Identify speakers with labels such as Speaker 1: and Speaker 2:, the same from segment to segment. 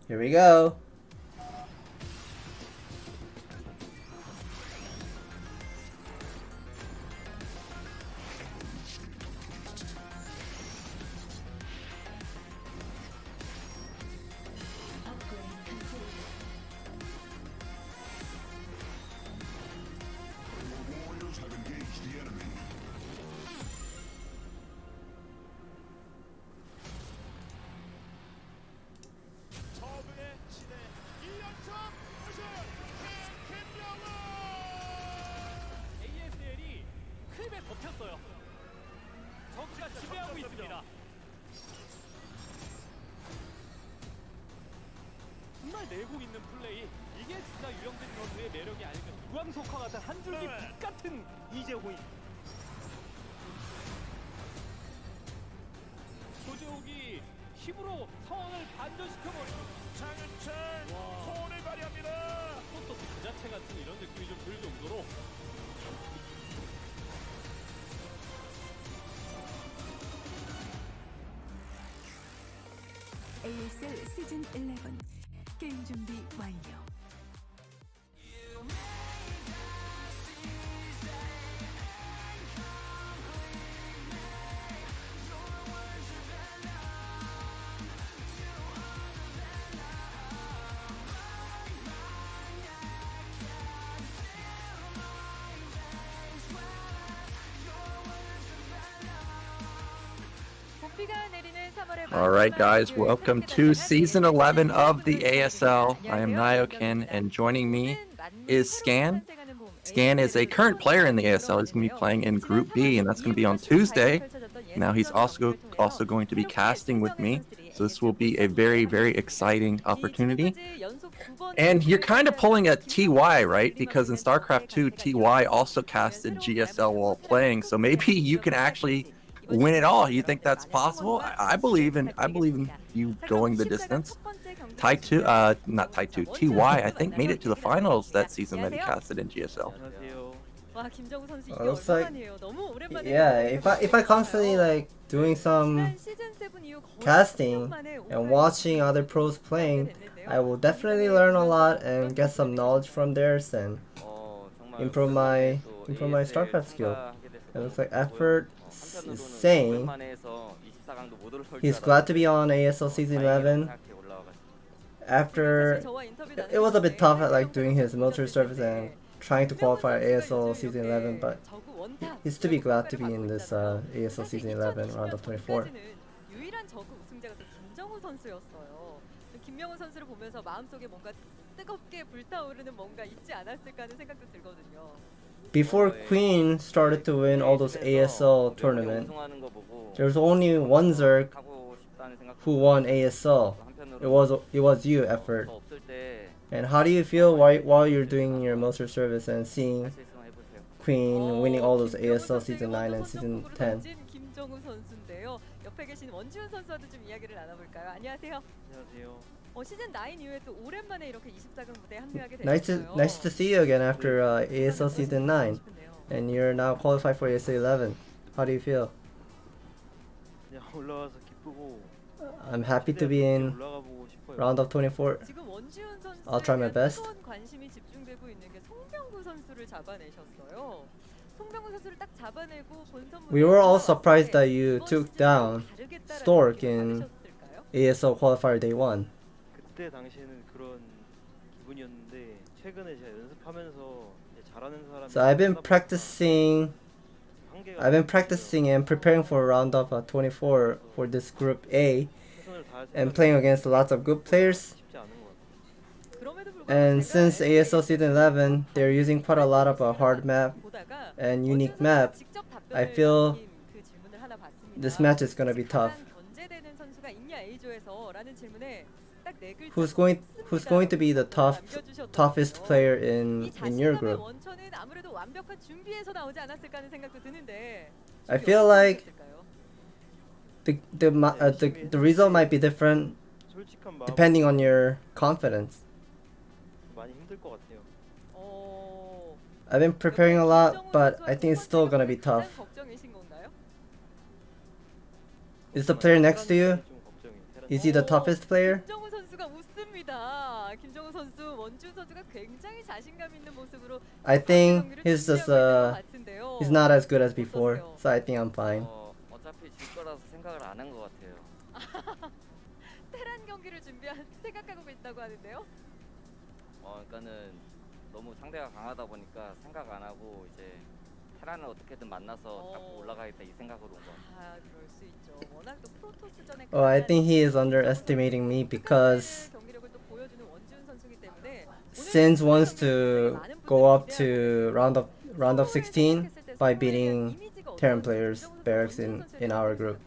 Speaker 1: Here we go.
Speaker 2: 정말 내고 있는 플레이, 이게 진짜 유영진 선수의 매력이 아닐까. 무광석화 같은 한 줄기 빛 같은 이재호이. 조재욱이 힘으로 상황을 반전시켜버리고 장윤철 손을 발휘합니다. 또 그 자체 같은 이런 느낌이 좀 들 정도로.
Speaker 3: ASL 시즌 11 게임 준비 완료.
Speaker 4: Alright guys, welcome to Season 11 of the ASL. I am Nyoken, and joining me is Scan. Scan is a current player in the ASL. He's going to be playing in Group B, and that's going to be on Tuesday. Now he's also going to be casting with me, so this will be a very, very exciting opportunity. And you're kind of pulling a TY, right? Because in StarCraft 2, TY also casted GSL while playing, so maybe you can actually win it all. You think that's possible? I believe in you going the distance. Not Tai 2, TY, I think made it to the finals that season that he casted in GSL.
Speaker 1: Looks like, yeah, if I constantly like doing some casting and watching other pros playing, I will definitely learn a lot and get some knowledge from theirs and improve my StarCraft skill. It looks like Effort is saying he's glad to be on ASL Season 11. After it was a bit tough at like doing his military service and trying to qualify ASL Season 11, but he's to be glad to be in this ASL Season 11 round of 24.
Speaker 5: 김명훈 선수를 보면서 마음속에 뭔가 뜨겁게 불타오르는 뭔가 있지 않았을까 하는 생각도 들거든요.
Speaker 1: Before Queen started to win all those ASL tournaments, there's only one Zerg who won ASL. It was you, Effort. And how do you feel while you're doing your military service and seeing Queen winning all those ASL Season 9 and Season 10?
Speaker 5: 김정우 선수인데요. 옆에 계신 원지훈 선수와도 좀 이야기를 나눠볼까요? 안녕하세요.
Speaker 1: 안녕하세요.
Speaker 5: 시즌 9 이후에 또 오랜만에 이렇게 24강 무대에 합류하게 되셨어요.
Speaker 1: Nice to see you again after ASL Season 9, and you're now qualified for ASL 11. How do you feel? I'm happy to be in round of 24.
Speaker 5: 지금 원지훈
Speaker 1: I'll try my best.
Speaker 5: 선수의 관심이 집중되고 있는 게 송병구 선수를 잡아내셨어요. 송병구 선수를 딱 잡아내고 본선
Speaker 1: We were all surprised that you took down Stork in ASL qualifier day 1.
Speaker 6: 그때 당시에는 그런 기분이었는데 최근에 제가 연습하면서 잘하는 사람이
Speaker 1: So I've been practicing and preparing for round of 24 for this group A and playing against lots of good players. And since ASL Season 11, they're using quite a lot of a hard map and unique map, I feel this match is gonna be tough. Who's going to be the toughest player in your group? I feel like the result might be different depending on your confidence. I've been preparing a lot, but I think it's still gonna be tough. Is the player next to you? Is he the toughest player?
Speaker 5: 선수가 웃습니다. 김정우 선수, 원준 선수가 굉장히 자신감 있는 모습으로
Speaker 1: I think
Speaker 5: 경기를
Speaker 1: he's just
Speaker 5: 준비하고 있는 것 같은데요.
Speaker 1: he's not as good as before,
Speaker 5: 어떠세요?
Speaker 1: so I think I'm fine.
Speaker 7: 어차피 질 거라서 생각을 안 한 것 같아요.
Speaker 5: 테란 경기를 생각하고 있다고 하는데요.
Speaker 7: 그러니까는 너무 상대가 강하다 보니까 생각 안 하고 이제 테란을 어떻게든 만나서 잡고 올라가겠다 이 생각으로 온 것 같아요.
Speaker 5: 아, 그럴 수 있죠. 워낙 또 프로토스전에
Speaker 1: Oh, I think he is underestimating me because
Speaker 5: 경기력을 또 보여주는 원준 선수이기 때문에
Speaker 1: SSinz wants to go up to round of 16 by beating Terran players, Barracks in our group.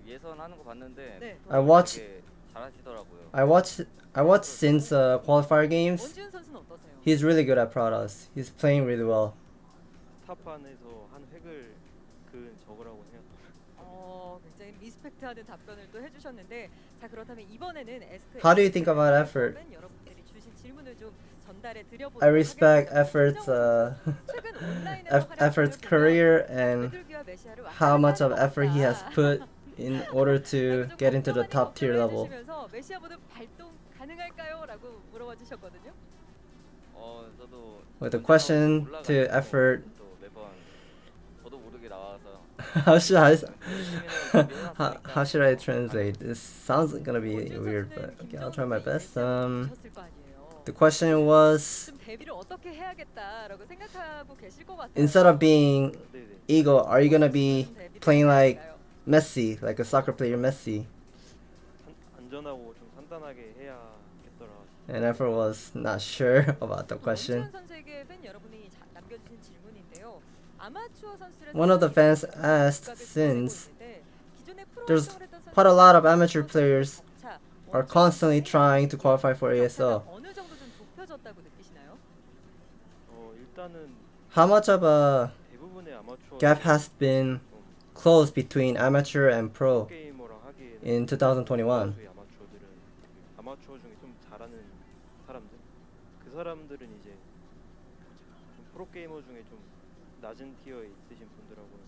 Speaker 7: 예선하는 거 봤는데
Speaker 5: 네.
Speaker 1: I watched
Speaker 7: 되게 잘하시더라고요.
Speaker 1: I watched SSinz qualifier games.
Speaker 5: 원준 선수는 어떠세요?
Speaker 1: He's really good at Protoss. He's playing really well.
Speaker 6: 탑판에서 한 획을 그은 적으라고 생각합니다.
Speaker 5: 굉장히 리스펙트하는 답변을 또 해주셨는데, 자 그렇다면 이번에는 에스크
Speaker 1: How do you think about effort?
Speaker 5: 여러분들이 주신 질문을 좀 전달해 드려보도록
Speaker 1: I respect
Speaker 5: 하겠습니다.
Speaker 1: effort's career and how much of effort he has put in order to get into the top tier level.
Speaker 5: 메시아보드 발동 가능할까요?라고 물어봐 주셨거든요.
Speaker 7: 저도
Speaker 1: With the question to effort,
Speaker 7: 또 매번 저도 모르게 나와서
Speaker 1: how should I translate? This sounds gonna be weird, but okay, I'll try my best. The question was,
Speaker 5: 좀 데뷔를 어떻게 해야겠다라고 생각하고 계실 것 같아요.
Speaker 1: instead of being
Speaker 6: 네네.
Speaker 1: Eagle, are you gonna be playing like Messi, like a soccer player Messi?
Speaker 6: 안전하고 좀 단단하게 해야겠더라.
Speaker 1: And effort was not sure about the question.
Speaker 5: 원준 선수에게 팬 여러분이 남겨주신 질문인데요. 아마추어 선수를
Speaker 1: One of the fans asked, since there's quite a lot of amateur players are constantly trying to qualify for ASL,
Speaker 5: 어느 정도 좀 좁혀졌다고 느끼시나요?
Speaker 6: 일단은
Speaker 1: how much of a
Speaker 6: 대부분의 아마추어
Speaker 1: gap has been closed between amateur and pro
Speaker 6: 게이머랑 하기에는
Speaker 1: in 2021?
Speaker 6: 다수의 아마추어들은 아마추어 중에 좀 잘하는 사람들, 그 사람들은 이제 좀 프로 게이머 중에 좀 낮은 티어에 있으신 분들하고는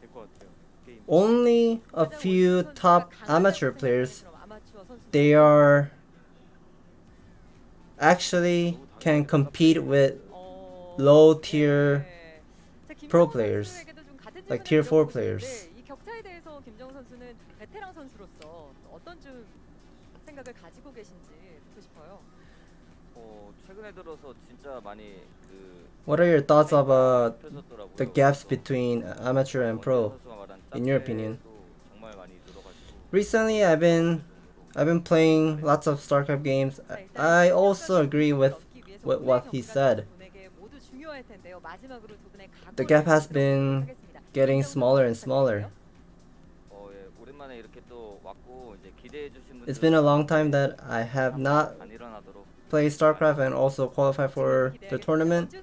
Speaker 6: 될 것 같아요. 게임.
Speaker 1: Only a few top amateur players, they are actually can compete with low tier pro players, like tier 4 players.
Speaker 5: 이 격차에 대해서 김정우 선수는 베테랑 선수로서 어떤 좀 생각을 가지고 계신지 듣고 싶어요.
Speaker 7: 최근에 들어서 진짜 많이
Speaker 1: What are your thoughts about
Speaker 7: 좁혀졌더라고요.
Speaker 1: the gaps between amateur and pro,
Speaker 7: 선수가 말한
Speaker 1: in your opinion?
Speaker 7: 짭제도 정말 많이 늘어가지고
Speaker 1: Recently, I've been playing lots of StarCraft games. I also agree with what he said. The gap has been getting smaller and smaller.
Speaker 7: 오랜만에 이렇게 또 왔고 이제 기대해 주신 분들
Speaker 1: It's been a long time that I have not
Speaker 7: 안 일어나도록
Speaker 1: played StarCraft and also qualified for the tournament.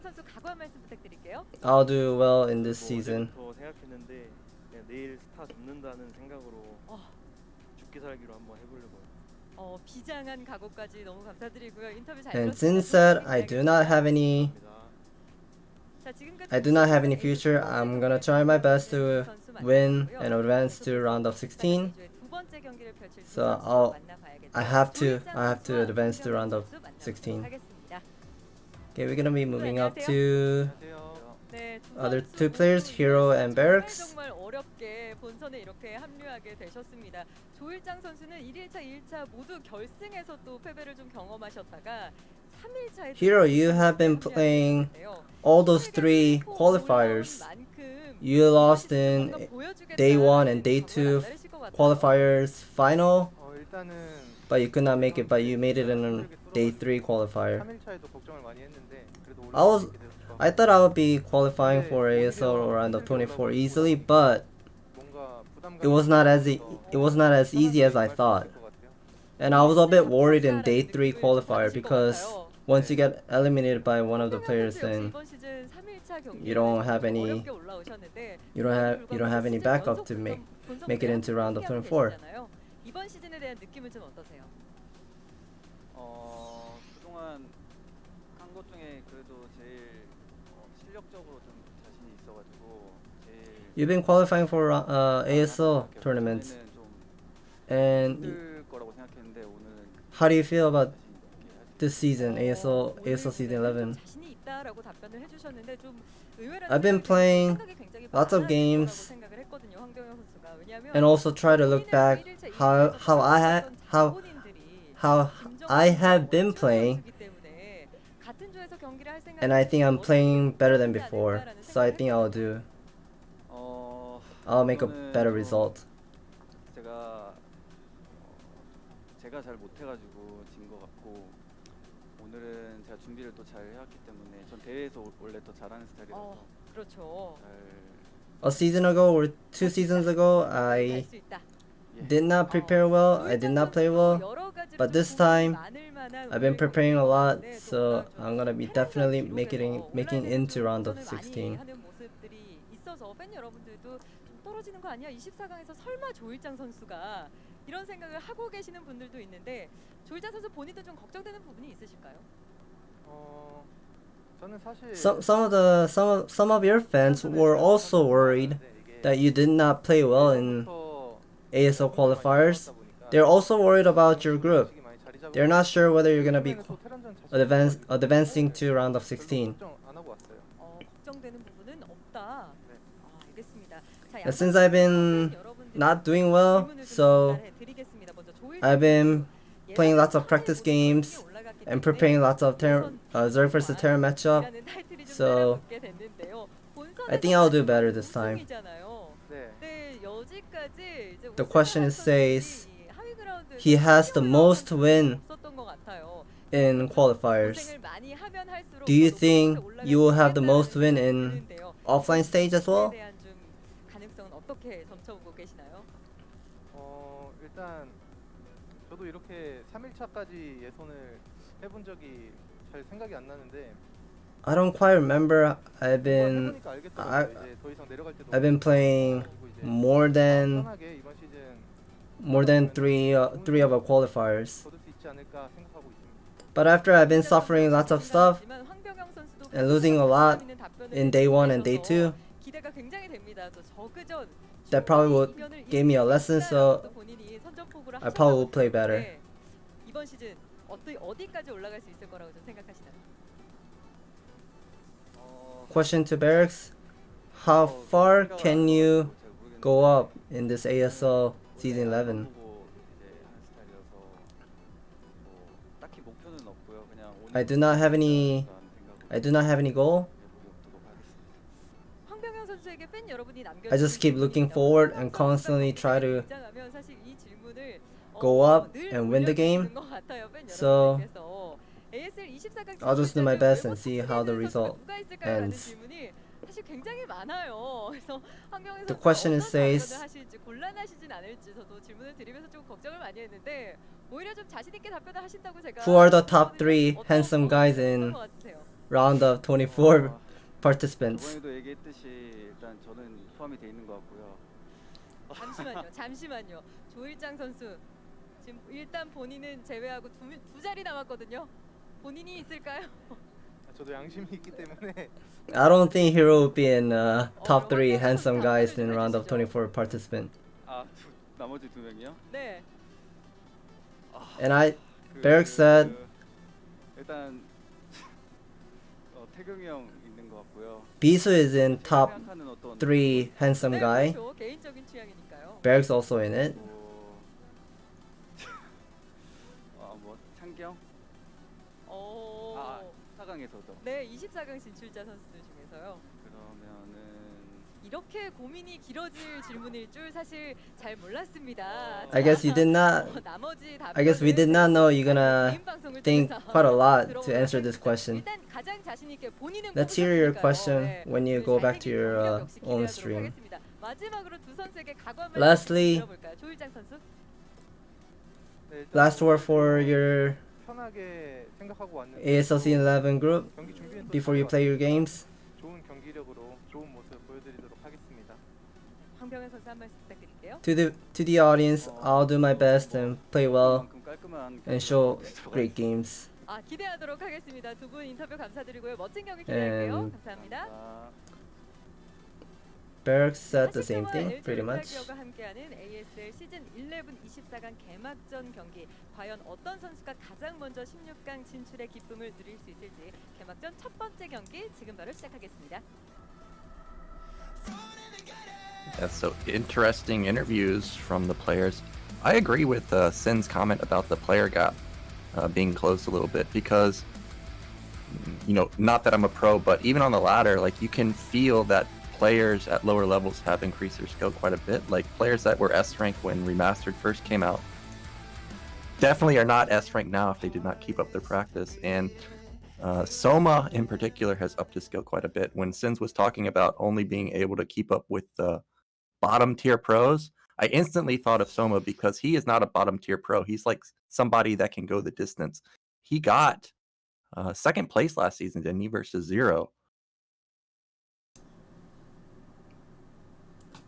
Speaker 1: I'll do well in this season.
Speaker 6: 더 생각했는데 그냥 내일 스타 잡는다는 생각으로 죽기 살기로 한번 해보려고요.
Speaker 5: 비장한 각오까지 너무 감사드리고요. 인터뷰 잘
Speaker 1: And
Speaker 5: 들었습니다.
Speaker 1: since said I do not have any future, I'm gonna try my best to win and advance to round of 16. So I have to advance to round of 16. Okay, we're gonna be moving up to other two players, Hero and Barracks.
Speaker 5: 정말 어렵게 본선에 이렇게 합류하게 되셨습니다. 조일장 선수는 1일차, 2일차 모두 결승에서 또 패배를 좀 경험하셨다가 3일차에
Speaker 1: Hero, you have been playing all those three qualifiers. You lost in day 1 and day 2 qualifiers final,
Speaker 8: 일단은
Speaker 1: but you could not make it, but you made it in day 3 qualifier.
Speaker 8: 3일차에도 걱정을 많이 했는데 그래도
Speaker 1: I thought I would be qualifying for ASL round of 24 easily, but it was not as easy as I thought. And I was a bit worried in day 3 qualifier because once you get eliminated by one of the players, then you don't have any backup to make it into round of 24.
Speaker 5: 이번 시즌에 대한 느낌은 좀 어떠세요?
Speaker 8: 그동안 한 것 중에 그래도 제일 실력적으로 좀 자신이 있어가지고 제일
Speaker 1: You've been qualifying for ASL tournaments,
Speaker 8: 좀
Speaker 1: and
Speaker 8: 힘들 거라고 생각했는데 오늘은
Speaker 1: How do you feel about
Speaker 8: 자신 있게 할 수
Speaker 1: this season, ASL
Speaker 5: 오늘
Speaker 1: Season
Speaker 5: 좀
Speaker 1: 11?
Speaker 5: 자신이 있다라고 답변을 해주셨는데 좀 의외라는
Speaker 1: I've been
Speaker 5: 생각이
Speaker 1: playing
Speaker 5: 생각이 굉장히
Speaker 1: lots of
Speaker 5: 많아질 거라고
Speaker 1: games
Speaker 5: 생각을 했거든요, 황병영 선수가. 왜냐하면
Speaker 1: and also try to look back how I have been playing, and I think I'm playing better than before. So I think I'll make a better result.
Speaker 8: 제가 제가 잘 못해가지고 진 것 같고 오늘은 제가 준비를 또 잘 해왔기 때문에 전 대회에서 원래 더 잘하는 스타일이라서
Speaker 5: 그렇죠.
Speaker 1: A season ago or 2 seasons ago, I did not prepare well. I did not play well. But this time, I've been preparing a lot, so I'm gonna be definitely making into round of 16.
Speaker 5: 하는 모습들이 있어서 팬 여러분들도 좀 떨어지는 거 아니야? 24강에서 설마 조일장 선수가 이런 생각을 하고 계시는 분들도 있는데 조일장 선수 본인도 좀 걱정되는 부분이 있으실까요?
Speaker 6: 저는 사실
Speaker 1: Some of your fans were also worried that you did not play well in ASL qualifiers. They're also worried about your group. They're not sure whether you're gonna be advancing to round of 16.
Speaker 5: 걱정되는 부분은 없다. 알겠습니다.
Speaker 1: And since I've been not doing well, so I've been playing lots of practice games and preparing lots of Zerg vs Terra matchup. So I think I'll do better this time. The question says he has the most win in qualifiers. Do you think you will have the most win in offline stage as well?
Speaker 6: 일단 저도 이렇게 3일차까지 예선을 해본 적이 잘 생각이 안 나는데
Speaker 1: I don't quite remember. I've been playing more than three of our qualifiers. But after I've been suffering lots of stuff and losing a lot in day 1 and day 2, that probably would give me a lesson, so I probably will play better.
Speaker 5: 이번 시즌 어디까지 올라갈 수 있을 거라고 좀 생각하시나요?
Speaker 1: Question to Barracks: how far can you go up in this ASL Season 11? I do not have any goal. I just keep looking forward and constantly try to go up and win the game. So I'll just do my best and see how the result ends. The question says, who are the top 3 handsome guys in round of 24 participants?
Speaker 8: 이번에도 얘기했듯이 일단 저는 포함이 돼 있는 것 같고요.
Speaker 5: 잠시만요. 조일장 선수 지금 일단 본인은 제외하고 두 자리 남았거든요. 본인이 있을까요?
Speaker 6: 저도 양심이 있기 때문에
Speaker 1: I don't think Hero will be in top 3 handsome guys in round of 24 participant.
Speaker 8: 나머지 2명이요?
Speaker 5: 네.
Speaker 1: And Barracks said
Speaker 8: 일단 태경이 형 있는 것 같고요.
Speaker 1: Bisu is in top 3 handsome guy.
Speaker 5: 개인적인 취향이니까요.
Speaker 1: Barracks also in it.
Speaker 8: 뭐 창경? 4강에서도.
Speaker 5: 네, 24강 진출자 선수들 중에서요.
Speaker 8: 그러면은
Speaker 5: 이렇게 고민이 길어질 질문일 줄 사실 잘 몰랐습니다.
Speaker 1: I guess we did not know you're gonna think quite a lot to answer this question. Let's hear your question when you go back to your own stream. Lastly, last word for your ASL Season11 group before you play your games. To the audience, I'll do my best and play well and show great games.
Speaker 5: 기대하도록 하겠습니다. 두 분 인터뷰 감사드리고요. 멋진 경기 기대할게요. 감사합니다.
Speaker 1: Barracks said the same thing, pretty much.
Speaker 5: LG와 함께하는 ASL 시즌 11 24강 개막전 경기. 과연 어떤 선수가 가장 먼저 16강 진출의 기쁨을 누릴 수 있을지 개막전 첫 번째 경기 지금 바로 시작하겠습니다.
Speaker 4: Yeah, so interesting interviews from the players. I agree with SSinz comment about the player gap being closed a little bit because, you know, not that I'm a pro, but even on the ladder, like you can feel that players at lower levels have increased their skill quite a bit. Like players that were S rank when Remastered first came out definitely are not S rank now if they did not keep up their practice. And Soma in particular has upped his skill quite a bit. When SSinz was talking about only being able to keep up with the bottom tier pros, I instantly thought of Soma because he is not a bottom tier pro. He's like somebody that can go the distance. He got second place last season, didn't he, versus Zero.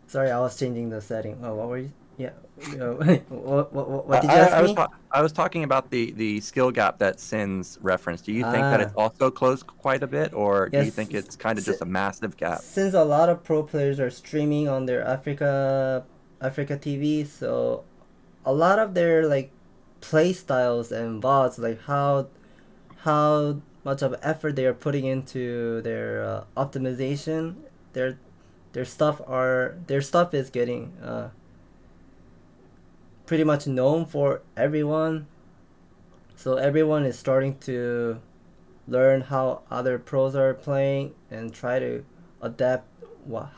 Speaker 1: Sorry, I was changing the setting. Oh, what were you? Yeah. What did you ask me?
Speaker 4: I was talking about the skill gap that SSinz referenced. Do you think that it's also closed quite a bit, or do you think it's kind of just a massive gap?
Speaker 1: Since a lot of pro players are streaming on their Africa TV, so a lot of their like play styles and VODs, like how much of effort they are putting into their optimization, their stuff is getting pretty much known for everyone. So everyone is starting to learn how other pros are playing and try to adapt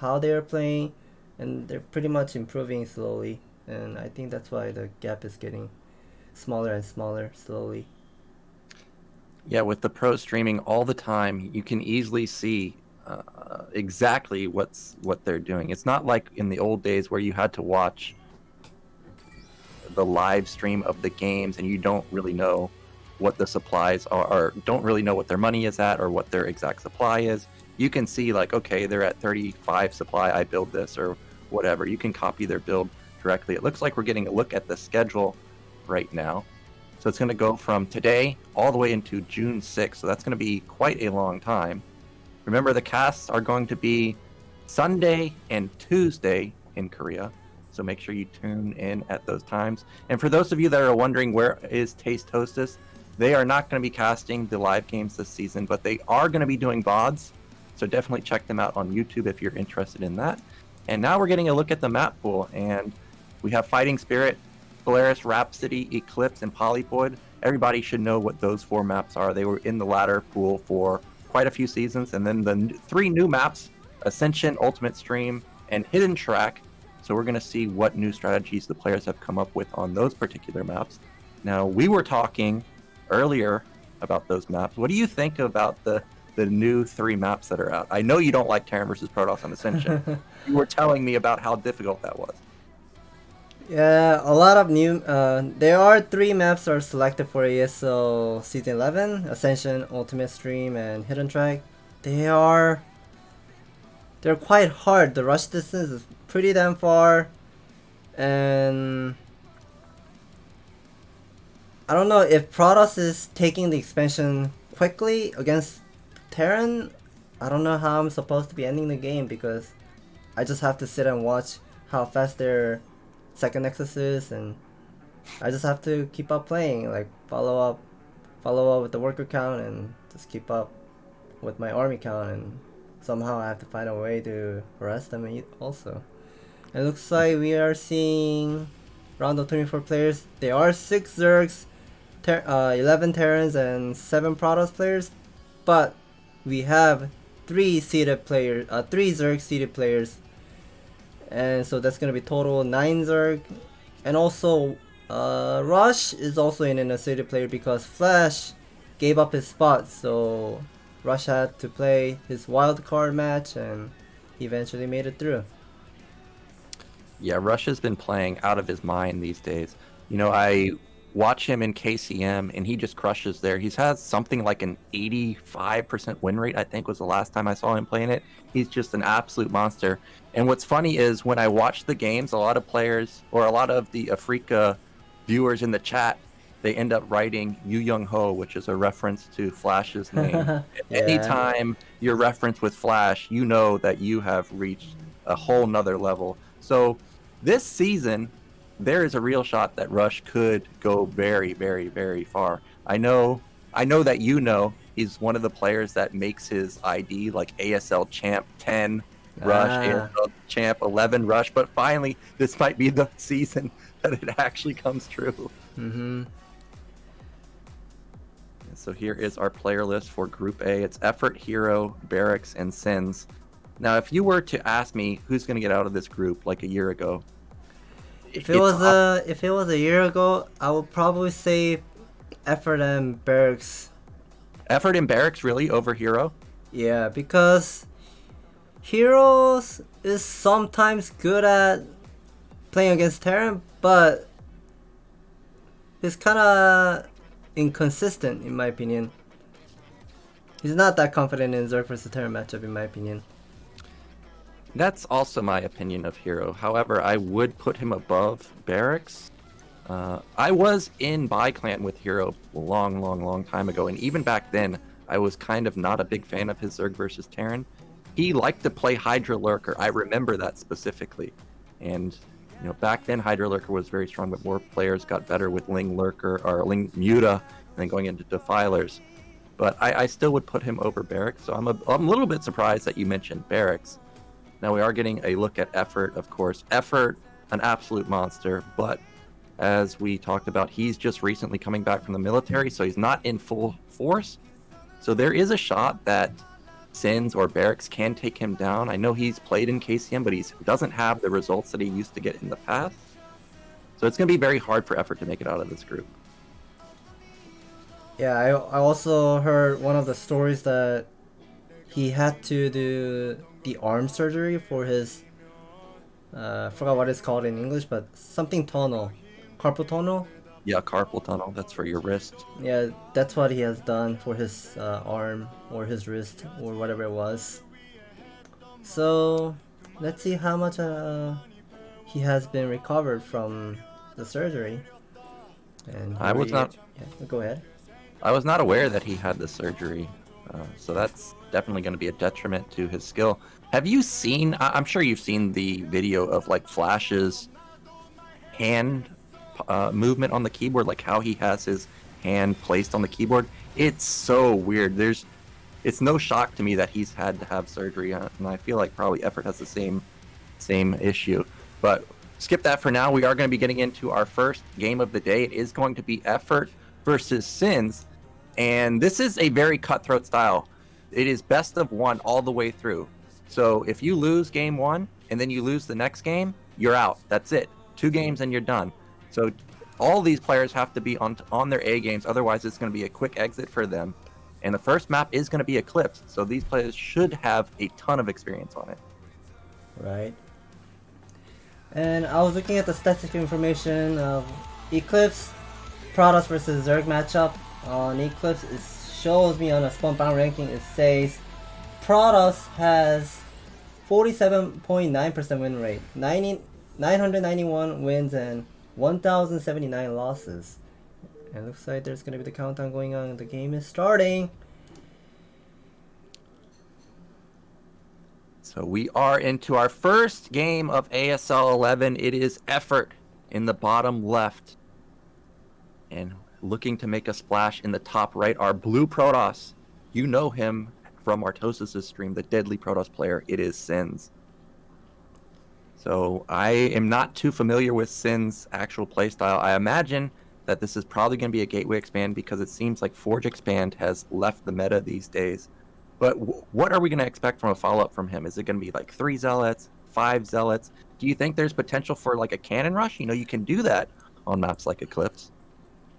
Speaker 1: how they are playing, and they're pretty much improving slowly. And I think that's why the gap is getting smaller and smaller slowly.
Speaker 4: Yeah, with the pro streaming all the time, you can easily see exactly what they're doing. It's not like in the old days where you had to watch the live stream of the games and you don't really know what the supplies are, or don't really know what their money is at or what their exact supply is. You can see like, okay, they're at 35 supply, I build this or whatever. You can copy their build directly. It looks like we're getting a look at the schedule right now. So it's going to go from today all the way into June 6th. So that's going to be quite a long time. Remember, the casts are going to be Sunday and Tuesday in Korea. So make sure you tune in at those times. And for those of you that are wondering where is Taste Hostess, they are not going to be casting the live games this season, but they are going to be doing VODs. So definitely check them out on YouTube if you're interested in that. And now we're getting a look at the map pool. And we have Fighting Spirit, Polaris, Rhapsody, Eclipse, and Polypoid. Everybody should know what those 4 maps are. They were in the ladder pool for quite a few seasons. And then the 3 new maps, Ascension, Ultimate Stream, and Hidden Track. So we're going to see what new strategies the players have come up with on those particular maps. Now, we were talking earlier about those maps. What do you think about the new 3 maps that are out? I know you don't like Terran versus Protoss on Ascension. You were telling me about how difficult that was.
Speaker 1: Yeah, a lot of new. There are 3 maps are selected for ASL Season 11: Ascension, Ultimate Stream, and Hidden Track. They're quite hard. The rush distance is pretty damn far, and I don't know if Protoss is taking the expansion quickly against Terran. I don't know how I'm supposed to be ending the game because I just have to sit and watch how fast their second nexus is, and I just have to keep up playing, like follow up with the worker count and just keep up with my army count, and somehow I have to find a way to harass them also. It looks like we are seeing round of 24 players. There are 6 Zergs, 11 Terrans, and 7 Protoss players, but we have 3 Zerg seeded players, and so that's gonna be total 9 Zerg. And also Rush is also in a seeded player because Flash gave up his spot, so Rush had to play his wild card match and he eventually made it through.
Speaker 4: Yeah, Rush has been playing out of his mind these days. You know, I watch him in KCM and he just crushes there. He's had something like an 85% win rate, I think was the last time I saw him playing it. He's just an absolute monster. And what's funny is when I watch the games, a lot of players or a lot of the Africa viewers in the chat, they end up writing Yu Young Ho, which is a reference to Flash's name.
Speaker 1: Yeah.
Speaker 4: Anytime you're referenced with Flash, you know that you have reached a whole nother level. So this season, there is a real shot that Rush could go very, very, very far. I know that he's one of the players that makes his ID like ASL Champ 10 Rush, ASL Champ 11 Rush, but finally this might be the season that it actually comes true.
Speaker 1: Mm-hmm.
Speaker 4: So here is our player list for Group A. It's Effort, Hero, Barracks, and SSinz. Now, if you were to ask me who's going to get out of this group like a year ago,
Speaker 1: if it was a year ago, I would probably say Effort and Barracks.
Speaker 4: Effort and Barracks really over Hero?
Speaker 1: Yeah, because Heroes is sometimes good at playing against Terran, but he's kind of inconsistent in my opinion. He's not that confident in Zerg versus Terran matchup in my opinion.
Speaker 4: That's also my opinion of Hero. However, I would put him above Barracks. I was in ByClan with Hero a long time ago, and even back then, I was kind of not a big fan of his Zerg versus Terran. He liked to play Hydra Lurker. I remember that specifically. And back then Hydra Lurker was very strong, but more players got better with Ling Lurker or Ling Muta, and then going into Defilers. But I still would put him over Barracks. So I'm a little bit surprised that you mentioned Barracks. Now we are getting a look at Effort, of course. Effort, an absolute monster, but as we talked about, he's just recently coming back from the military, so he's not in full force. So there is a shot that SSinz or Barracks can take him down. I know he's played in KCM, but he doesn't have the results that he used to get in the past. So it's going to be very hard for Effort to make it out of this group.
Speaker 1: Yeah, I also heard one of the stories that he had to do the arm surgery for his I forgot what it's called in English, but something tunnel, carpal tunnel.
Speaker 4: Yeah, carpal tunnel. That's for your wrist.
Speaker 1: Yeah, that's what he has done for his arm or his wrist or whatever it was. So let's see how much he has been recovered from the surgery. And
Speaker 4: I was not.
Speaker 1: Yeah, go ahead.
Speaker 4: I was not aware that he had the surgery, so that's definitely going to be a detriment to his skill. Have you seen? I'm sure you've seen the video of like Flash's hand movement on the keyboard, like how he has his hand placed on the keyboard. It's so weird. It's no shock to me that he's had to have surgery, and I feel like probably Effort has the same issue. But skip that for now. We are going to be getting into our first game of the day. It is going to be Effort versus SSinz, and this is a very cutthroat style. It is best of one all the way through. So if you lose game one and then you lose the next game, you're out. That's it. 2 games and you're done. So all these players have to be on their A games, otherwise it's going to be a quick exit for them. And the first map is going to be Eclipse, so these players should have a ton of experience on it.
Speaker 1: Right. And I was looking at the statistic information of Eclipse, Protoss versus Zerg matchup. On Eclipse, it shows me on a Spunbound ranking, it says Protoss has 47.9% win rate, 991 wins and 1,079 losses. And it looks like there's going to be the countdown going on and the game is starting.
Speaker 4: So we are into our first game of ASL 11. It is Effort in the bottom left. And looking to make a splash in the top right, our blue Protoss. You know him from Artosis' stream, the deadly Protoss player. It is SSinz. So I am not too familiar with SSinz's actual playstyle. I imagine that this is probably going to be a gateway expand because it seems like Forge expand has left the meta these days. But what are we going to expect from a follow-up from him? Is it going to be like 3 Zealots, 5 Zealots? Do you think there's potential for like a cannon rush? You know, you can do that on maps like Eclipse.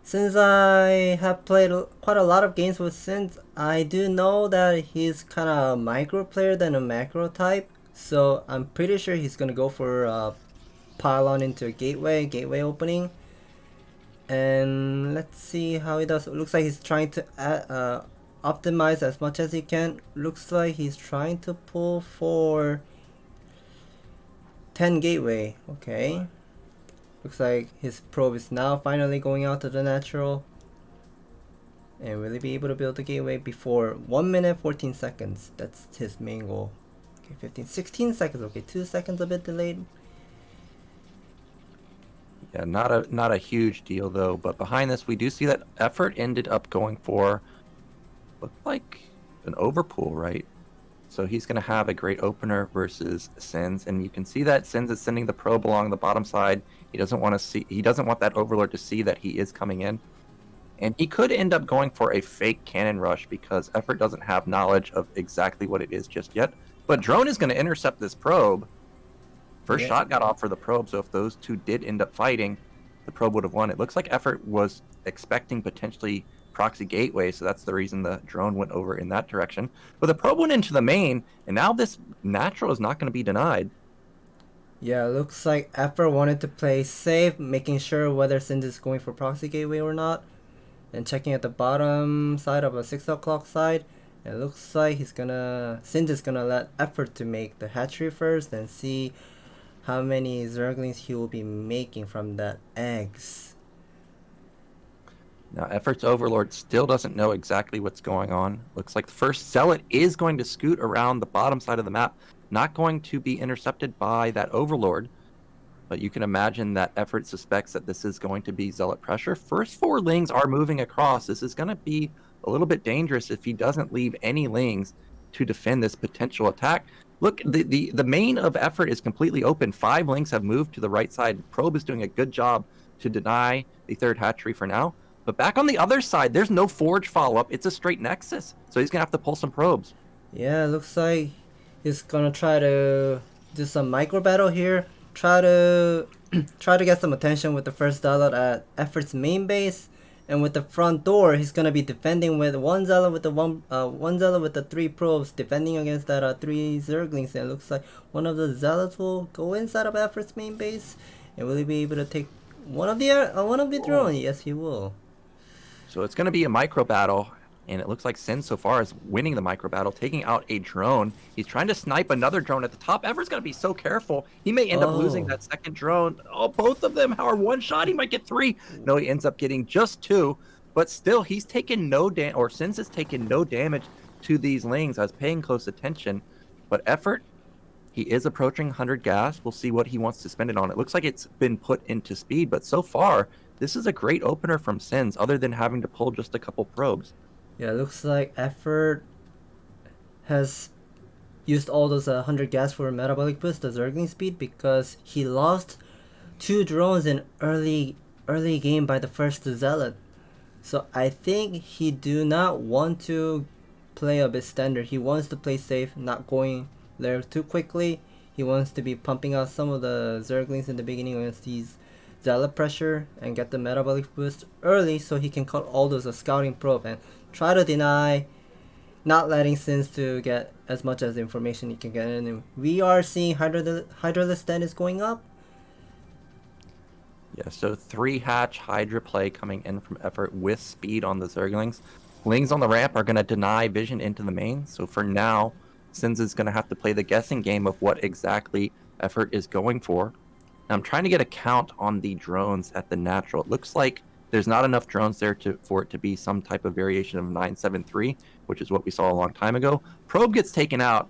Speaker 1: Since I have played quite a lot of games with SSinz, I do know that he's kind of a micro player than a macro type. So I'm pretty sure he's going to go for a pylon into a gateway opening. And let's see how he does. It looks like he's trying to optimize as much as he can. Looks like he's trying to pull for 10 gateway. Okay. Looks like his probe is now finally going out to the natural. And will he be able to build the gateway before 1 minute 14 seconds? That's his main goal. Okay, 15, 16 seconds. Okay, 2 seconds a bit delayed.
Speaker 4: Yeah, not a huge deal though. But behind this, we do see that Effort ended up going for looked like an overpool, right? So he's going to have a great opener versus SSinz, and you can see that SSinz is sending the probe along the bottom side. He doesn't want that Overlord to see that he is coming in. And he could end up going for a fake cannon rush because Effort doesn't have knowledge of exactly what it is just yet. But Drone is going to intercept this probe. First shot got off for the probe, so if those two did end up fighting, the probe would have won. It looks like Effort was expecting potentially proxy gateway, so that's the reason the drone went over in that direction. But the probe went into the main, and now this natural is not going to be denied.
Speaker 1: Yeah, looks like Effort wanted to play safe, making sure whether SSinz is going for proxy gateway or not, and checking at the bottom side of a 6 o'clock side. It looks like SSinz is gonna let Effort to make the hatchery first and see how many Zerglings he will be making from that eggs.
Speaker 4: Now, Effort's Overlord still doesn't know exactly what's going on. Looks like the first Zealot is going to scoot around the bottom side of the map, not going to be intercepted by that Overlord. But you can imagine that Effort suspects that this is going to be Zealot pressure. First 4 Lings are moving across. This is going to be a little bit dangerous if he doesn't leave any Lings to defend this potential attack. Look, the main of Effort is completely open. 5 Lings have moved to the right side. Probe is doing a good job to deny the third hatchery for now. But back on the other side, there's no Forge follow-up. It's a straight Nexus. So he's going to have to pull some probes.
Speaker 1: Yeah, it looks like he's going to try to do some micro battle here. Try to get some attention with the first Zealot at Effort's main base. And with the front door, he's going to be defending with one Zealot with the 3 probes, defending against that 3 Zerglings. And it looks like one of the Zealots will go inside of Effort's main base. And will he be able to take one of the drones? Yes, he will.
Speaker 4: So it's going to be a micro battle, and it looks like SSinz so far is winning the micro battle, taking out a drone. He's trying to snipe another drone at the top. Effort's got to be so careful. He may end up losing that second drone. Oh, both of them are one shot. He might get 3. No, he ends up getting just 2. But still, he's taken no damage, or SSinz has taken no damage to these Lings. I was paying close attention. But Effort, he is approaching 100 gas. We'll see what he wants to spend it on. It looks like it's been put into speed, but so far, this is a great opener from SSinz, other than having to pull just a couple probes.
Speaker 1: Yeah, it looks like Effort has used all those 100 gas for metabolic boost, the Zergling speed, because he lost 2 drones in early game by the first Zealot. So I think he do not want to play a bit standard. He wants to play safe, not going there too quickly. He wants to be pumping out some of the Zerglings in the beginning against these Zealot pressure and get the metabolic boost early so he can cut all those scouting probe and try to deny not letting SSinz to get as much as information he can get in. And we are seeing Hydralist stand is going up.
Speaker 4: Yeah, so 3 hatch Hydra play coming in from Effort with speed on the Zerglings. Lings on the ramp are going to deny vision into the main. So for now, SSinz is going to have to play the guessing game of what exactly Effort is going for. Now, I'm trying to get a count on the drones at the natural. It looks like there's not enough drones there for it to be some type of variation of 973, which is what we saw a long time ago. Probe gets taken out,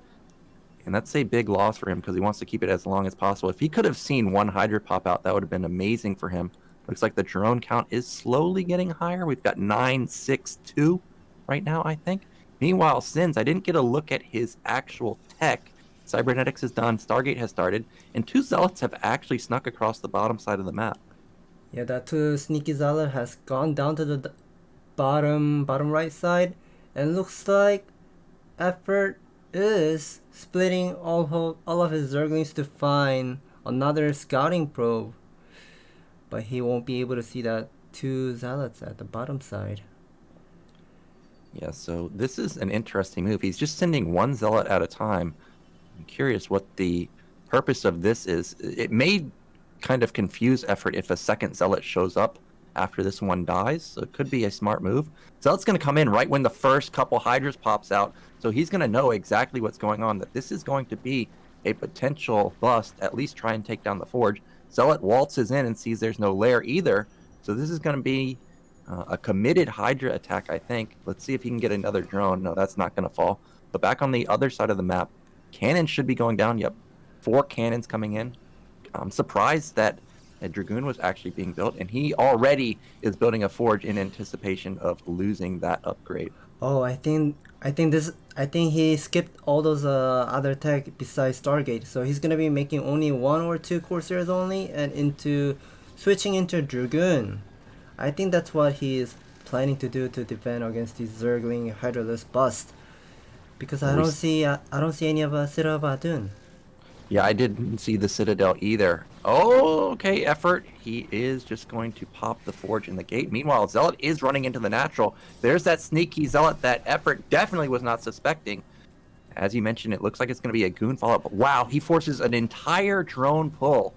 Speaker 4: and that's a big loss for him because he wants to keep it as long as possible. If he could have seen 1 Hydra pop out, that would have been amazing for him. Looks like the drone count is slowly getting higher. We've got 962 right now, I think. Meanwhile, SSinz, I didn't get a look at his actual tech. Cybernetics is done, Stargate has started, and 2 Zealots have actually snuck across the bottom side of the map.
Speaker 1: Yeah, that 2 sneaky Zealot has gone down to the bottom right side, and looks like Effort is splitting all of his Zerglings to find another scouting probe, but he won't be able to see that 2 Zealots at the bottom side.
Speaker 4: Yeah, so this is an interesting move. He's just sending 1 Zealot at a time. I'm curious what the purpose of this is. It may kind of confuse Effort if a second Zealot shows up after this one dies, so it could be a smart move. Zealot's going to come in right when the first couple Hydras pops out, so he's going to know exactly what's going on, that this is going to be a potential bust, at least try and take down the Forge. Zealot waltzes in and sees there's no lair either, so this is going to be a committed Hydra attack, I think. Let's see if he can get another drone. No, that's not going to fall. But back on the other side of the map, Cannons should be going down. Yep, 4 cannons coming in. I'm surprised that a Dragoon was actually being built, and he already is building a forge in anticipation of losing that upgrade.
Speaker 1: Oh, I think he skipped all those other tech besides Stargate. So he's gonna be making only 1 or 2 Corsairs only, and switching into Dragoon. I think that's what he is planning to do to defend against the Zergling Hydralisk bust. Because I don't see any of Sira Badun.
Speaker 4: Yeah, I didn't see the Citadel either. Oh, okay, effort. He is just going to pop the forge in the gate. Meanwhile, Zealot is running into the natural. There's that sneaky Zealot that effort definitely was not suspecting. As you mentioned, it looks like it's going to be a goon follow-up. Wow, he forces an entire drone pull.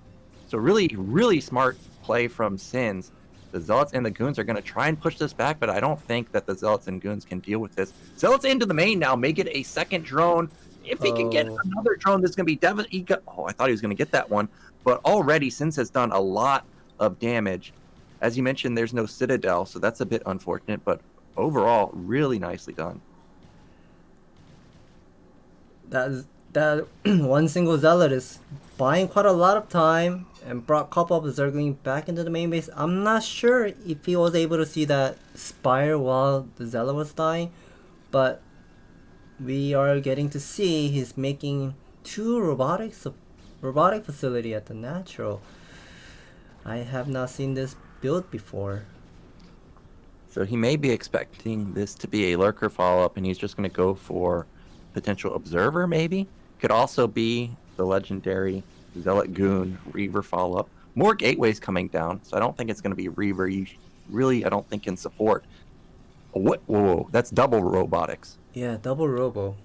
Speaker 4: So really, really smart play from SSinz. The Zealots and the Goons are going to try and push this back, but I don't think that the Zealots and Goons can deal with this. Zealots into the main now, make it a second drone. If he can get another drone, this is going to be devastating. Oh, I thought he was going to get that one. But already, SSinz has done a lot of damage. As you mentioned, there's no Citadel, so that's a bit unfortunate. But overall, really nicely done.
Speaker 1: That one single Zealot is buying quite a lot of time and brought a couple of Zergling back into the main base. I'm not sure if he was able to see that Spire while the Zealot was dying, but we are getting to see he's making 2 robotic facility at the natural. I have not seen this built before.
Speaker 4: So he may be expecting this to be a lurker follow-up, and he's just going to go for potential observer, maybe. Could also be the legendary Zealot Goon Reaver follow-up. More gateways coming down, so I don't think it's going to be Reaver. You really, I don't think, can support. What? Whoa, that's double robotics.
Speaker 1: Yeah, double robo.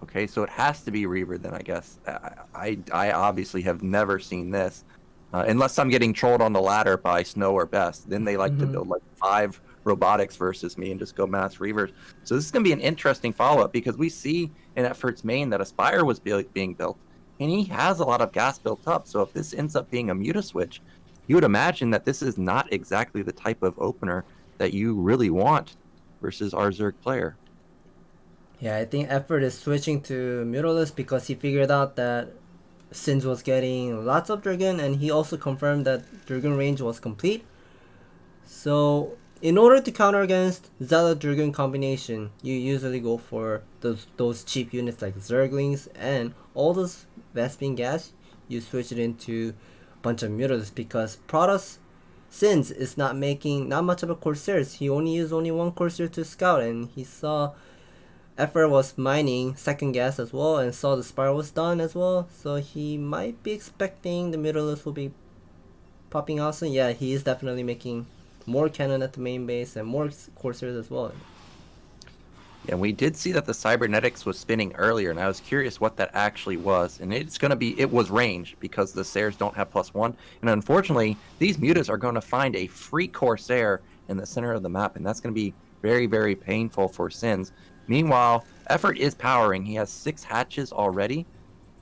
Speaker 4: Okay, so it has to be Reaver then, I guess. I obviously have never seen this. Unless I'm getting trolled on the ladder by Snow or Best. Then they like to build like 5 robotics versus me and just go mass Reavers. So this is going to be an interesting follow-up because we see in Effort's main that Aspire was being built. And he has a lot of gas built up. So if this ends up being a Muta switch, you would imagine that this is not exactly the type of opener that you really want versus our Zerg player.
Speaker 1: Yeah, I think Effort is switching to Mutalisk because he figured out that SSinz was getting lots of Dragon, and he also confirmed that Dragon range was complete. So in order to counter against Zealot Dragon combination, you usually go for those cheap units like Zerglings, and all those Vespene gas, you switch it into a bunch of Mutalisks because Protoss SSinz is not making not much of a Corsairs. He only used 1 Corsair to scout, and he saw Effort was mining second gas as well and saw the Spire was done as well, so he might be expecting the Mutalisk will be popping out soon. Yeah, he is definitely making more cannon at the main base and more Corsairs as well.
Speaker 4: Yeah, we did see that the Cybernetics was spinning earlier, and I was curious what that actually was. And it's going to be, it was range because the Sairs don't have +1. And unfortunately, these Mutas are going to find a free Corsair in the center of the map, and that's going to be very, very painful for SSinz. Meanwhile, Effort is powering. He has 6 hatches already.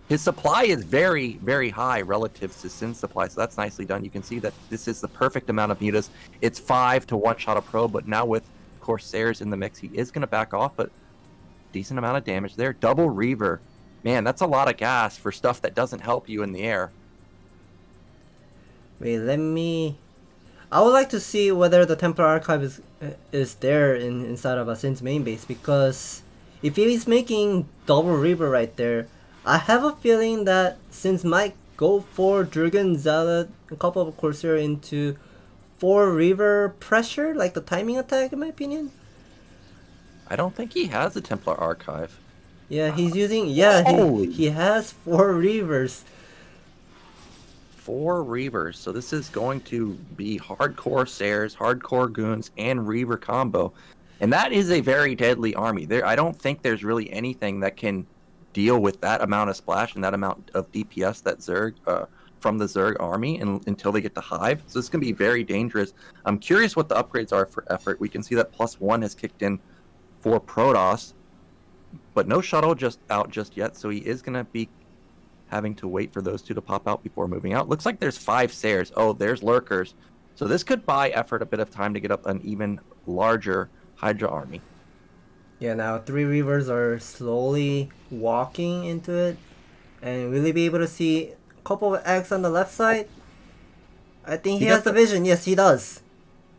Speaker 4: His supply is very, very high relative to SSinz supply, so that's nicely done. You can see that this is the perfect amount of Mutas. It's 5 to one-shot a pro, but now with Corsairs in the mix, he is going to back off, but decent amount of damage there. Double Reaver. Man, that's a lot of gas for stuff that doesn't help you in the air.
Speaker 1: Wait, I would like to see whether the Templar Archive is there inside of a SSinz main base, because if he's making double Reaver right there, I have a feeling that SSinz might go for Dragon, Zealot, a couple of Corsair into 4 Reaver pressure, like the timing attack in my opinion.
Speaker 4: I don't think he has a Templar Archive.
Speaker 1: Yeah, he's using, he has 4 Reavers.
Speaker 4: 4 Reavers, so this is going to be hardcore Sairs, hardcore Goons, and Reaver combo. And that is a very deadly army. I don't think there's really anything that can deal with that amount of splash and that amount of DPS that Zerg from the Zerg army until they get to Hive. So this is going to be very dangerous. I'm curious what the upgrades are for Effort. We can see that +1 has kicked in for Protoss, but no shuttle just yet, so he is going to be having to wait for those 2 to pop out before moving out. Looks like there's 5 Sairs. Oh, there's Lurkers. So this could buy Effort a bit of time to get up an even larger Hydra army.
Speaker 1: Yeah, now 3 Reavers are slowly walking into it. And will he be able to see a couple of eggs on the left side? I think he has the vision. Yes, he does.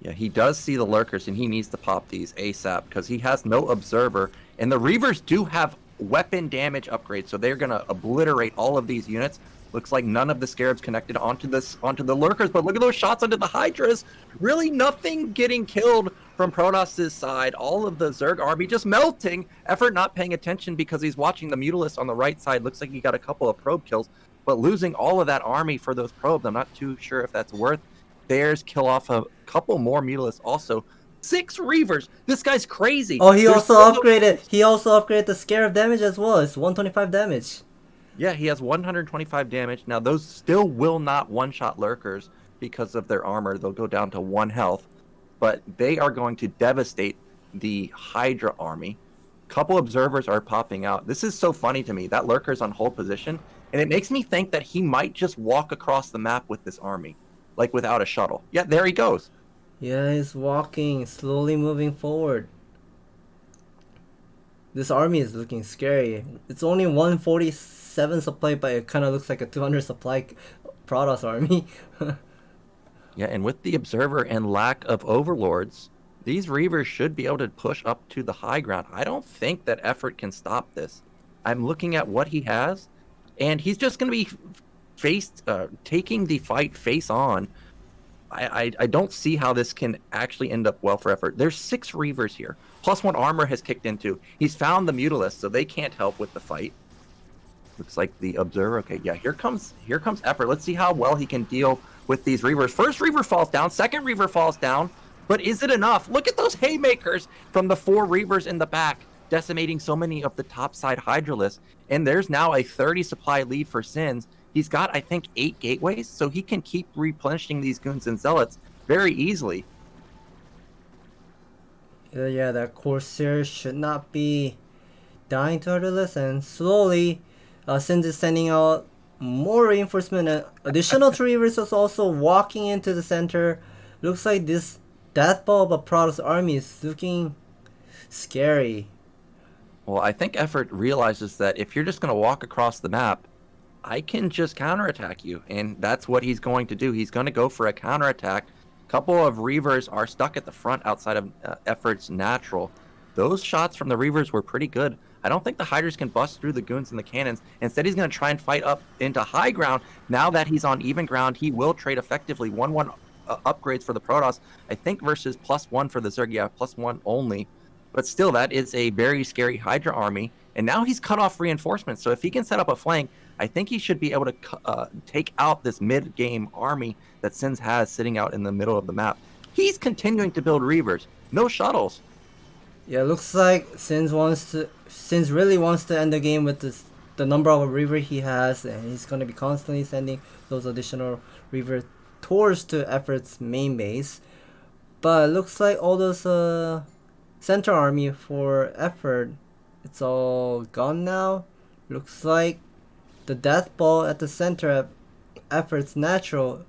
Speaker 4: Yeah, he does see the lurkers, and he needs to pop these ASAP because he has no observer. And the Reavers do have weapon damage upgrades, so they're gonna obliterate all of these units. Looks like none of the scarabs connected onto the lurkers, but look at those shots onto the hydras. Really nothing getting killed from Protoss's side. All of the Zerg army just melting. Effort not paying attention because he's watching the Mutalisk on the right side. Looks like he got a couple of probe kills, but losing all of that army for those probes, I'm not too sure if that's worth. Bears kill off a couple more Mutalisks also. 6 Reavers. This guy's crazy.
Speaker 1: Oh, he also upgraded. He also upgraded the scarab damage as well. It's 125 damage.
Speaker 4: Yeah, he has 125 damage. Now, those still will not one-shot lurkers because of their armor. They'll go down to 1 health. But they are going to devastate the Hydra army. Couple observers are popping out. This is so funny to me. That lurker's on hold position. And it makes me think that he might just walk across the map with this army. Like without a shuttle. Yeah, there he goes.
Speaker 1: Yeah, he's walking, slowly moving forward. This army is looking scary. It's only 147 supply, but it kind of looks like a 200 supply Protoss army.
Speaker 4: Yeah, and with the observer and lack of overlords, these Reavers should be able to push up to the high ground. I don't think that effort can stop this. I'm looking at what he has, and he's just going to be taking the fight face on. I don't see how this can actually end up well for effort. There's 6 Reavers here. Plus 1 armor has kicked into. He's found the Mutalisk, so they can't help with the fight. Looks like the observer. Okay, yeah, here comes effort. Let's see how well he can deal with these Reavers. First Reaver falls down. Second Reaver falls down. But is it enough? Look at those haymakers from the 4 Reavers in the back, decimating so many of the topside Hydralisks. And there's now a 30 supply lead for SSinz. He's got, I think, 8 gateways, so he can keep replenishing these goons and zealots very easily.
Speaker 1: Yeah, that Corsair should not be dying to Hydralisk, and slowly, SSinz is sending out more reinforcement, and additional 3 Reavers is also walking into the center. Looks like this death ball of a Protoss army is looking scary.
Speaker 4: Well, I think effort realizes that if you're just going to walk across the map, I can just counterattack you, and that's what he's going to do. He's going to go for a counterattack. A couple of Reavers are stuck at the front outside of effort's natural. Those shots from the Reavers were pretty good. I don't think the Hydras can bust through the goons and the cannons. Instead, he's going to try and fight up into high ground. Now that he's on even ground, he will trade effectively 1-1 upgrades for the Protoss. I think versus +1 for the Zerg. Yeah, +1 only. But still, that is a very scary Hydra army. And now he's cut off reinforcements. So if he can set up a flank, I think he should be able to take out this mid-game army that SSinz has sitting out in the middle of the map. He's continuing to build Reavers. No shuttles.
Speaker 1: Yeah, looks like SSinz really wants to end the game with the number of Reaver he has, and he's going to be constantly sending those additional Reaver towards to Effort's main base. But it looks like all those center army for Effort, it's all gone now. Looks like the death ball at the center of Effort's natural.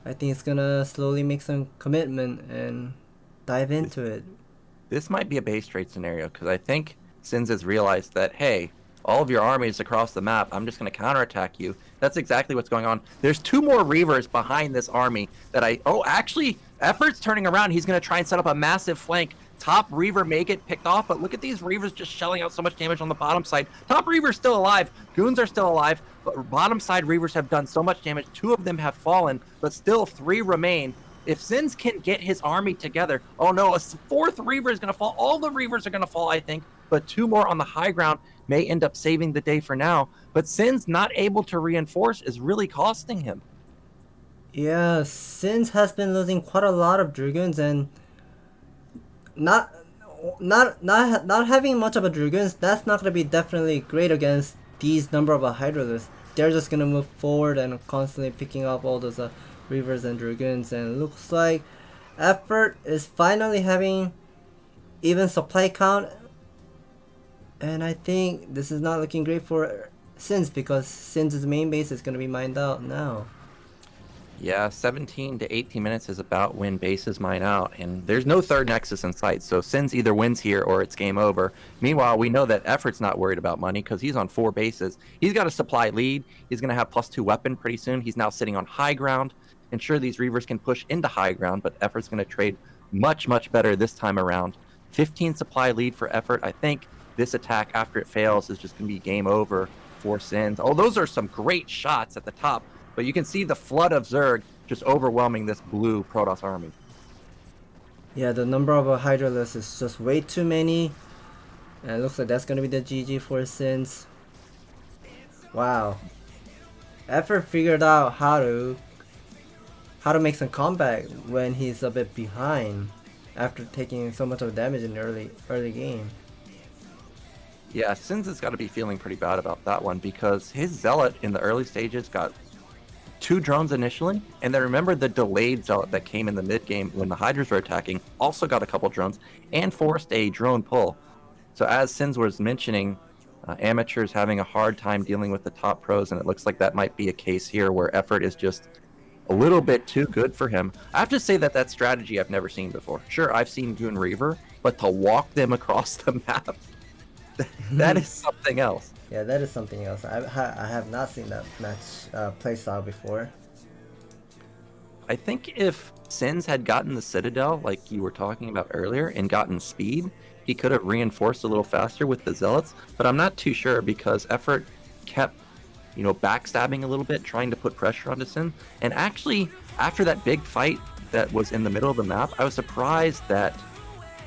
Speaker 1: I think it's gonna slowly make some commitment and dive into it.
Speaker 4: This might be a base trade scenario, because I think SSinz has realized that, hey, all of your armies across the map, I'm just going to counterattack you. That's exactly what's going on. There's 2 more Reavers behind this army that actually, Effort's turning around. He's going to try and set up a massive flank. Top Reaver may get picked off, but look at these Reavers just shelling out so much damage on the bottom side. Top Reaver's still alive. Goons are still alive, but bottom side Reavers have done so much damage. 2 of them have fallen, but still 3 remain. If SSinz can get his army together, oh no, a 4th Reaver is going to fall. All the Reavers are going to fall, I think, but 2 more on the high ground may end up saving the day for now. But SSinz not able to reinforce is really costing him.
Speaker 1: Yeah, SSinz has been losing quite a lot of Dragoons, and not having much of a Dragoons, that's not going to be definitely great against these number of Hydralisks. They're just going to move forward and constantly picking up all those Reavers and Dragoons, and looks like Effort is finally having even supply count, and I think this is not looking great for SSinz, because SSinz's main base is going to be mined out now.
Speaker 4: Yeah, 17 to 18 minutes is about when bases mine out, and there's no third Nexus in sight, so SSinz either wins here or it's game over. Meanwhile, we know that Effort's not worried about money because he's on 4 bases. He's got a supply lead. He's going to have +2 weapon pretty soon. He's now sitting on high ground. And sure, these Reavers can push into high ground, but Effort's going to trade much, much better this time around. 15 supply lead for Effort. I think this attack, after it fails, is just going to be game over for SSinz. Oh, those are some great shots at the top. But you can see the flood of Zerg just overwhelming this blue Protoss army.
Speaker 1: Yeah, the number of Hydralisks is just way too many. And it looks like that's gonna be the GG for SSinz. Wow. Effort figured out how to make some comeback when he's a bit behind after taking so much of damage in the early game.
Speaker 4: Yeah, SSinz has got to be feeling pretty bad about that one because his Zealot in the early stages got 2 drones initially, and then remember the delayed Zealot that came in the mid game when the Hydras were attacking also got a couple drones and forced a drone pull. So as SSinz was mentioning, amateurs having a hard time dealing with the top pros, and it looks like that might be a case here where Effort is just a little bit too good for him. I have to say that strategy I've never seen before. Sure, I've seen Goon Reaver, but to walk them across the map, that is something else.
Speaker 1: Yeah, that is something else. I have not seen that match playstyle before.
Speaker 4: I think if SSinz had gotten the Citadel, like you were talking about earlier, and gotten speed, he could have reinforced a little faster with the Zealots, but I'm not too sure because Effort kept, backstabbing a little bit, trying to put pressure onto SSinz. And actually, after that big fight that was in the middle of the map, I was surprised that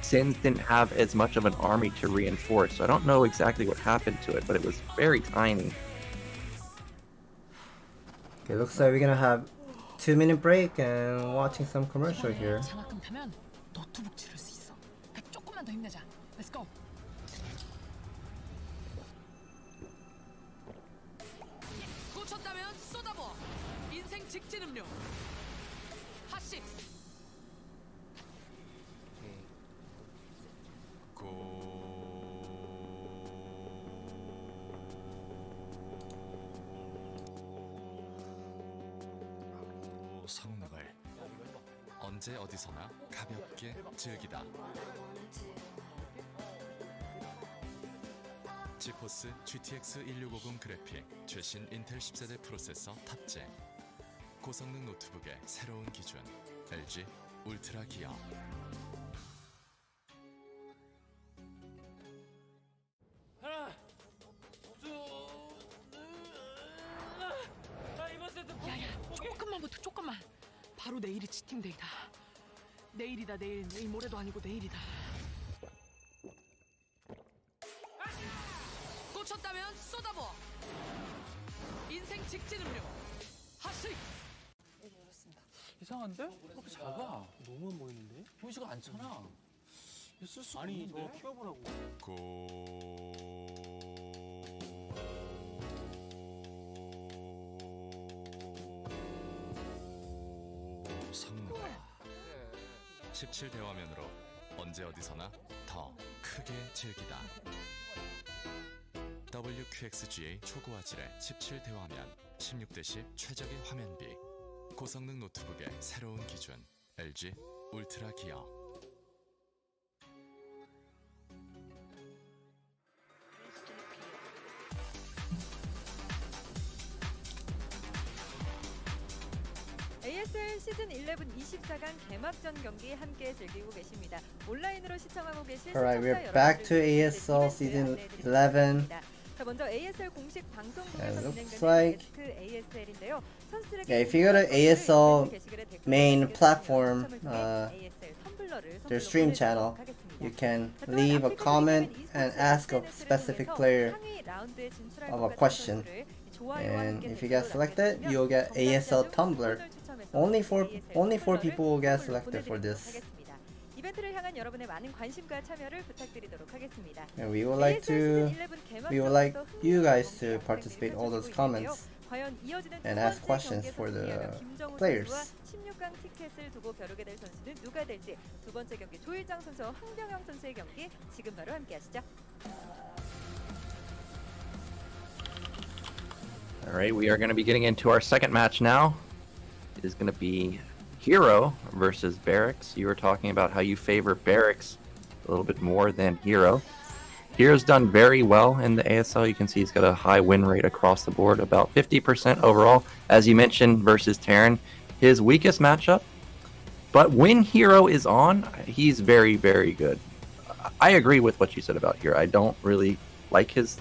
Speaker 4: SSinz didn't have as much of an army to reinforce. So I don't know exactly what happened to it, but it was very tiny.
Speaker 1: Okay, looks like we're gonna have 2-minute break and watching some commercial here.
Speaker 9: 성능을 언제 어디서나 가볍게 즐기다. 지포스 GTX 1650 그래픽 최신 인텔 10세대 프로세서 탑재. 고성능 노트북의 새로운 기준 LG 울트라 기어.
Speaker 10: 조금만. 바로 내일이 치팅데이다. 내일이다 내일 모레도 아니고 내일이다. 꽂혔다면 쏟아부어. 인생 직진 음료. 핫식.
Speaker 2: 이상한데? 그렇게 작아. 너무 안 보이는데? 보이지가 않잖아. 쓸 수가 아니 저 키워보라고.
Speaker 9: 성능을 17대화면으로 언제 어디서나 더 크게 즐기다. WQXGA 초고화 질의 17대화면 16:10 최적의 화면비. 고성능 노트북의 새로운 기준 LG 울트라 기어.
Speaker 5: ASL 시즌 11 24강 개막전 경기 함께 즐기고 계십니다. 온라인으로 시청하고 계실
Speaker 1: Alright, we're back to ASL Season 11.
Speaker 5: 자, 먼저 ASL 공식 방송국에서
Speaker 1: looks
Speaker 5: 진행되는
Speaker 1: like
Speaker 5: ASL인데요.
Speaker 1: if you go to ASL main platform, their stream channel, you can leave a comment and ask a specific player of a question. And if you get selected, you'll get ASL Tumblr. Only four people will get selected for this.
Speaker 5: 이벤트를 향한 여러분의 많은 관심과 참여를 부탁드리도록 하겠습니다.
Speaker 1: And we would like you guys to participate all those comments and ask questions for the players.
Speaker 5: 16강 티켓을 두고 벼르게 될 선수는 누가 될지 두 번째 경기 조일장 선수와 황병영 선수의 경기 지금 바로 함께 하시죠.
Speaker 4: All right, we are going to be getting into our second match now. is going to be Hero versus Barracks. You were talking about how you favor Barracks a little bit more than Hero. Hero's done very well in the ASL. You can see he's got a high win rate across the board, about 50% overall. As you mentioned, versus Terran, his weakest matchup. But when Hero is on, he's very, very good. I agree with what you said about Hero. I don't really like his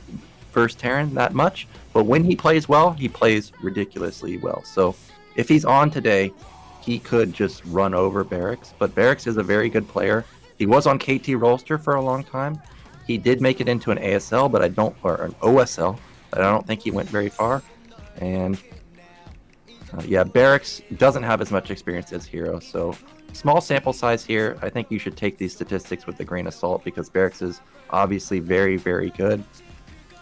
Speaker 4: first Terran that much, but when he plays well, he plays ridiculously well. So if he's on today, he could just run over Barracks. But Barracks is a very good player. He was on KT Rollster for a long time. He did make it into an ASL, but or an OSL, but I don't think he went very far. And yeah, Barracks doesn't have as much experience as Hero, so small sample size here. I think you should take these statistics with a grain of salt because Barracks is obviously very, very good.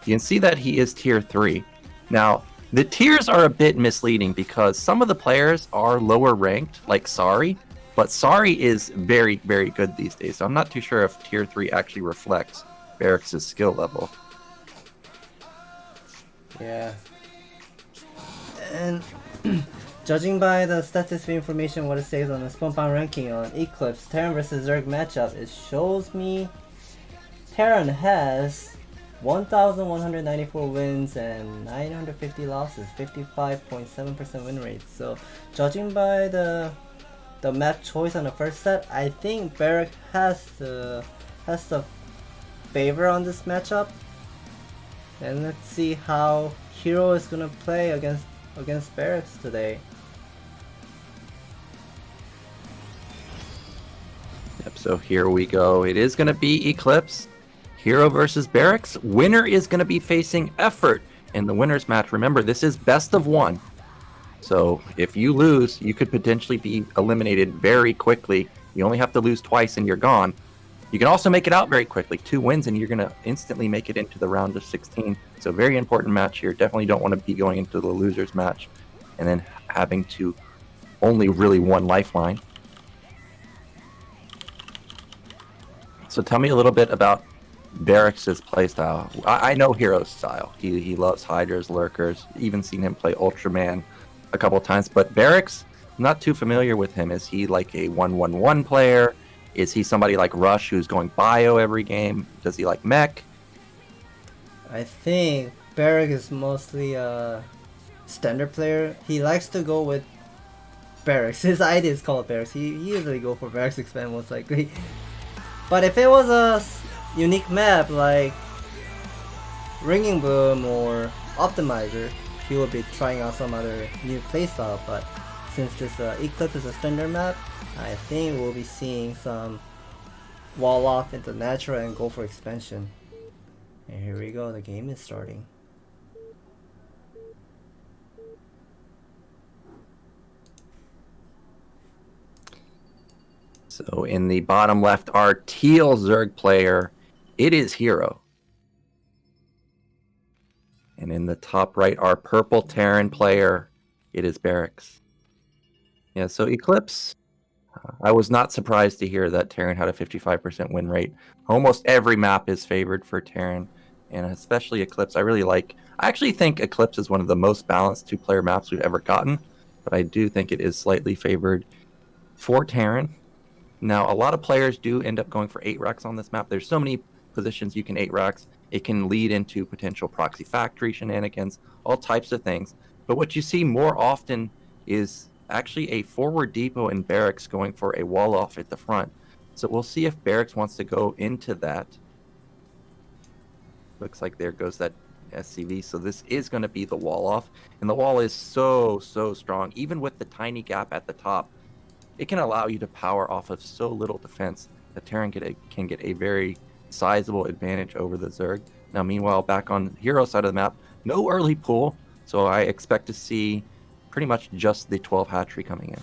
Speaker 4: You can see that he is tier 3. Now, the tiers are a bit misleading because some of the players are lower ranked, like Sari, but Sari is very, very good these days. So I'm not too sure if tier 3 actually reflects Barracks' skill level.
Speaker 1: Yeah. And judging by the statistical information, what it says on the Spawn ranking on Eclipse, Terran versus Zerg matchup, it shows me Terran has 1,194 wins and 950 losses, 55.7% win rate. So judging by the map choice on the first set, I think Barracks has the favor on this matchup. And let's see how Hero is gonna play against Barracks today.
Speaker 4: Yep, so here we go. It is gonna be Eclipse. Hero versus Barracks. Winner is gonna be facing Effort in the winner's match. Remember, this is best of 1. So if you lose, you could potentially be eliminated very quickly. You only have to lose twice and you're gone. You can also make it out very quickly. 2 wins and you're going to instantly make it into the round of 16. So very important match here. Definitely don't want to be going into the loser's match and then having to only really one lifeline. So tell me a little bit about Barracks' playstyle. I know Hero's style. He loves Hydras, Lurkers. Even seen him play Ultraman a couple times. But Barracks, I'm not too familiar with him. Is he like a 1-1-1 player? Is he somebody like Rush who's going bio every game? Does he like mech?
Speaker 1: I think Barracks is mostly a standard player. He likes to go with Barracks. His ID is called Barracks. He usually go for Barracks expand most likely. But if it was a unique map like Ringing Bloom or Optimizer, he will be trying out some other new playstyle. But since this Eclipse is a standard map, I think we'll be seeing some wall off into natural and go for expansion. And here we go, the game is starting.
Speaker 4: So in the bottom left, our teal Zerg player, it is Hero. And in the top right, our purple Terran player, it is Barracks. Yeah, so Eclipse, I was not surprised to hear that Terran had a 55% win rate. Almost every map is favored for Terran, and especially Eclipse. I actually think Eclipse is one of the most balanced 2-player maps we've ever gotten, but I do think it is slightly favored for Terran. Now, a lot of players do end up going for 8 racks on this map. There's so many positions you can 8 racks. It can lead into potential proxy factory shenanigans, all types of things. But what you see more often is actually a forward depot in Barracks going for a wall off at the front. So we'll see if Barracks wants to go into that. Looks like there goes that SCV. So this is going to be the wall off. And the wall is so strong. Even with the tiny gap at the top, it can allow you to power off of so little defense that Terran can get a very sizable advantage over the Zerg. Now, meanwhile, back on Hero side of the map, no early pull. So I expect to see pretty much just the 12 hatchery coming in.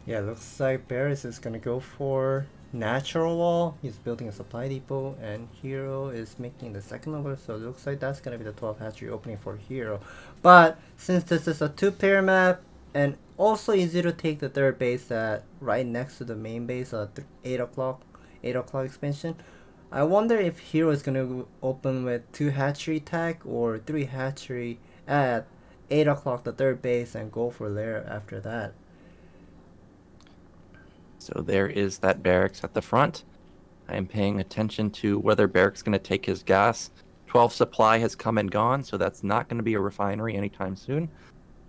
Speaker 1: Yeah, looks like Barracks is gonna go for natural wall. He's building a supply depot, and Hero is making the second level, so it looks like that's gonna be the 12 hatchery opening for Hero. But since this is a 2-player map and also easy to take the third base that right next to the main base, 8 o'clock expansion, I wonder if Hero is gonna open with 2 hatchery tech or 3 hatchery at 8 o'clock the third base and go for there after that.
Speaker 4: So there is that Barracks at the front. I am paying attention to whether Barracks is going to take his gas. 12 supply has come and gone, so that's not going to be a refinery anytime soon.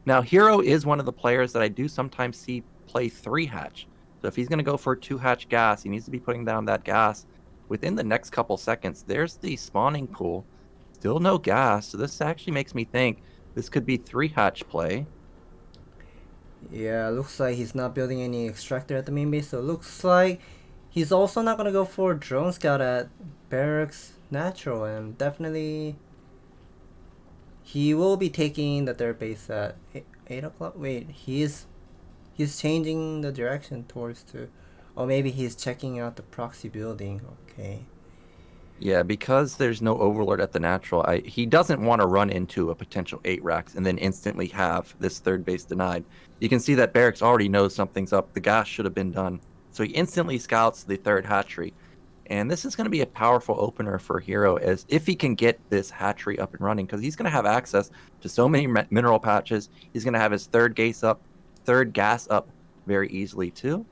Speaker 4: Now, Hero is one of the players that I do sometimes see play 3-hatch. So if he's going to go for 2-hatch gas, he needs to be putting down that gas within the next couple seconds. There's the spawning pool. Still no gas, so this actually makes me think this could be 3-hatch play.
Speaker 1: Yeah, looks like he's not building any extractor at the main base, so it looks like he's also not going to go for drone scout at Barracks Natural, and definitely he will be taking the third base at 8 o'clock. Wait, he's changing the direction towards to, or maybe he's checking out the proxy building. Okay.
Speaker 4: Yeah, because there's no overlord at the natural, he doesn't want to run into a potential 8 racks and then instantly have this third base denied. You can see that Barracks already knows something's up. The gas should have been done. So he instantly scouts the third hatchery. And this is going to be a powerful opener for Hero, as if he can get this hatchery up and running, because he's going to have access to so many mineral patches. He's going to have his third gas up very easily too.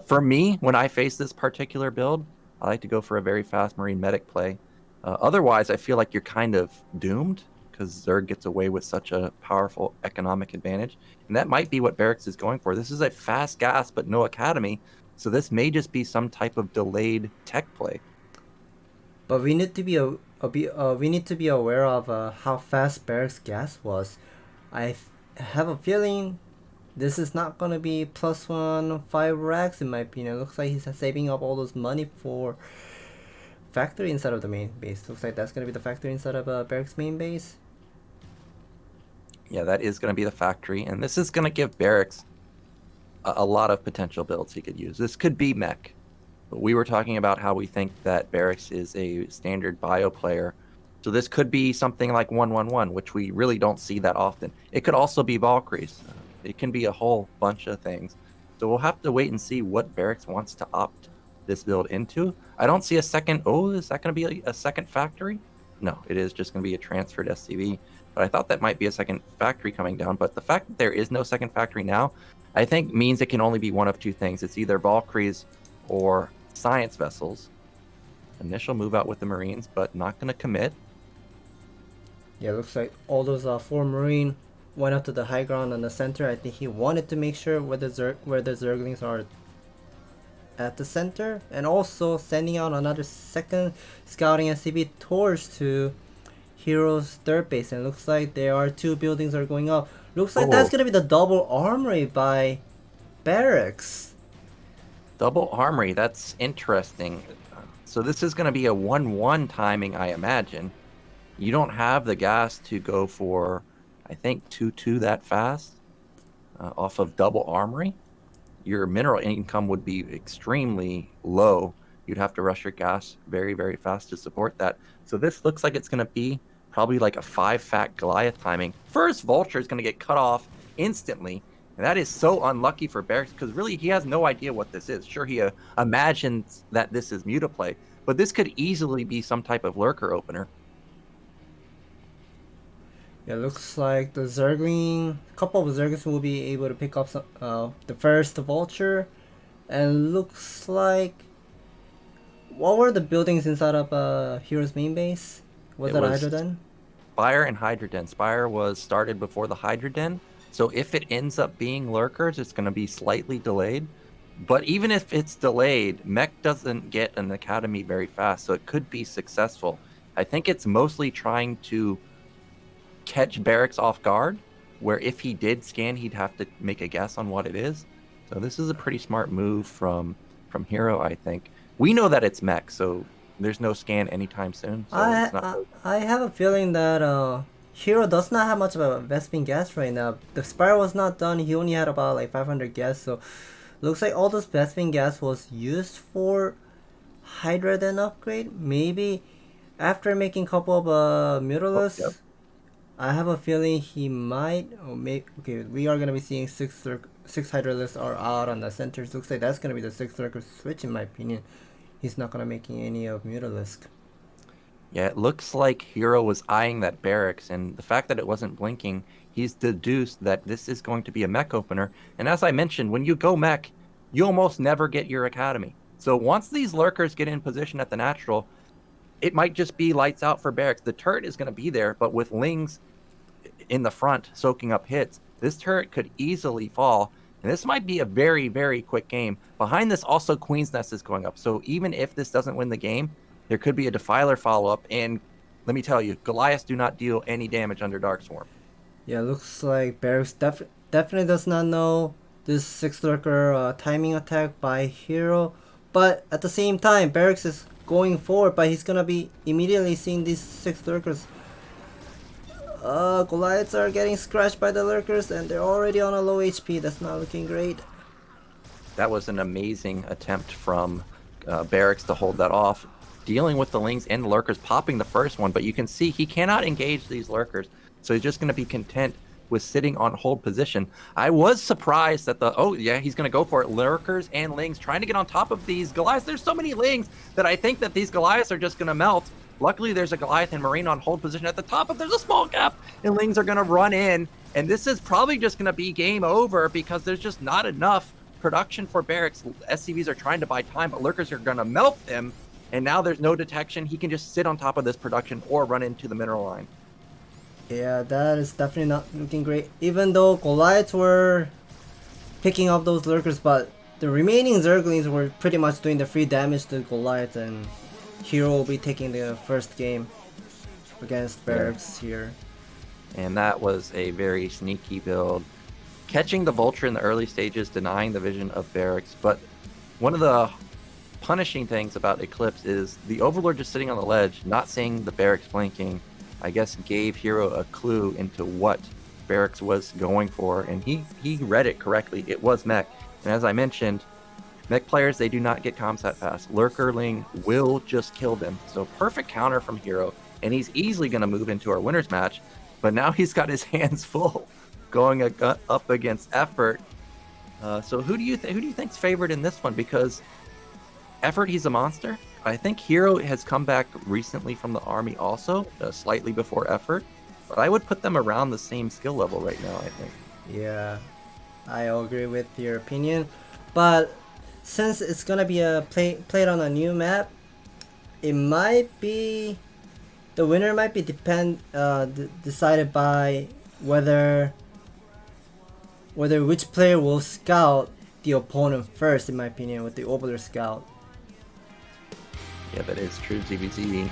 Speaker 4: For me, when I face this particular build, I like to go for a very fast Marine Medic play. Otherwise, I feel like you're kind of doomed, because Zerg gets away with such a powerful economic advantage. And that might be what Barracks is going for. This is a fast gas, but no academy. So this may just be some type of delayed tech play.
Speaker 1: But we need to be aware of how fast Barracks gas was. I have a feeling this is not gonna be +1 5 racks in my opinion. It looks like he's saving up all those money for factory inside of the main base. Looks like that's gonna be the factory inside of Barracks main base.
Speaker 4: Yeah, that is gonna be the factory, and this is gonna give Barracks a lot of potential builds he could use. This could be mech, but we were talking about how we think that Barracks is a standard bio player. So this could be something like 1-1-1, which we really don't see that often. It could also be Valkyries. It can be a whole bunch of things. So we'll have to wait and see what Barracks wants to opt this build into. I don't see a second. Oh, is that going to be a second factory? No, it is just going to be a transferred SCV. But I thought that might be a second factory coming down. But the fact that there is no second factory now, I think means it can only be one of two things. It's either Valkyries or science vessels. Initial move out with the Marines, but not going to commit.
Speaker 1: Yeah, looks like all those 4 Marine went up to the high ground on the center. I think he wanted to make sure where the Zerglings are at the center, and also sending out another second scouting SCV towards to Hero's third base. And it looks like there are 2 buildings are going up. Looks like that's gonna be the double armory by Barracks.
Speaker 4: Double armory, that's interesting. So this is gonna be a 1-1 timing, I imagine. You don't have the gas to go for, I think, 2-2 that fast off of double armory. Your mineral income would be extremely low. You'd have to rush your gas very, very fast to support that. So this looks like it's going to be probably like a 5-fact Goliath timing. First Vulture is going to get cut off instantly. And that is so unlucky for Barracks, because really he has no idea what this is. Sure, he imagines that this is Mutaplay, but this could easily be some type of lurker opener.
Speaker 1: Yeah, looks like the Zergling, couple of Zerglings will be able to pick up some, the first Vulture. And looks like, what were the buildings inside of Hero's main base? Was that Hydra Den?
Speaker 4: Spire and Hydra Den. Spire was started before the Hydra Den. So if it ends up being lurkers, it's going to be slightly delayed. But even if it's delayed, Mech doesn't get an academy very fast, so it could be successful. I think it's mostly trying to catch Barracks off guard, where if he did scan, he'd have to make a guess on what it is. So this is a pretty smart move from Hero, I think. We know that it's mech, so there's no scan anytime soon. So
Speaker 1: I have a feeling that Hero does not have much of a Vespene gas right now. The Spire was not done. He only had about like 500 gas, so looks like all this Vespene gas was used for Hydra Den upgrade. Maybe after making a couple of Mutalisks.
Speaker 4: Yep.
Speaker 1: I have a feeling he might, okay, we are going to be seeing 6 Hydralisks are out on the center. It looks like that's going to be the 6th Lurker switch in my opinion. He's not going to making any of Mutalisk.
Speaker 4: Yeah, it looks like Hero was eyeing that Barracks, and the fact that it wasn't blinking, he's deduced that this is going to be a mech opener. And as I mentioned, when you go mech, you almost never get your Academy. So once these lurkers get in position at the natural, it might just be lights out for Barracks. The turret is going to be there, but with Lings in the front soaking up hits, this turret could easily fall. And this might be a very, very quick game. Behind this, also Queen's Nest is going up. So even if this doesn't win the game, there could be a Defiler follow-up. And let me tell you, Goliaths do not deal any damage under Dark Swarm.
Speaker 1: Yeah, looks like Barracks definitely does not know this 6 lurker timing attack by Hero. But at the same time, Barracks is going forward, but he's gonna be immediately seeing these 6 lurkers. Goliaths are getting scratched by the lurkers and they're already on a low HP. That's not looking great.
Speaker 4: That was an amazing attempt from Barracks to hold that off, dealing with the Lings and the lurkers, popping the first one, but you can see he cannot engage these lurkers, so he's just going to be content with sitting on hold position. I was surprised that he's going to go for it. Lurkers and Lings trying to get on top of these Goliaths. There's so many Lings that I think that these Goliaths are just going to melt. Luckily, there's a Goliath and Marine on hold position at the top, but there's a small gap, and Lings are going to run in, and this is probably just going to be game over because there's just not enough production for Barracks. SCVs are trying to buy time, but Lurkers are going to melt them, and now there's no detection. He can just sit on top of this production or run into the mineral line.
Speaker 1: Yeah, that is definitely not looking great. Even though Goliaths were picking up those lurkers, but the remaining Zerglings were pretty much doing the free damage to Goliath, and Hero will be taking the first game against Barracks here.
Speaker 4: And that was a very sneaky build. Catching the Vulture in the early stages, denying the vision of Barracks, but one of the punishing things about Eclipse is the Overlord just sitting on the ledge, not seeing the Barracks blinking, I guess gave Hero a clue into what Barracks was going for, and he read it correctly. It was mech. And as I mentioned, mech players, they do not get comsat pass. Lurkerling will just kill them. So perfect counter from Hero, and he's easily going to move into our winners match, but now he's got his hands full going up against Effort. So who do you think's favored in this one? Because Effort, he's a monster. I think Hero has come back recently from the army also, slightly before Effort. But I would put them around the same skill level right now, I think.
Speaker 1: Yeah, I agree with your opinion. But since it's gonna be played on a new map, it might be the winner might be decided by whether which player will scout the opponent first, in my opinion, with the Overlord scout.
Speaker 4: Yeah, that is true, ZBZ.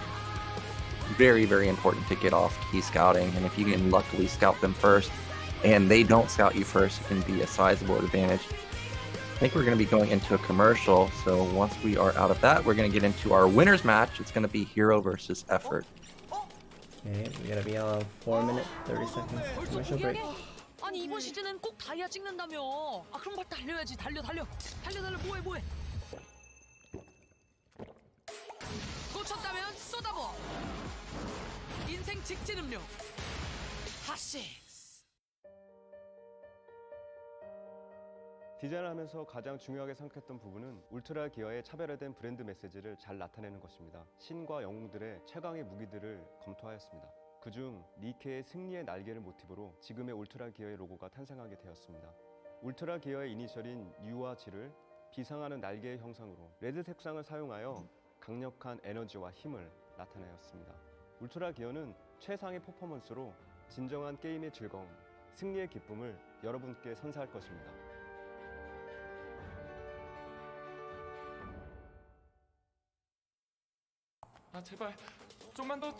Speaker 4: Very, very important to get off key scouting, and if you can luckily scout them first, and they don't scout you first, it can be a sizable advantage. I think we're going to be going into a commercial, so once we are out of that, we're going to get into our winners match. It's going to be Hero versus Effort.
Speaker 1: Okay, we're going to be on 4 minutes, 30 seconds commercial break.
Speaker 10: 아니 이번 시즌은 꼭 다이아 찍는다며. 아 그럼 말 달려야지. 달려 뭐해. 놓쳤다면 쏟아부어. 인생 직진 음료. 핫식스.
Speaker 11: 디자인을 하면서 가장 중요하게 생각했던 부분은 울트라 기어의 차별화된 브랜드 메시지를 잘 나타내는 것입니다. 신과 영웅들의 최강의 무기들을 검토하였습니다. 그중 니케의 승리의 날개를 모티브로 지금의 울트라 기어의 로고가 탄생하게 되었습니다. 울트라 기어의 이니셜인 U와 G를 비상하는 날개의 형상으로 레드 색상을 사용하여 강력한 에너지와 힘을 나타내었습니다. 울트라 기어는 최상의 퍼포먼스로 진정한 게임의 즐거움, 승리의 기쁨을 여러분께 선사할 것입니다.
Speaker 2: 아 제발 좀만 더.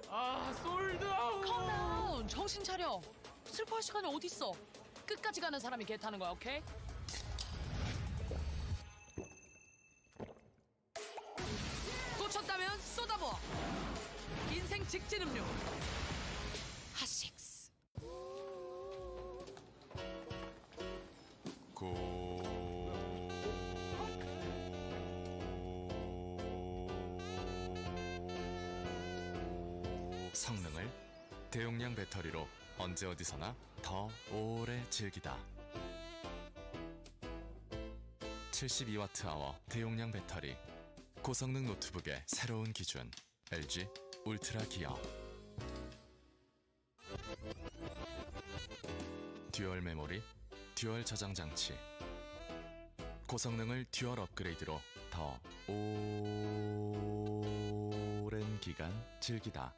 Speaker 2: 아 솔드아웃.
Speaker 10: 컴다운. 정신 차려. 슬퍼할 시간이 어딨어. 끝까지 가는 사람이 개 타는 거야, 오케이? 놓쳤다면 쏟아부어. 인생 직진 음료. 핫식스.
Speaker 9: 성능을 대용량 배터리로 언제 어디서나 더 오래 즐기다. 72Wh 대용량 배터리 고성능 노트북의 새로운 기준 LG 울트라 기어. 듀얼 메모리, 듀얼 저장 장치. 고성능을 듀얼 업그레이드로 더 오랜 기간 즐기다.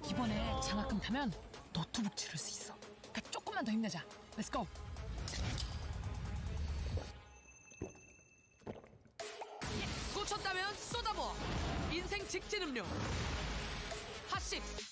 Speaker 10: 이번에 장학금 타면 노트북 지를 수 있어. 그러니까 조금만 더 힘내자. Let's go. 꽂혔다면 쏟아부어. 인생 직진 음료. 핫식스.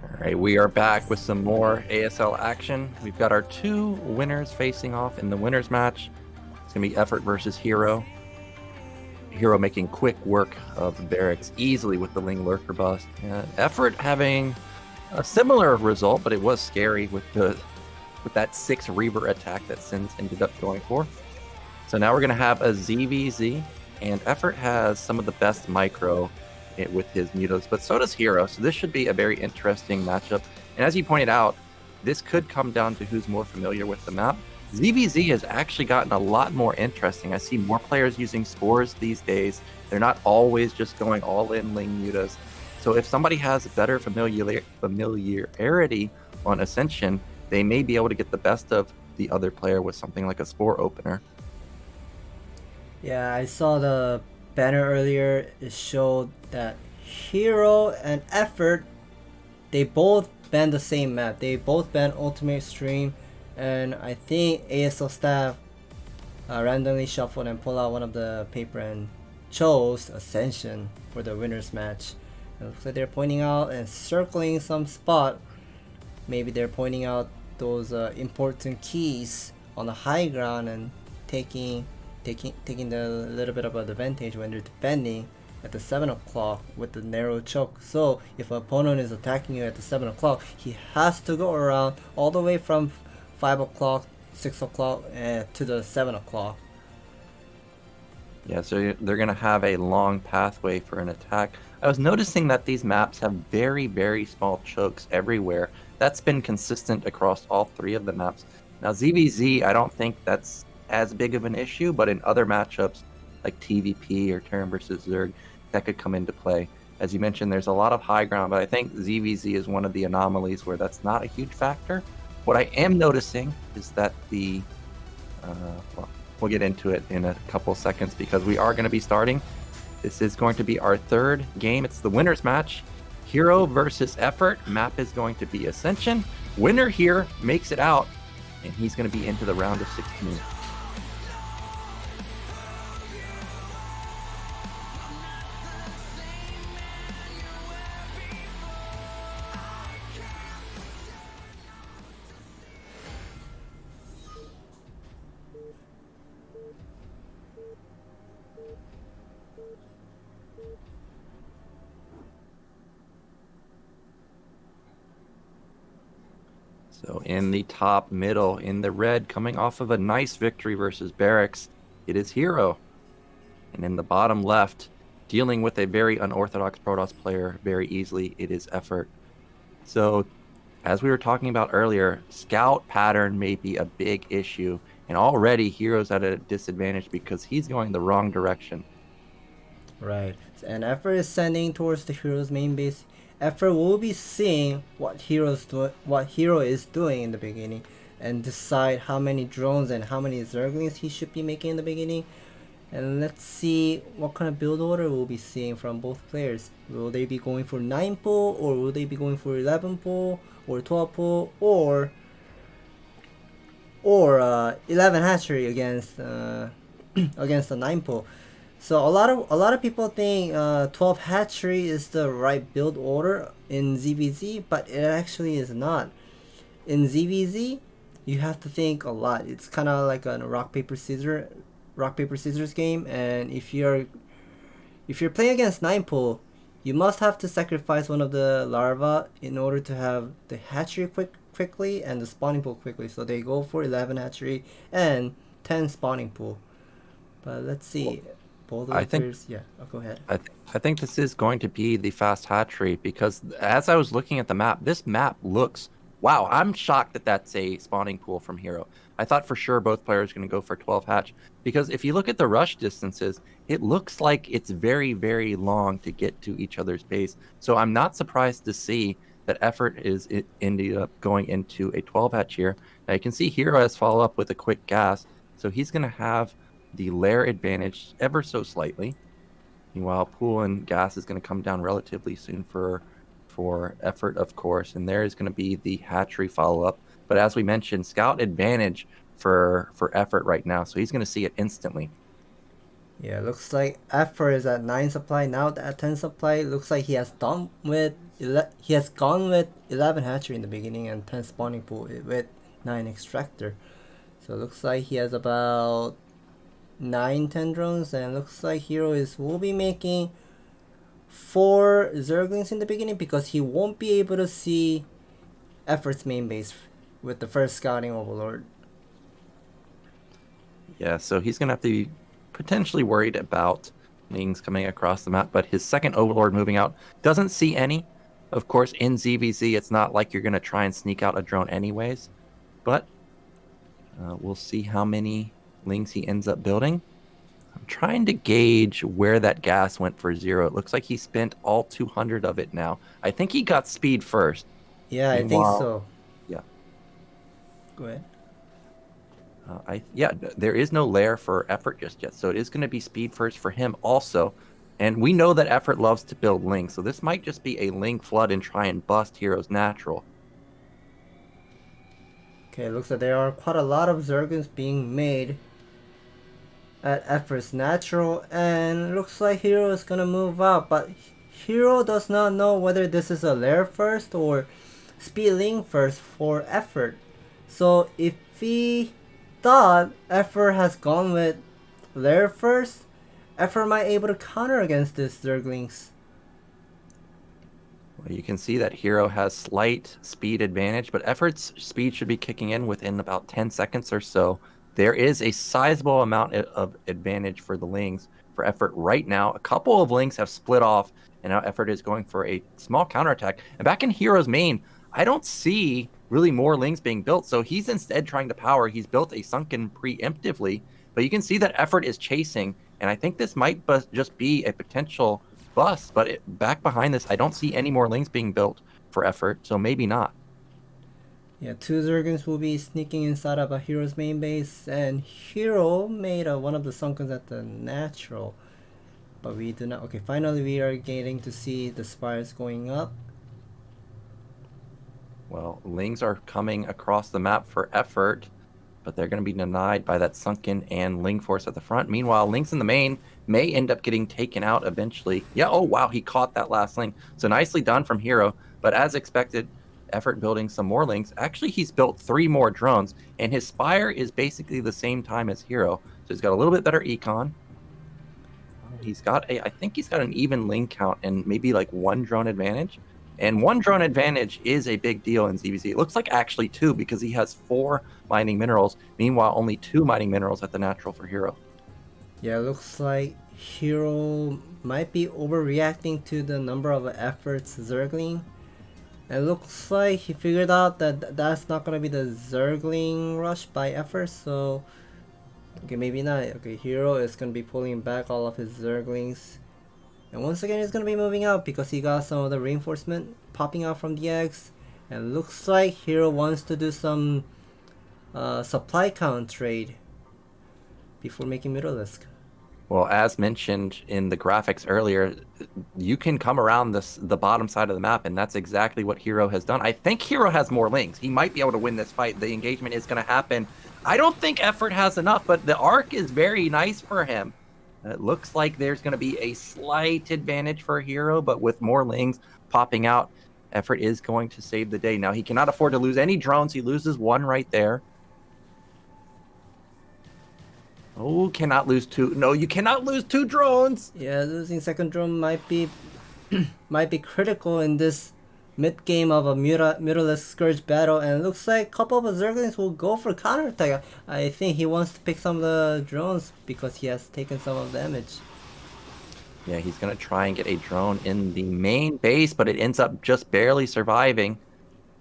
Speaker 4: All right, we are back with some more ASL action. We've got our two winners facing off in the winners match. It's going to be Effort versus Hero. Hero making quick work of Barracks easily with the Ling Lurker bust. Effort having a similar result, but it was scary with that 6 Reaver attack that SSinz ended up going for. So now we're going to have a ZVZ, and Effort has some of the best micro with his mutos, but so does Hero. So this should be a very interesting matchup. And as you pointed out, this could come down to who's more familiar with the map. ZVZ has actually gotten a lot more interesting. I see more players using spores these days. They're not always just going all in Ling mutas. So if somebody has better familiarity on Ascension, they may be able to get the best of the other player with something like a spore opener.
Speaker 1: Yeah, I saw the banner earlier. It showed that Hero and Effort, they both ban the same map. They both ban Ultimate Extreme, and I think ASL staff randomly shuffled and pulled out one of the paper and chose Ascension for the winners match. It looks like they're pointing out and circling some spot. Maybe they're pointing out those important keys on the high ground and taking the little bit of an advantage when they're defending at the 7 o'clock with the narrow choke. So if an opponent is attacking you at the 7 o'clock, he has to go around all the way from 5 o'clock, 6 o'clock to the 7 o'clock.
Speaker 4: Yeah, so they're going to have a long pathway for an attack. I was noticing that these maps have very, very small chokes everywhere. That's been consistent across all 3 of the maps. Now ZVZ, I don't think that's as big of an issue, but in other matchups like TVP or Terran versus Zerg, that could come into play. As you mentioned, there's a lot of high ground, but I think ZVZ is one of the anomalies where that's not a huge factor. What I am noticing is that well, we'll get into it in a couple seconds because we are going to be starting This is going to be our third game. It's the winner's match. Hero versus Effort. Map is going to be Ascension. Winner here makes it out, and he's going to be into the round of 16. So in the top middle, in the red, coming off of a nice victory versus Barracks, it is Hero. And in the bottom left, dealing with a very unorthodox Protoss player very easily, it is Effort. So as we were talking about earlier, scout pattern may be a big issue. And already Hero's at a disadvantage because he's going the wrong direction.
Speaker 1: Right. And Effort is sending towards the Hero's main base. Effort will be seeing what Hero is doing in the beginning and decide how many drones and how many Zerglings he should be making in the beginning. And let's see what kind of build order we'll be seeing from both players. Will they be going for 9 pull, or will they be going for 11 pull, or 12 pull, or 11 hatchery against against the 9 pull? So a lot of people think 12 hatchery is the right build order in ZVZ, but it actually is not. In ZVZ, you have to think a lot. It's kind of like a rock paper scissors game, and if you're playing against 9 pull, you must have to sacrifice one of the larvae in order to have the hatchery quickly and the spawning pool quickly. So they go for 11 hatchery and 10 spawning pool. But let's see. Both of the players, yeah. Oh, go ahead.
Speaker 4: I think this is going to be the fast hatchery because as I was looking at the map, this map looks, wow, I'm shocked that that's a spawning pool from Hero. I thought for sure both players are going to go for 12 hatch because if you look at the rush distances, it looks like it's very, very long to get to each other's base. So I'm not surprised to see that Effort is ended up going into a 12 hatch here. Now you can see Hero has follow up with a quick gas, so he's going to have the lair advantage ever so slightly. Meanwhile, pool and gas is going to come down relatively soon for Effort, of course, and there is going to be the hatchery follow-up. But as we mentioned, scout advantage for Effort right now, so he's going to see it instantly.
Speaker 1: Yeah, looks like Effort is at 9 supply, now at 10 supply. Looks like he has gone with 11 hatchery in the beginning and 10 spawning pool with 9 extractor. So it looks like he has about 9-10 drones, and looks like Hero will be making 4 Zerglings in the beginning because he won't be able to see Effort's main base with the first scouting overlord.
Speaker 4: Yeah, so he's gonna have to be potentially worried about things coming across the map, but his second overlord moving out doesn't see any. Of course, in ZVZ, it's not like you're gonna try and sneak out a drone anyways, but we'll see how many Lings he ends up building. I'm trying to gauge where that gas went for 0. It looks like he spent all 200 of it now. I think he got speed first.
Speaker 1: Yeah, I think so.
Speaker 4: Yeah.
Speaker 1: Go ahead.
Speaker 4: There is no lair for Effort just yet, so it is going to be speed first for him also. And we know that Effort loves to build Ling, so this might just be a Ling flood and try and bust Hero's natural.
Speaker 1: Okay, looks like there are quite a lot of Zerglings being made at Effort's natural, and looks like Hero is gonna move out, but Hero does not know whether this is a lair first or speed Ling first for Effort. So if he thought Effort has gone with lair first, Effort might be able to counter against this Zerglings.
Speaker 4: Well, you can see that Hero has slight speed advantage, but Effort's speed should be kicking in within about 10 seconds or so. There is a sizable amount of advantage for the Lings for Effort right now. A couple of Lings have split off, and now Effort is going for a small counterattack. And back in Hero's main, I don't see really more Lings being built, so he's instead trying to power. He's built a Sunken preemptively, but you can see that Effort is chasing, and I think this might just be a potential bust, but back behind this, I don't see any more Lings being built for Effort, so maybe not.
Speaker 1: Yeah, 2 Zerglings will be sneaking inside of a Hero's main base, and Hero made one of the Sunkens at the natural. but we do not. Okay, finally we are getting to see the spires going up.
Speaker 4: Well, Lings are coming across the map for effort, but they're going to be denied by that Sunken and Ling force at the front. Meanwhile, Lings in the main may end up getting taken out eventually. Yeah, oh wow, he caught that last Ling. So nicely done from Hero, but as expected, effort building some more Lings. Actually, he's built 3 more drones, and his Spire is basically the same time as Hero. So he's got a little bit better econ. He's got I think he's got an even Ling count and maybe like 1 drone advantage. And 1 drone advantage is a big deal in ZVZ. It looks like actually 2 because he has 4 mining minerals. Meanwhile, only 2 mining minerals at the natural for Hero.
Speaker 1: Yeah, looks like Hero might be overreacting to the number of efforts Zergling. It looks like he figured out that that's not gonna be the Zergling rush by effort, so okay, maybe not. Okay, Hero is gonna be pulling back all of his Zerglings. And once again, he's going to be moving out because he got some of the reinforcement popping out from the eggs. And looks like Hero wants to do some supply count trade before making Middleisk.
Speaker 4: Well, as mentioned in the graphics earlier, you can come around the bottom side of the map, and that's exactly what Hero has done. I think Hero has more Lings. He might be able to win this fight. The engagement is going to happen. I don't think effort has enough, but the arc is very nice for him. It looks like there's going to be a slight advantage for Hero, but with more Lings popping out, effort is going to save the day. Now, he cannot afford to lose any drones. He loses 1 right there. Oh, cannot lose 2. No, you cannot lose 2 drones.
Speaker 1: Yeah, losing second drone might be might be critical in this mid-game of a Middleisk Scourge battle, and it looks like a couple of Zerglings will go for counterattack. I think he wants to pick some of the drones because he has taken some of the damage.
Speaker 4: Yeah, he's going to try and get a drone in the main base, but it ends up just barely surviving.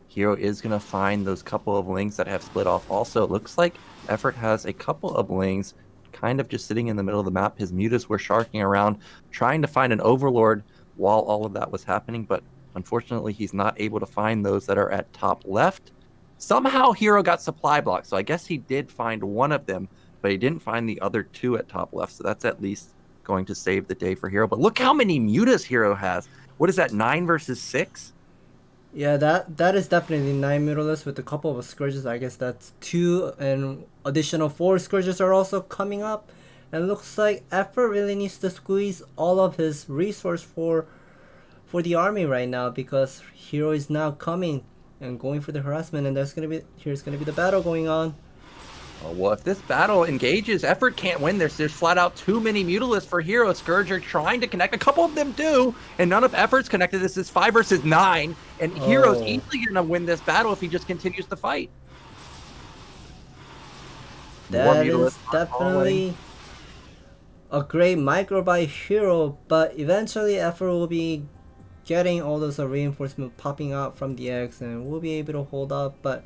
Speaker 4: Hero is going to find those couple of Lings that have split off. Also, it looks like effort has a couple of Lings kind of just sitting in the middle of the map. His mutas were sharking around, trying to find an Overlord while all of that was happening, but unfortunately, he's not able to find those that are at top left. Somehow, Hero got supply blocked, so I guess he did find 1 of them, but he didn't find the other 2 at top left, so that's at least going to save the day for Hero. But look how many mutas Hero has. What is that, 9 versus 6?
Speaker 1: Yeah, that is definitely 9 Middleisk with a couple of Scourges. I guess that's 2, and additional 4 Scourges are also coming up. And it looks like effort really needs to squeeze all of his resource for the army right now, because Hero is now coming and going for the harassment, and here's gonna be the battle going on.
Speaker 4: Oh, well, if this battle engages, effort can't win. There's flat out too many Mutalisks for Hero. Scourge are trying to connect. A couple of them do, and none of effort's connected. This is 5 versus 9, and Hero's easily gonna win this battle if he just continues to fight.
Speaker 1: That is definitely a great micro by Hero, but eventually effort will be getting all those reinforcements popping out from the eggs, and we'll be able to hold up. But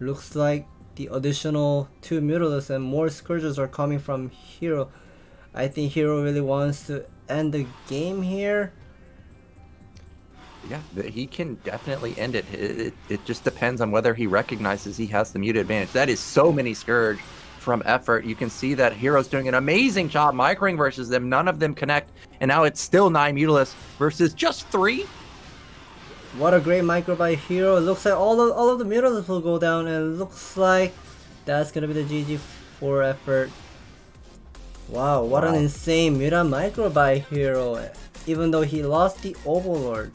Speaker 1: looks like the additional 2 Mutalisks and more Scourges are coming from Hero. I think Hero really wants to end the game here.
Speaker 4: Yeah, he can definitely end it. It just depends on whether he recognizes he has the muta advantage. That is so many Scourge from effort. You can see that Hero's doing an amazing job microing versus them. None of them connect, and now it's still 9 Mutalisks versus just 3.
Speaker 1: What a great micro by Hero. It looks like all of the Mutalisks will go down, and it looks like that's gonna be the GG for effort. Wow, what an insane muta micro by Hero, even though he lost the Overlord.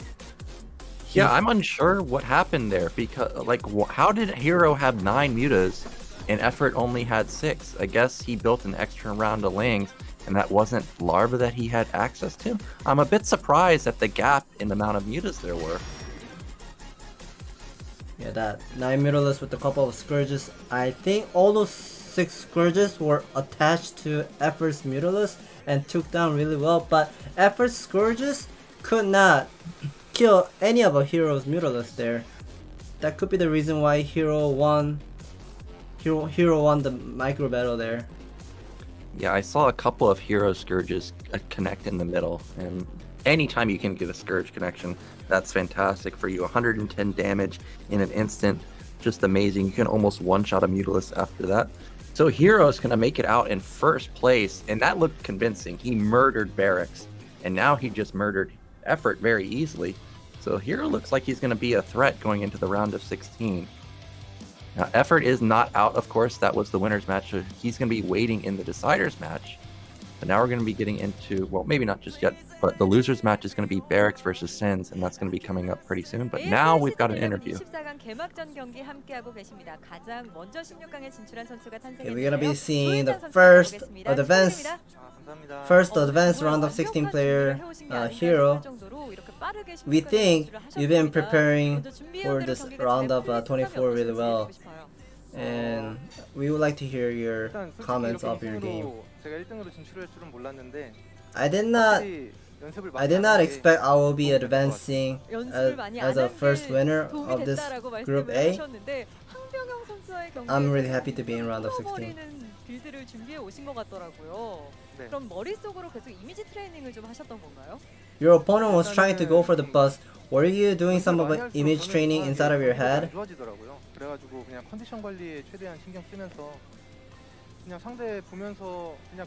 Speaker 4: Yeah, I'm unsure what happened there, because like how did Hero have 9 mutas and effort only had 6? I guess he built an extra round of Lings, and that wasn't larva that he had access to. I'm a bit surprised at the gap in the amount of mutas there were.
Speaker 1: Yeah, that 9 Mutalisks with a couple of Scourges. I think all those 6 Scourges were attached to effort's Mutalisks and took down really well, but effort's Scourges could not kill any of a Hero's Mutalisks there. That could be the reason why Hero won the micro battle there.
Speaker 4: Yeah, I saw a couple of Hero Scourges connect in the middle, and anytime you can get a Scourge connection, that's fantastic for you. 110 damage in an instant, just amazing. You can almost one-shot a Mutalisk after that. So Hero's gonna make it out in first place, and that looked convincing. He murdered Barracks. and now he just murdered Effort very easily. So Hero looks like he's going to be a threat going into the round of 16. Now, Effort is not out, of course. That was the winner's match. So he's going to be waiting in the deciders match. But now we're going to be getting into, well, maybe not just yet, but the loser's match is going to be Barracks versus SSinz, and that's going to be coming up pretty soon. But now we've got an interview.
Speaker 1: Okay, we're going to be seeing the first advanced round of 16 player Hero. We think you've been preparing for this round of 24 really well, and we would like to hear your comments of your game. I did not expect I will be advancing as a first winner of this Group A. I'm really happy to be in round of 16. Your opponent was trying to go for the bust. Were you doing some of the image training inside of your head?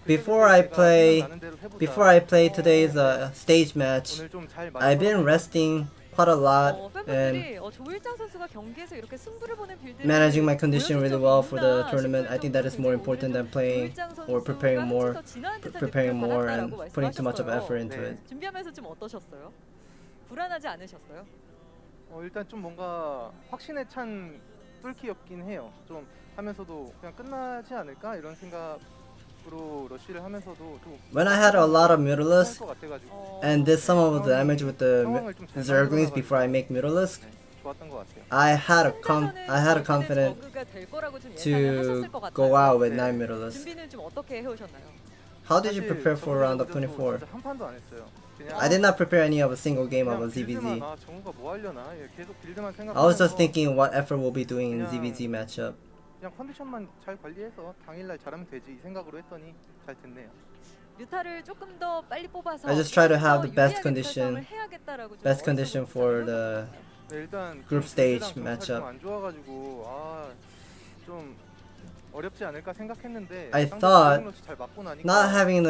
Speaker 1: Before I play today's stage match, I've been resting quite a lot and managing my condition really well for the tournament. I think that is more important than playing or preparing more and putting too much of effort into it.
Speaker 6: 일단 좀 뭔가 확신에 찬 뚫기였긴 해요. 좀 하면서도 그냥 끝나지 않을까 이런 생각으로 러쉬를 하면서도 좀
Speaker 1: When I had a lot of Mutalisk and did some of the damage with the Zerglings before I make Mutalisk, I had a confidence to go out with 9 Mutalisk. How did you prepare for round of 24? I did not prepare any of a single game of a ZVZ. I was just thinking what effort we'll be doing in ZVZ matchup.
Speaker 6: 그냥 컨디션만 잘 관리해서 당일날 잘하면 되지 이 생각으로 했더니 잘 됐네요.
Speaker 1: I just try to have the best condition for the group stage matchup. I thought not having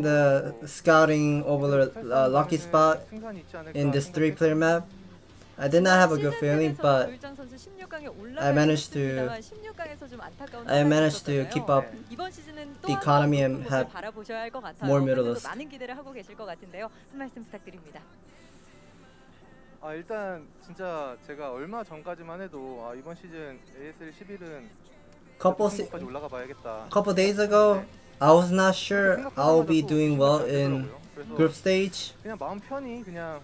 Speaker 1: the scouting over the lucky spot in this 3-player map, I did not have a good feeling, but I managed to keep up the economy and have more Mutalisks.
Speaker 6: 일단 진짜 제가 얼마 전까지만 해도 이번 시즌 ASL 11은 올라가 봐야겠다.
Speaker 1: Couple days ago, I was not sure I'll be doing well in group stage.
Speaker 6: 그냥 마음 편히 그냥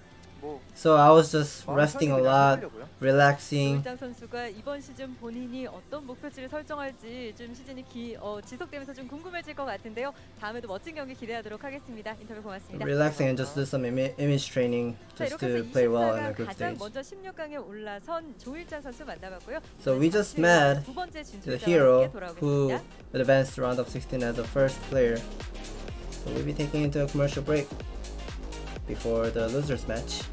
Speaker 1: So I was just resting a lot, relaxing.
Speaker 5: 선수가 이번 시즌 본인이 어떤 목표치를 설정할지 좀 시즌이 지속되면서 좀 궁금해질 것 같은데요. 다음에도 멋진 경기 기대하도록 하겠습니다. 인터뷰 고맙습니다.
Speaker 1: Relaxing and just do some image training just to play well in the group stage.
Speaker 5: 먼저 16강에 올라선 조일장 선수 만나봤고요.
Speaker 1: So we just met the Hero who advanced to round of 16 as the first player. So we'll be taking into a commercial break before the losers match.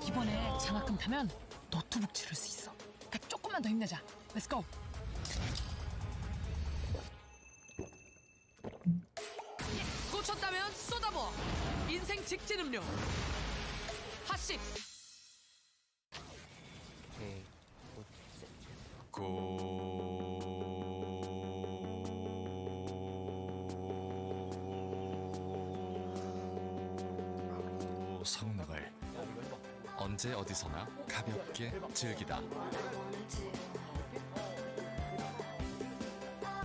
Speaker 10: 이번에 장학금 타면 노트북 지를 수 있어. 그러니까 조금만 더 힘내자. Let's go. 꽂혔다면 쏟아부어. 인생 직진 음료. 핫식.
Speaker 9: 성능을 언제 어디서나 가볍게 즐기다.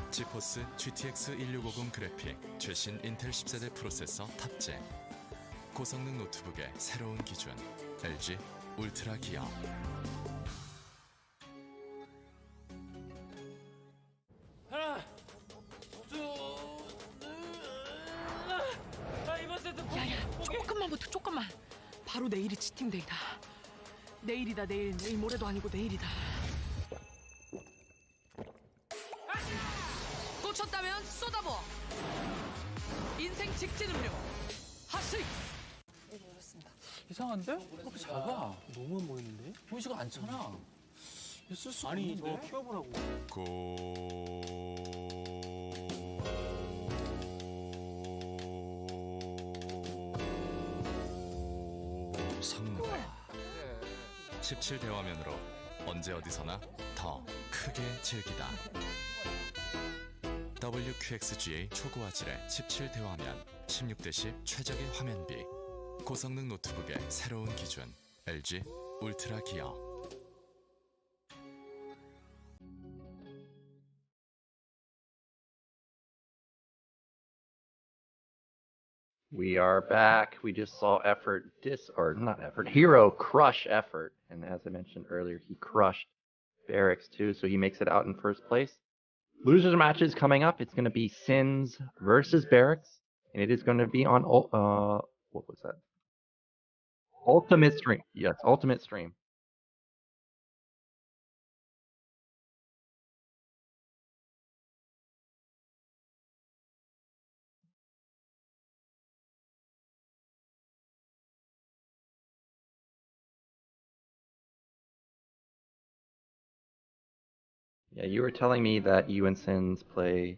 Speaker 9: 지포스 GTX 1650 그래픽 최신 인텔 10세대 프로세서 탑재. 고성능 노트북의 새로운 기준 LG 울트라 기어.
Speaker 10: 야야, 조금만 버텨, 조금만. 바로 내일이 치팅데이다. 내일이다 내일. 내일 모레도 아니고 내일이다. 꽂혔다면 쏟아부어. 인생 직진 음료. 핫스익스.
Speaker 2: 이상한데? 그렇게 작아. 너무 안 보이는데? 보이지가 않잖아. 쓸 수가 아니 없는데? 저 키워보라고.
Speaker 9: 성능 17대 화면으로 언제 어디서나 더 크게 즐기다. WQXGA 초고화질의 17대 화면, 16대10 최적의 화면비, 고성능 노트북의 새로운 기준, LG 울트라 기어.
Speaker 4: We are back. We just saw Hero crush Effort. And as I mentioned earlier, he crushed Barracks too, so he makes it out in first place. Losers matches coming up. It's going to be SSinz versus Barracks, and it is going to be on, what was that? Ultimate Stream. Yes, Ultimate Stream. Yeah, you were telling me that you and SSinz play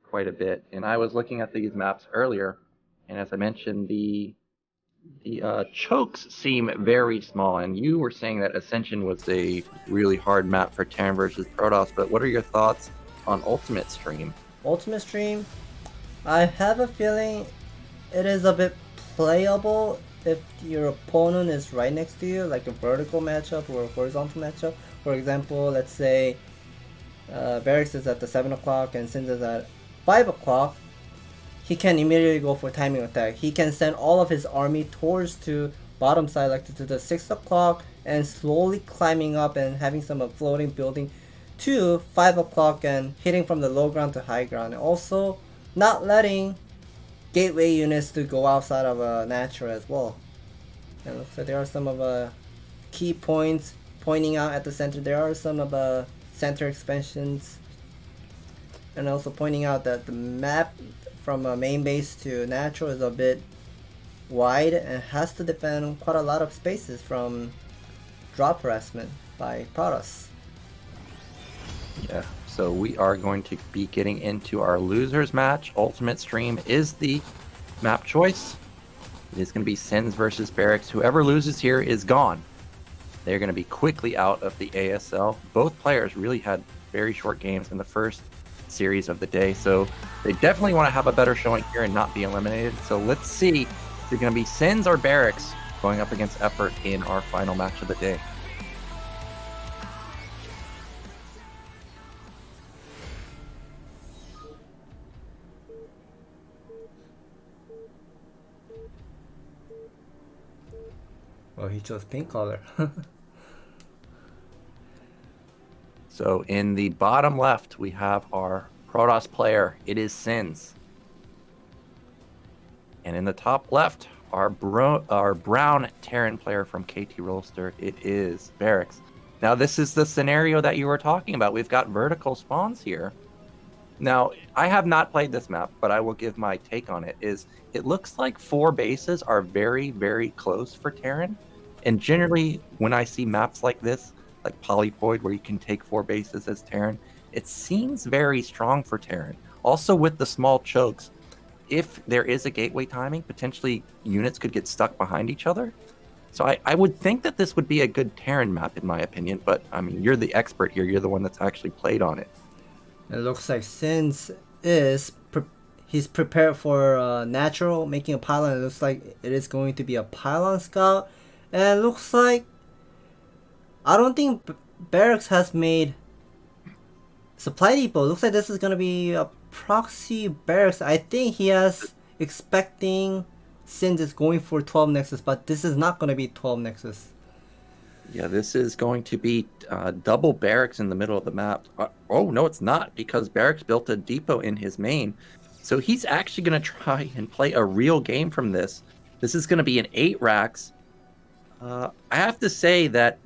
Speaker 4: quite a bit, and I was looking at these maps earlier, and as I mentioned, the chokes seem very small, and you were saying that Ascension was a really hard map for Terran versus Protoss, but what are your thoughts on Ultimate Stream?
Speaker 1: Ultimate Stream, I have a feeling it is a bit playable if your opponent is right next to you, like a vertical matchup or a horizontal matchup. For example, let's say Barracks is at the 7 o'clock and SSinz is at 5 o'clock. He can immediately go for timing attack. He can send all of his army towards to bottom side, like to the 6 o'clock, and slowly climbing up and having some floating building to 5 o'clock and hitting from the low ground to high ground. And also not letting gateway units to go outside of a natural as well. And it looks like there are some of key points pointing out at the center. There are some of center expansions, and also pointing out that the map from main base to natural is a bit wide and has to defend quite a lot of spaces from drop harassment by Protoss.
Speaker 4: Yeah, so we are going to be getting into our losers match. Ultimate Stream is the map choice. It is going to be SSinz versus Barracks. Whoever loses here is gone. They're going to be quickly out of the ASL. Both players really had very short games in the first series of the day, so they definitely want to have a better showing here and not be eliminated. So let's see if they're going to be SSinz or Barracks going up against Effort in our final match of the day.
Speaker 1: Well, he chose pink color.
Speaker 4: So in the bottom left, we have our Protoss player. It is SSinz. And in the top left, our brown Terran player from KT Rolster. It is Barracks. Now, this is the scenario that you were talking about. We've got vertical spawns here. Now, I have not played this map, but I will give my take on it. It looks like 4 bases are very, very close for Terran. And generally, when I see maps like this, like Polypoid, where you can take 4 bases as Terran, it seems very strong for Terran. Also with the small chokes, if there is a gateway timing, potentially units could get stuck behind each other. So I would think that this would be a good Terran map, in my opinion, but I mean, you're the expert here. You're the one that's actually played on it.
Speaker 1: It looks like SSinz is he's prepared for natural, making a pylon. It looks like it is going to be a pylon scout. And it looks like, I don't think Barracks has made supply depot. It looks like this is going to be a proxy Barracks. I think he has expecting SSinz is going for 12 Nexus, but this is not going to be 12 Nexus.
Speaker 4: Yeah, this is going to be double Barracks in the middle of the map. Oh, no, it's not, because Barracks built a depot in his main. So he's actually going to try and play a real game from this. This is going to be an 8 racks I have to say that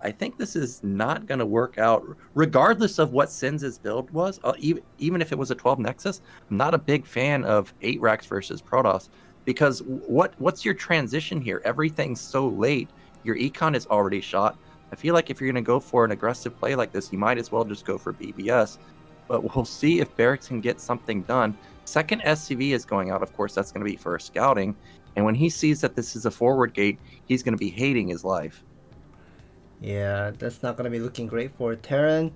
Speaker 4: I think this is not going to work out, regardless of what SSinz's build was. Even if it was a 12 Nexus, I'm not a big fan of 8 Rex versus Protoss, because what's your transition here? Everything's so late. Your econ is already shot. I feel like if you're going to go for an aggressive play like this, you might as well just go for BBS. But we'll see if Barracks can get something done. Second SCV is going out. Of course, that's going to be for scouting. And when he sees that this is a forward gate, he's going to be hating his life.
Speaker 1: Yeah, that's not going to be looking great for Terran.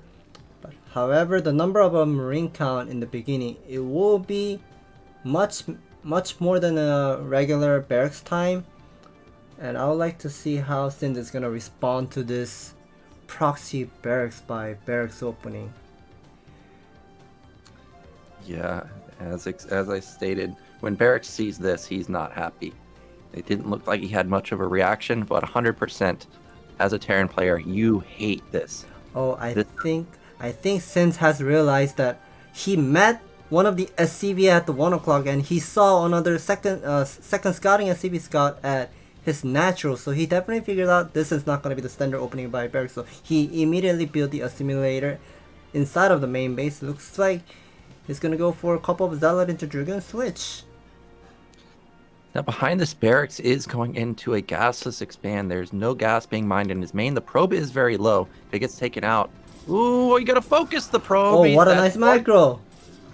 Speaker 1: But however, the number of a Marine count in the beginning, it will be much more than a regular Barracks time. And I would like to see how SSinz is going to respond to this proxy Barracks by Barracks opening.
Speaker 4: Yeah, as I stated, when Barracks sees this, he's not happy. It didn't look like he had much of a reaction, but 100%. As a Terran player, you hate this.
Speaker 1: Oh, I think SSinz has realized that he met one of the SCV at the 1 o'clock and he saw another second scouting SCV scout at his natural, so he definitely figured out this is not going to be the standard opening by Barracks, so he immediately built the assimilator inside of the main base. Looks like he's going to go for a couple of Zealot into Dragoon switch.
Speaker 4: Now behind this, Barracks is going into a gasless expand. There's no gas being mined in his main. The probe is very low. It gets taken out. Ooh, you gotta focus the probe.
Speaker 1: Oh, what a nice micro.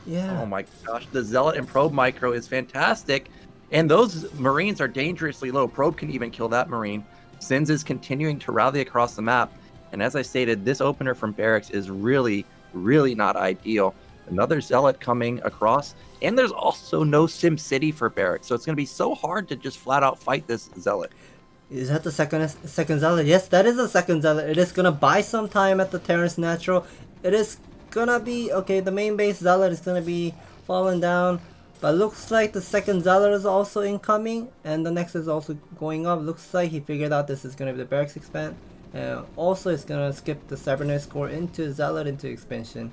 Speaker 1: Yeah.
Speaker 4: Oh my gosh, the Zealot and probe micro is fantastic. And those Marines are dangerously low. Probe can even kill that Marine. SSinz is continuing to rally across the map. And as I stated, this opener from Barracks is really, really not ideal. Another Zealot coming across, and there's also no Sim City for Barracks, so it's going to be so hard to just flat out fight this Zealot.
Speaker 1: Is that the second Zealot? Yes, that is the second Zealot. It is going to buy some time at the Terran's natural. It is going to be, okay, the main base Zealot is going to be falling down, but looks like the second Zealot is also incoming, and the next is also going up. Looks like he figured out this is going to be the Barracks expand, and also it's going to skip the Cybernetics core into Zealot into expansion.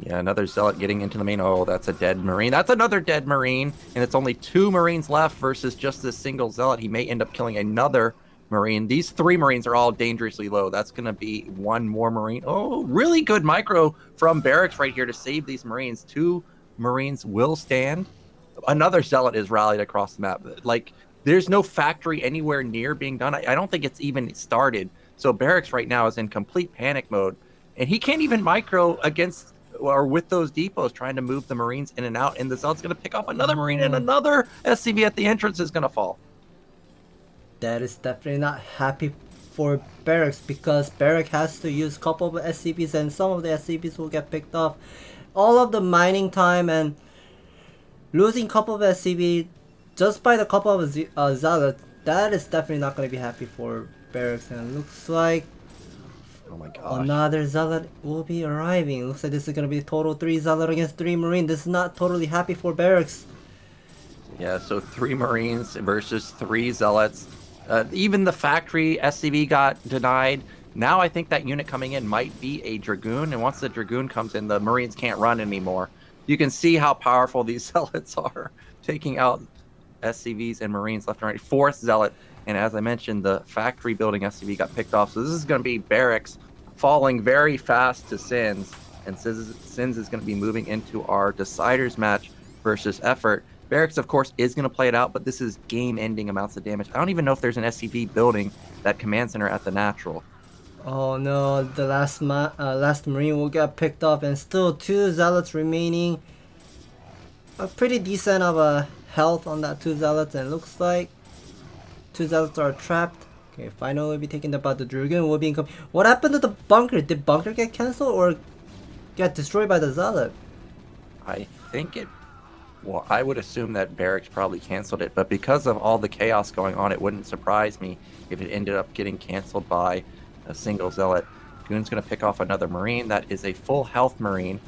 Speaker 4: Yeah, another Zealot getting into the main. Oh, that's a dead Marine. That's another dead Marine. And it's only 2 Marines left versus just this single Zealot. He may end up killing another Marine. These 3 Marines are all dangerously low. That's going to be 1 more Marine. Oh, really good micro from Barracks right here to save these Marines. 2 Marines will stand. Another Zealot is rallied across the map. Like, there's no factory anywhere near being done. I don't think it's even started. So Barracks right now is in complete panic mode. And he can't even micro against or with those depots trying to move the Marines in and out, and the Zealot's going to pick off another Marine, and another SCV at the entrance is going to fall.
Speaker 1: That is definitely not happy for Barracks, because Barracks has to use a couple of SCVs, and some of the SCVs will get picked off. All of the mining time and losing a couple of SCV just by the couple of Zealots, that is definitely not going to be happy for Barracks, and it looks like
Speaker 4: oh my gosh,
Speaker 1: another Zealot will be arriving. Looks like this is going to be total 3 Zealot against 3 Marine. This is not totally happy for Barracks.
Speaker 4: Yeah, so 3 Marines versus 3 Zealots. Even the factory SCV got denied. Now I think that unit coming in might be a Dragoon, and once the Dragoon comes in, the Marines can't run anymore. You can see how powerful these Zealots are, taking out SCVs and Marines left and right. 4th Zealot. And as I mentioned, the factory building SCV got picked off. So this is going to be Barracks falling very fast to SSinz. And SSinz is going to be moving into our deciders match versus Effort. Barracks, of course, is going to play it out, but this is game-ending amounts of damage. I don't even know if there's an SCV building that command center at the natural.
Speaker 1: Oh no, the last Marine will get picked off, and still 2 Zealots remaining. A pretty decent of a health on that 2 Zealots, and it looks like 2 Zealots are trapped. Okay, finally will be taken up by the Dragoon will be incoming. What happened to the bunker? Did bunker get cancelled or get destroyed by the Zealot?
Speaker 4: I think it... Well, I would assume that Barracks probably canceled it, but because of all the chaos going on, it wouldn't surprise me if it ended up getting canceled by a single Zealot. Goon's going to pick off another Marine. That is a full health Marine.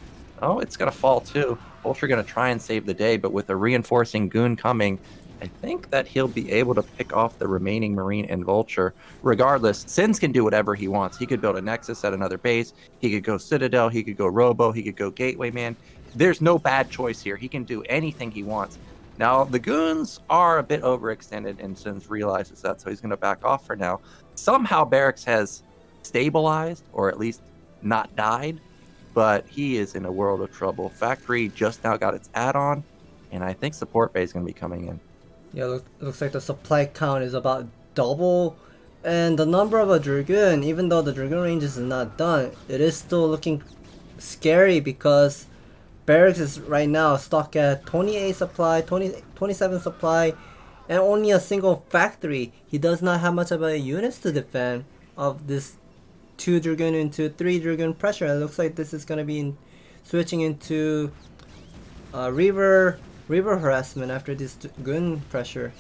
Speaker 4: Oh, it's going to fall too. Vulture going to try and save the day, but with a reinforcing Goon coming, I think that he'll be able to pick off the remaining Marine and Vulture. Regardless, SSinz can do whatever he wants. He could build a Nexus at another base. He could go Citadel. He could go Robo. He could go Gateway Man. There's no bad choice here. He can do anything he wants. Now, the goons are a bit overextended, and SSinz realizes that, so he's going to back off for now. Somehow, Barracks has stabilized, or at least not died, but he is in a world of trouble. Factory just now got its add-on, and I think support bay is going to be coming in.
Speaker 1: Yeah, looks like the supply count is about double, and the number of a Dragoon, even though the Dragoon range is not done, it is still looking scary because Barracks is right now stuck at 28 supply, 27 supply, and only a single factory. He does not have much of a units to defend of this 2 Dragoon into 3 Dragoon pressure. It looks like this is going to be switching into Reaver harassment after this Goon pressure.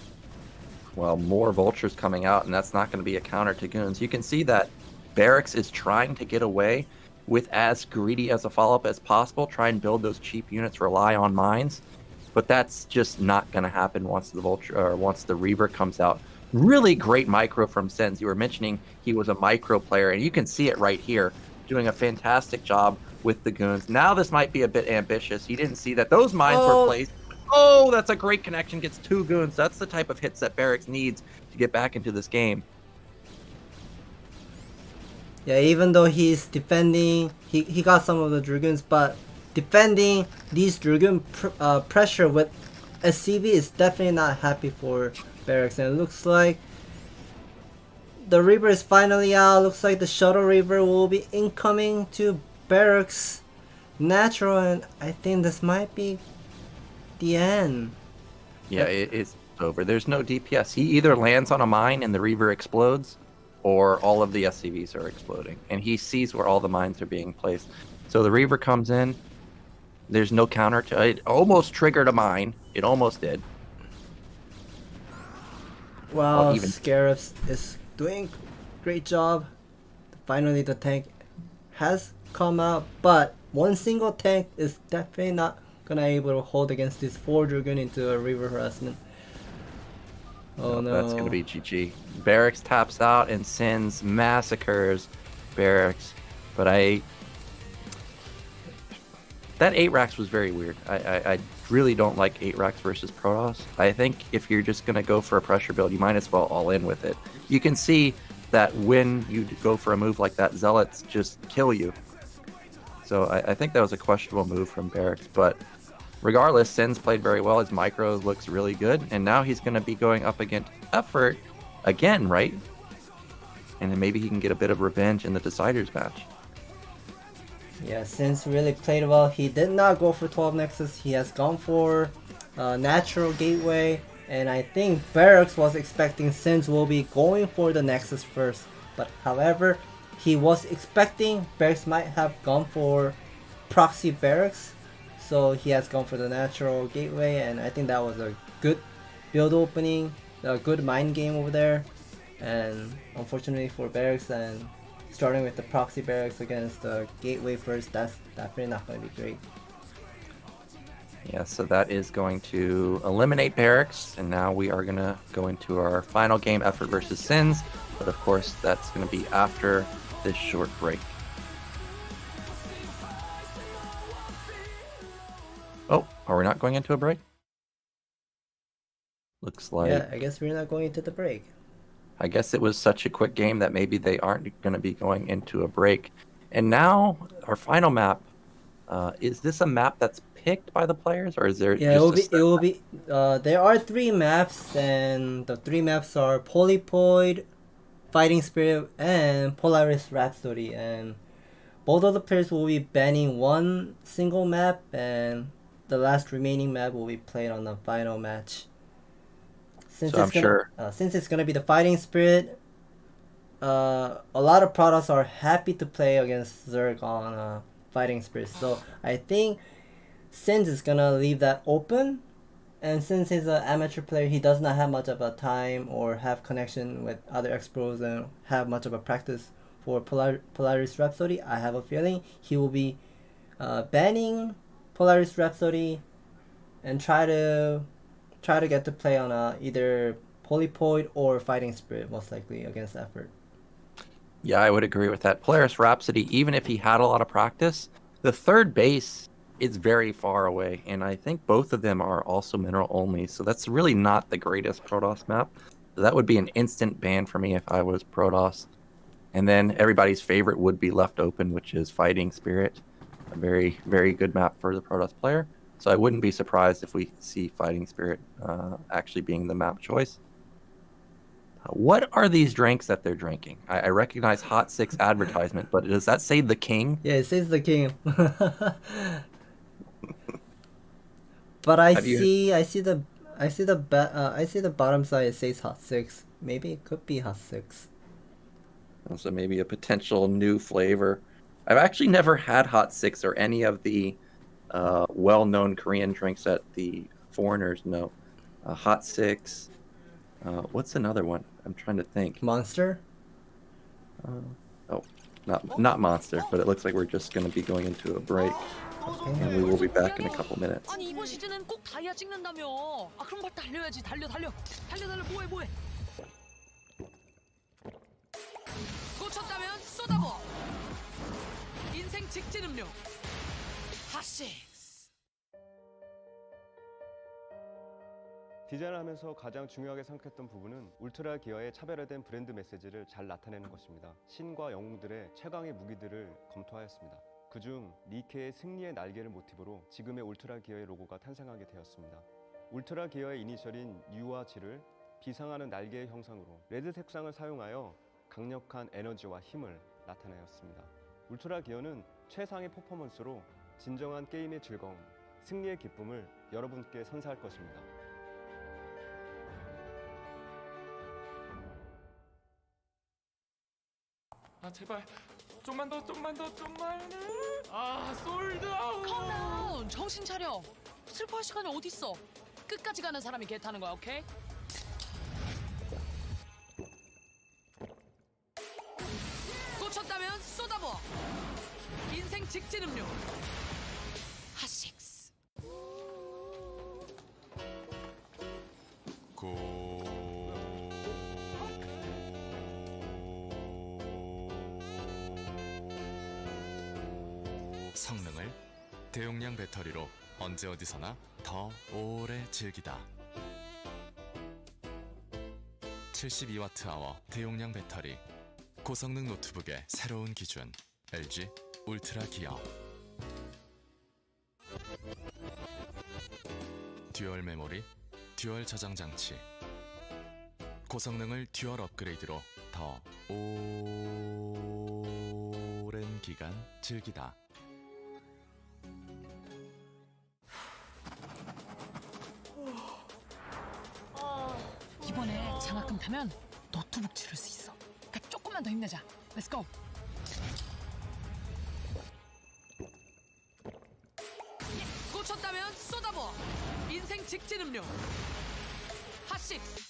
Speaker 4: Well, more vultures coming out, and that's not going to be a counter to goons. You can see that Barracks is trying to get away with as greedy as a follow-up as possible, try and build those cheap units, rely on mines, but that's just not going to happen once the vulture or once the Reaver comes out. Really great micro from SSinz. You were mentioning he was a micro player, and you can see it right here, doing a fantastic job with the goons. Now this might be a bit ambitious. He didn't see that those mines were placed. Oh, that's a great connection. Gets 2 goons. That's the type of hits that Barracks needs to get back into this game.
Speaker 1: Yeah, even though he's defending, he got some of the Dragoons, but defending these Dragoon pressure with SCV is definitely not happy for Barracks. And it looks like the Reaver is finally out. Looks like the Shuttle Reaver will be incoming to Barracks natural, and I think this might be the end.
Speaker 4: Yeah, it's over. There's no DPS. He either lands on a mine and the Reaver explodes, or all of the SCVs are exploding, and he sees where all the mines are being placed. So the Reaver comes in. There's no counter to it. Almost triggered a mine. It almost did.
Speaker 1: Wow, Scarabs is doing great job. Finally, the tank has come out, but one single tank is definitely not gonna able to hold against this 4 Dragoon into a Reaver harassment. Oh no.
Speaker 4: That's gonna be GG. Barracks taps out and SSinz massacres Barracks. But that 8 racks was very weird. I really don't like 8 racks versus Protoss. I think if you're just gonna go for a pressure build, you might as well all in with it. You can see that when you go for a move like that, Zealots just kill you. So I think that was a questionable move from Barracks, but regardless, SSinz played very well. His micro looks really good, and now he's going to be going up against Effort again, right? And then maybe he can get a bit of revenge in the Deciders match.
Speaker 1: Yeah, SSinz really played well. He did not go for 12 Nexus. He has gone for Natural Gateway, and I think Barracks was expecting SSinz will be going for the Nexus first. But however, he was expecting Barracks might have gone for Proxy Barracks. So he has gone for the Natural Gateway, and I think that was a good build opening, a good mind game over there. And unfortunately for Barracks, and starting with the Proxy Barracks against the Gateway first, that's definitely not going to be great.
Speaker 4: Yeah, so that is going to eliminate Barracks, and now we are going to go into our final game, Effort versus SSinz. But of course, that's going to be after this short break. Oh, are we not going into a break? Looks like...
Speaker 1: Yeah, I guess we're not going into the break.
Speaker 4: I guess it was such a quick game that maybe they aren't going to be going into a break. And now, our final map. Is this a map that's picked by the players, or is there
Speaker 1: it will be, there are 3 maps, and the 3 maps are Polypoid, Fighting Spirit, and Polaris Rhapsody. And both of the players will be banning one single map, and the last remaining map will be played on the final match. Since it's gonna be the Fighting Spirit, a lot of products are happy to play against Zerg on Fighting Spirit. So I think SSinz is gonna leave that open, and since he's an amateur player, he does not have much of a time or have connection with other X-Pros and have much of a practice for Polaris Rhapsody. I have a feeling he will be banning Polaris Rhapsody and try to get to play on either Polypoid or Fighting Spirit, most likely against Effort.
Speaker 4: Yeah, I would agree with that. Polaris Rhapsody, even if he had a lot of practice, the third base it's very far away, and I think both of them are also mineral only, so that's really not the greatest Protoss map. So that would be an instant ban for me if I was Protoss. And then everybody's favorite would be left open, which is Fighting Spirit, a very, very good map for the Protoss player. So I wouldn't be surprised if we see Fighting Spirit actually being the map choice. What are these drinks that they're drinking? I recognize Hot 6 advertisement, but does that say the king?
Speaker 1: Yeah, it says the king. But I see the bottom side. It says Hot 6. Maybe it could be Hot 6.
Speaker 4: So maybe a potential new flavor. I've actually never had Hot 6 or any of the well-known Korean drinks that the foreigners know. Hot 6. What's another one? I'm trying to think.
Speaker 1: Monster?
Speaker 4: Oh, not Monster, but it looks like we're just going to be going into a break. And we will be back in a couple minutes.
Speaker 10: 아니 이번 시즌은 꼭 다이아 찍는다며. 아 그럼 빨리 달려야지. 달려. 뭐해. 꽂혔다면 쏟아버. 인생 직진 음료. 핫식스.
Speaker 11: 디자인을 하면서 가장 중요하게 생각했던 부분은 울트라 기어의 차별화된 브랜드 메시지를 잘 나타내는 것입니다. 신과 영웅들의 최강의 무기들을 검토하였습니다. 그중 니케의 승리의 날개를 모티브로 지금의 울트라 기어의 로고가 탄생하게 되었습니다. 울트라 기어의 이니셜인 U와 G를 비상하는 날개의 형상으로 레드 색상을 사용하여 강력한 에너지와 힘을 나타내었습니다. 울트라 기어는 최상의 퍼포먼스로 진정한 게임의 즐거움, 승리의 기쁨을 여러분께 선사할 것입니다.
Speaker 2: 아 제발 좀만 더. 아 솔드아웃.
Speaker 10: 컴다운. 정신 차려. 슬퍼할 시간이 어딨어. 끝까지 가는 사람이 개 타는 거야, 오케이? 꽂혔다면 쏟아버. 인생 직진 음료. 핫식스.
Speaker 9: 성능을 대용량 배터리로 언제 어디서나 더 오래 즐기다. 72Wh 대용량 배터리, 고성능 노트북의 새로운 기준, LG 울트라 기어. 듀얼 메모리, 듀얼 저장 장치. 고성능을 듀얼 업그레이드로 더 오랜 기간 즐기다.
Speaker 10: 이번에 장학금 타면 노트북 지를 수 있어. 그러니까 조금만 더 힘내자. Let's go. 꽂혔다면 쏟아버. 인생 직진 음료. 핫식스.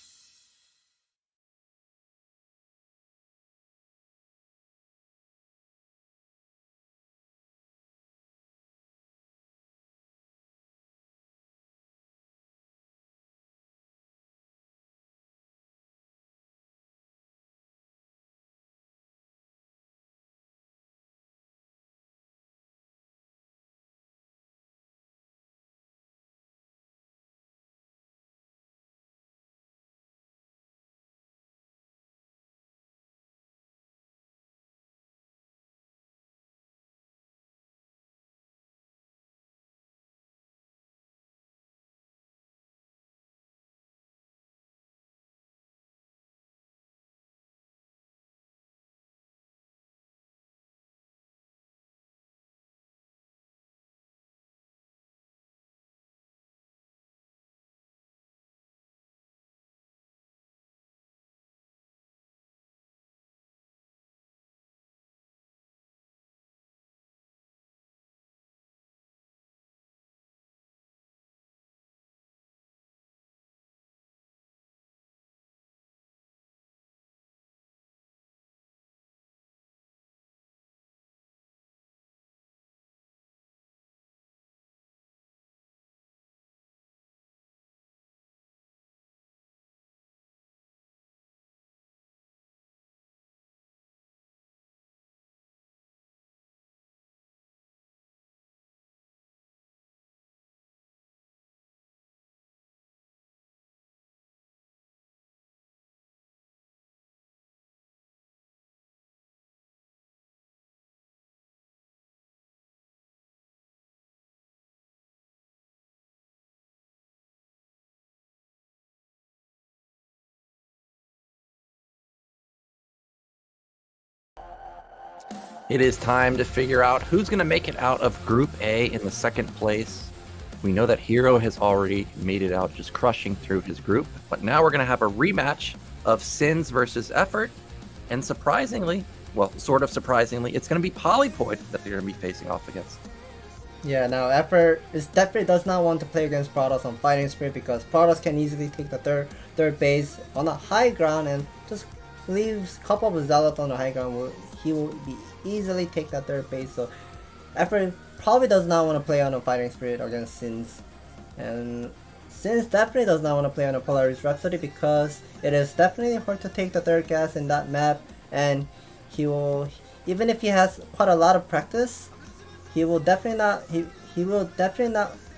Speaker 4: It is time to figure out who's going to make it out of Group A in the second place. We know that Hero has already made it out, just crushing through his group. But now we're going to have a rematch of SSinz versus Effort. And surprisingly, well, sort of surprisingly, it's going to be Polypoid that they're going to be facing off against.
Speaker 1: Yeah, now Effort definitely does not want to play against Protoss on Fighting Spirit because Protoss can easily take the third base on a high ground and just leaves a couple of Zealots on the high ground. He will be easily take that third base. So Effort probably does not want to play on a Fighting Spirit against SSinz. And SSinz definitely does not want to play on a Polaris Rhapsody because it is definitely hard to take the third gas in that map, and he will, even if he has quite a lot of practice, he will definitely not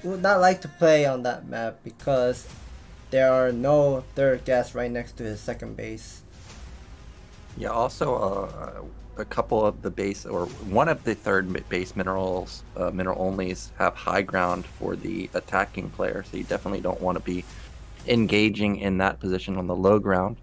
Speaker 1: would not like to play on that map because there are no third gas right next to his second base.
Speaker 4: Yeah, also a couple of the base, or one of the third base mineral onlys have high ground for the attacking player, so you definitely don't want to be engaging in that position on the low ground.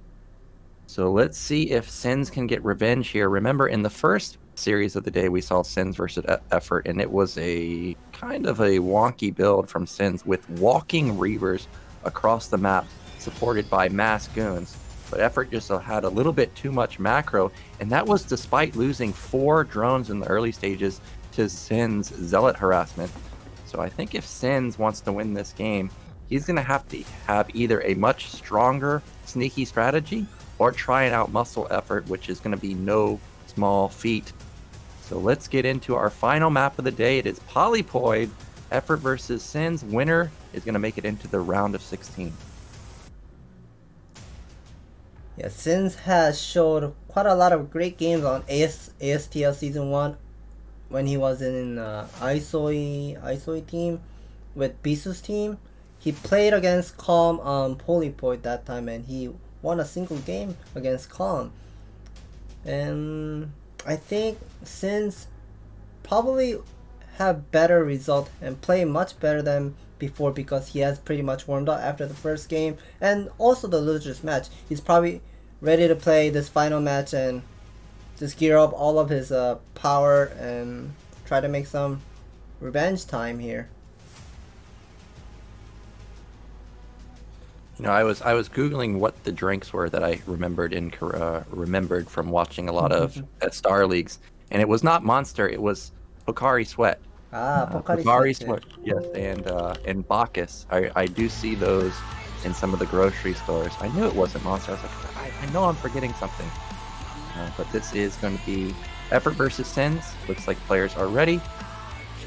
Speaker 4: So let's see if SSinz can get revenge here. Remember, in the first series of the day, we saw SSinz versus Effort, and it was a kind of a wonky build from SSinz with walking Reavers across the map, supported by mass goons. But Effort just had a little bit too much macro, and that was despite losing 4 drones in the early stages to SSinz Zealot harassment. So I think if SSinz wants to win this game, he's going to have either a much stronger sneaky strategy or try and outmuscle Effort, which is going to be no small feat. So let's get into our final map of the day. It is Polypoid, Effort versus SSinz. Winner is going to make it into the round of 16.
Speaker 1: Yeah, SSinz has showed quite a lot of great games on ASTL Season 1 when he was in ISOI team with Bisu's team. He played against Calm on Polypoid that time, and he won a single game against Calm. And I think SSinz probably have better result and play much better than before because he has pretty much warmed up after the first game and also the losers match. He's probably ready to play this final match and just gear up all of his power and try to make some revenge time here.
Speaker 4: You know, I was googling what the drinks were that I remembered from watching a lot of Star Leagues, and it was not Monster, it was Pocari Sweat.
Speaker 1: Pocari
Speaker 4: Sweat, yes, and Bacchus. I do see those in some of the grocery stores. I knew it wasn't Monster. I was like, I know I'm forgetting something. But this is going to be Effort versus SSinz. Looks like players are ready.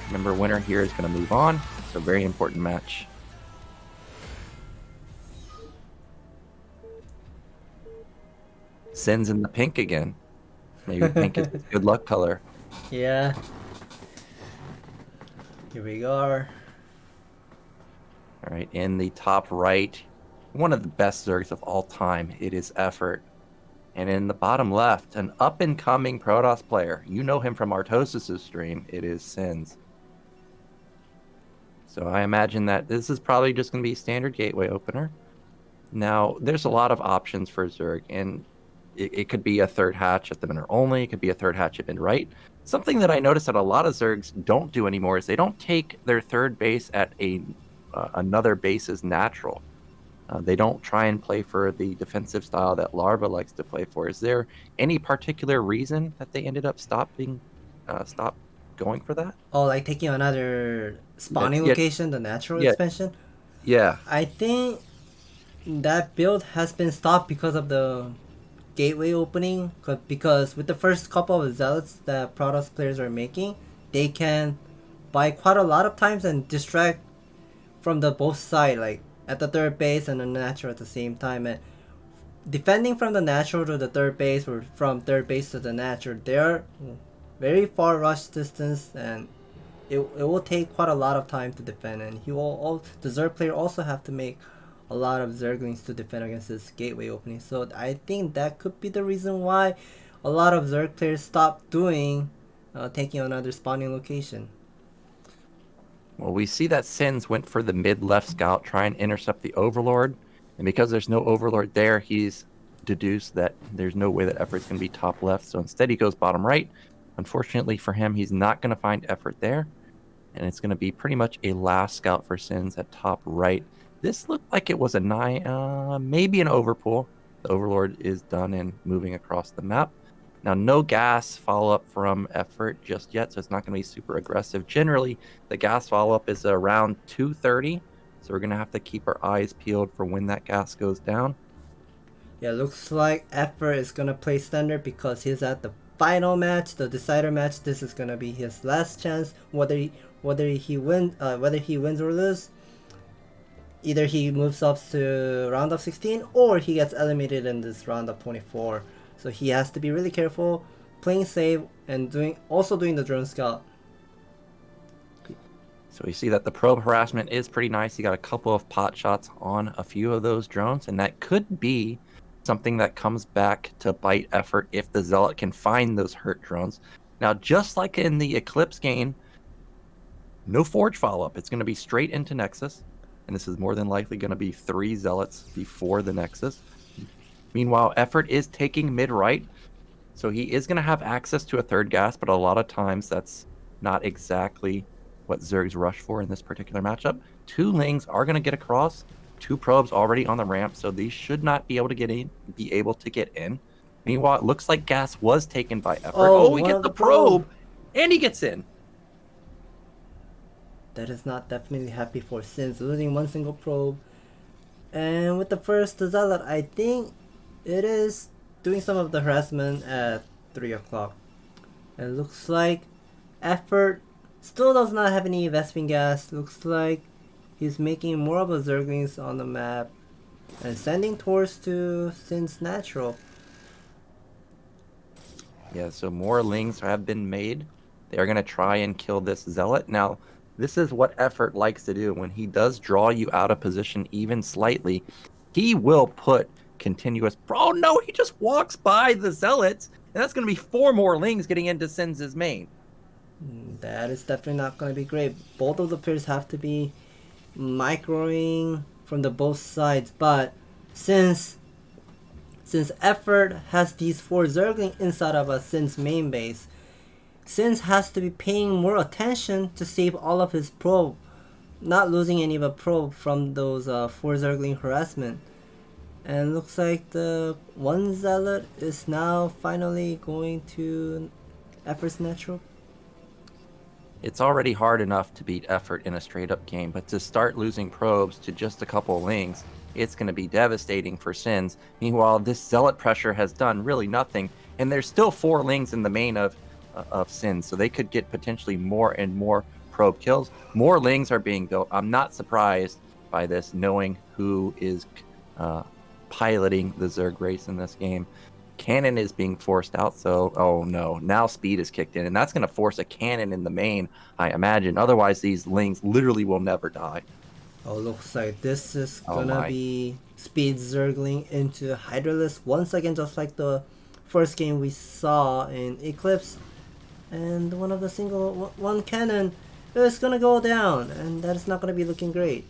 Speaker 4: Remember, winner here is going to move on. It's a very important match. SSinz in the pink again. Maybe pink is his good luck color.
Speaker 1: Yeah. Here we go.
Speaker 4: All right, in the top right, one of the best Zergs of all time, it is Effort. And in the bottom left, an up-and-coming Protoss player. You know him from Artosis' stream. It is SSinz. So I imagine that this is probably just going to be standard gateway opener. Now, there's a lot of options for Zerg, and it could be a third hatch at the middle only. It could be a third hatch at mid right. Something that I noticed that a lot of Zergs don't do anymore is they don't take their third base at another base's natural. They don't try and play for the defensive style that Larva likes to play for. Is there any particular reason that they ended up stop going for that?
Speaker 1: Oh, like taking another spawning location, the natural expansion?
Speaker 4: Yeah.
Speaker 1: I think that build has been stopped because of the gateway opening, because with the first couple of zealots that Protoss players are making, they can buy quite a lot of times and distract from the both side, like at the third base and the natural at the same time. And defending from the natural to the third base or from third base to the natural, they are very far rush distance, and it will take quite a lot of time to defend. And the Zerg player also have to make a lot of Zerglings to defend against this gateway opening. So I think that could be the reason why a lot of Zerg players stopped doing taking another spawning location.
Speaker 4: Well, we see that SSinz went for the mid-left scout, try and intercept the Overlord. And because there's no Overlord there, he's deduced that there's no way that Effort's going to be top left. So instead he goes bottom right, Unfortunately for him, he's not going to find effort there. And it's going to be pretty much a last scout for SSinz at top right. This looked like it was a maybe an overpull. The Overlord is done and moving across the map. Now, no gas follow-up from effort just yet, so it's not going to be super aggressive. Generally, the gas follow-up is around 2:30, so we're going to have to keep our eyes peeled for when that gas goes down.
Speaker 1: Yeah, looks like effort is going to play standard because he's at the final match, the decider match. This is going to be his last chance, whether he wins or lose. Either he moves up to round of 16 or he gets eliminated in this round of 24. So he has to be really careful, playing safe, and also doing the drone scout.
Speaker 4: So we see that the probe harassment is pretty nice. He got a couple of pot shots on a few of those drones, and that could be something that comes back to bite effort if the Zealot can find those hurt drones. Now, just like in the Eclipse game, no Forge follow-up. It's going to be straight into Nexus, and this is more than likely going to be 3 Zealots before the Nexus. Meanwhile, effort is taking mid-right, so he is going to have access to a third gas, but a lot of times that's not exactly what Zerg's rush for in this particular matchup. 2 Lings are going to get across, 2 probes already on the ramp, so these should not be able to get in. Meanwhile, it looks like gas was taken by effort. Oh, we get the probe, and he gets in.
Speaker 1: That is not definitely happy for SSinz, losing 1 single probe. And with the first Zealot, I think it is doing some of the harassment at 3 o'clock. It looks like effort still does not have any Vespene gas. Looks like he's making more of a Zerglings on the map and sending towards to SSinz natural.
Speaker 4: Yeah, so more Lings have been made. They're going to try and kill this Zealot. Now, this is what effort likes to do. When he does draw you out of position even slightly, he will put continuous... Oh no, he just walks by the Zealots, and that's going to be 4 more Lings getting into SSinz's main.
Speaker 1: That is definitely not going to be great. Both of the players have to be microing from the both sides, but since effort has these 4 Zergling inside of a SSinz main base, SSinz has to be paying more attention to save all of his probe, not losing any of a probe from those 4 Zergling harassment. And looks like the 1 Zealot is now finally going to effort's natural.
Speaker 4: It's already hard enough to beat effort in a straight up game, but to start losing probes to just a couple of Lings, it's going to be devastating for SSinz. Meanwhile, this Zealot pressure has done really nothing, and there's still 4 Lings in the main of SSinz, so they could get potentially more and more probe kills. More Lings are being built. I'm not surprised by this, knowing who is piloting the Zerg race in this game. Cannon is being forced out, so oh no, now speed is kicked in, and that's going to force a cannon in the main, I imagine. Otherwise, these Lings literally will never die.
Speaker 1: Oh, looks like this is gonna be speed Zergling into Hydralisk once again, just like the first game we saw in Eclipse. And one of the one cannon is gonna go down, and that is not gonna be looking great.